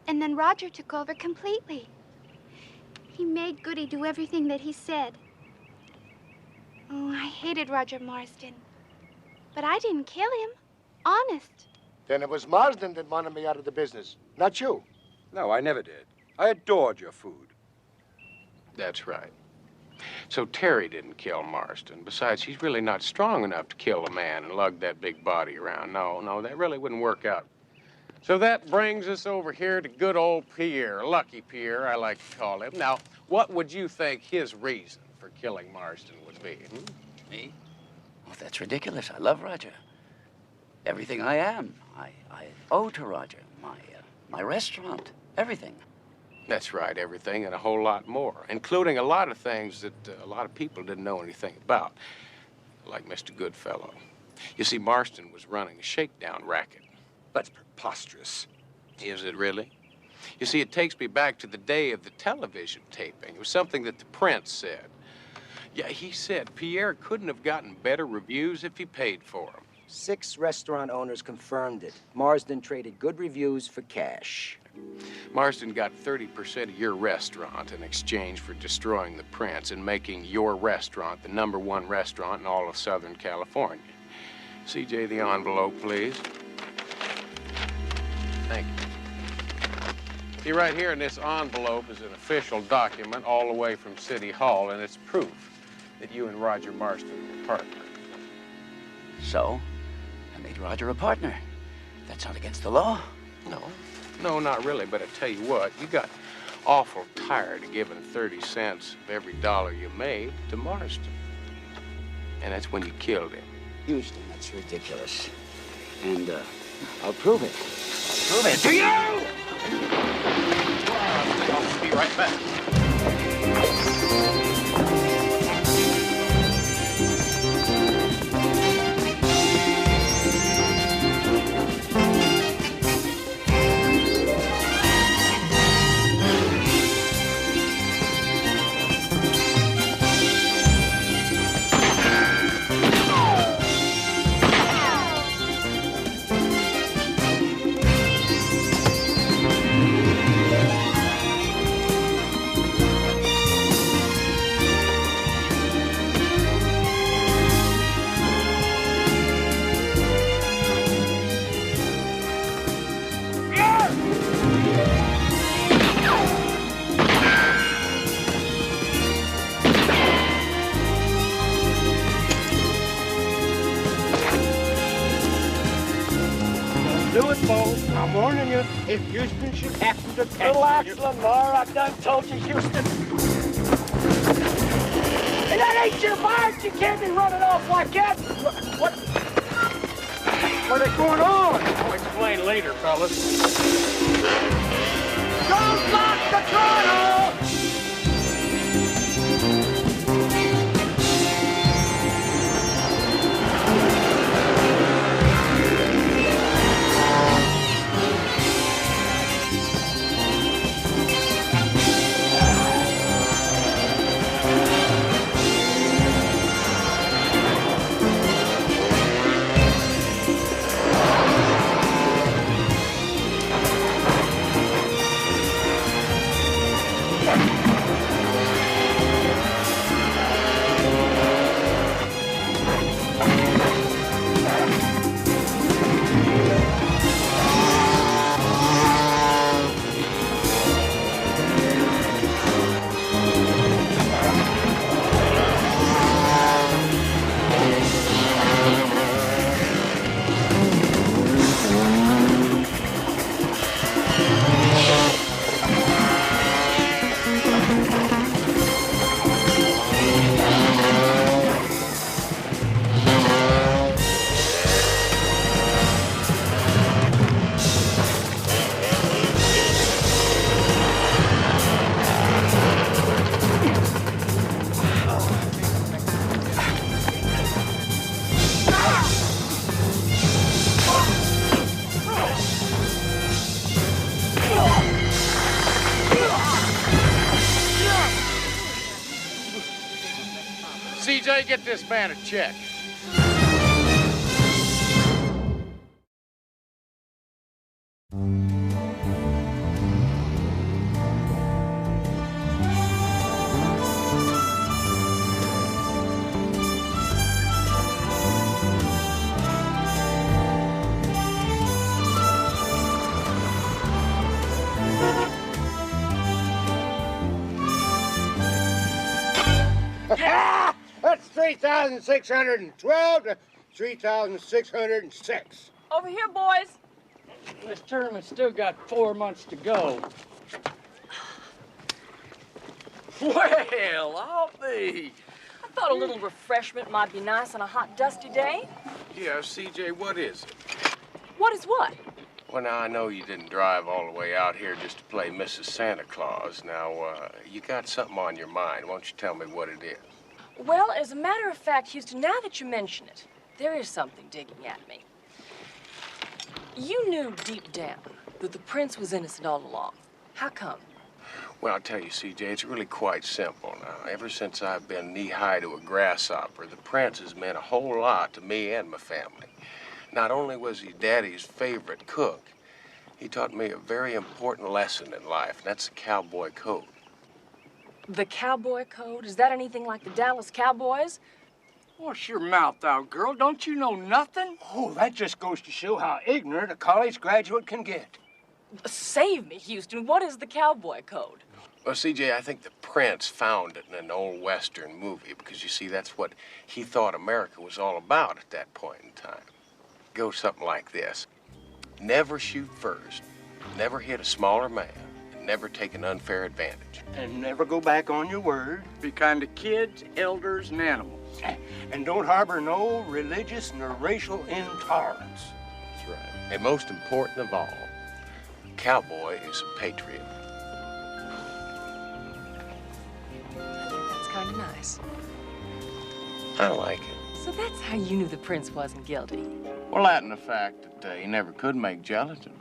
And then Roger took over completely. He made Goody do everything that he said. Oh, I hated Roger Marston. But I didn't kill him. Honest. Then it was Marsden that wanted me out of the business, not you. No, I never did. I adored your food. That's right. So Terry didn't kill Marston. Besides, he's really not strong enough to kill a man and lug that big body around. No, that really wouldn't work out. So that brings us over here to good old Pierre, Lucky Pierre, I like to call him. Now, what would you think his reason for killing Marston would be? Me? Oh, that's ridiculous. I love Roger. Everything I am, I owe to Roger. My restaurant, everything. That's right, everything and a whole lot more, including a lot of things that a lot of people didn't know anything about, like Mr. Goodfellow. You see, Marston was running a shakedown racket. That's preposterous. Is it really? You see, it takes me back to the day of the television taping. It was something that the Prince said. Yeah, he said Pierre couldn't have gotten better reviews if he paid for them. 6 restaurant owners confirmed it. Marsden traded good reviews for cash. Marsden got 30% of your restaurant in exchange for destroying the Prince and making your restaurant the #1 restaurant in all of Southern California. CJ, the envelope, please. Thank you. See, right here in this envelope is an official document all the way from City Hall, and it's proof that you and Roger Marston were partners. So, I made Roger a partner. That's not against the law. No, not really, but I tell you what, you got awful tired of giving 30 cents of every dollar you made to Marston. And that's when you killed him. Houston, that's ridiculous. And, I'll prove it. I'll prove it to you! I'll be right back. Do it, Bo. I'm warning you. If Houston should happen to catch Relax, you... Lamar. I done told you, Houston. Wait your march! You can't be running off like that! What is going on? I'll explain later, fellas. Don't lock the throttle! CJ, get this man a check. That's 3,612 to 3,606. Over here, boys. This tournament's still got 4 months to go. Well, I'll be. I thought a little refreshment might be nice on a hot, dusty day. Yeah, CJ, what is it? What is what? Well, now, I know you didn't drive all the way out here just to play Mrs. Santa Claus. Now, you got something on your mind. Why don't you tell me what it is? Well, as a matter of fact, Houston, now that you mention it, there is something digging at me. You knew deep down that the prince was innocent all along. How come? Well, I'll tell you, CJ, it's really quite simple now. Ever since I've been knee-high to a grasshopper, the prince has meant a whole lot to me and my family. Not only was he Daddy's favorite cook, he taught me a very important lesson in life, and that's the cowboy code. The cowboy code? Is that anything like the Dallas Cowboys? Wash your mouth out, girl. Don't you know nothing? Oh, that just goes to show how ignorant a college graduate can get. Save me, Houston. What is the cowboy code? Well, CJ, I think the prince found it in an old Western movie because, you see, that's what he thought America was all about at that point in time. It goes something like this. Never shoot first, never hit a smaller man, and never take an unfair advantage. And never go back on your word. Be kind to kids, elders, and animals. And don't harbor no religious nor racial intolerance. That's right. And most important of all, a cowboy is a patriot. That's kind of nice. I like it. So that's how you knew the prince wasn't guilty. Well, that and the fact that he never could make gelatin.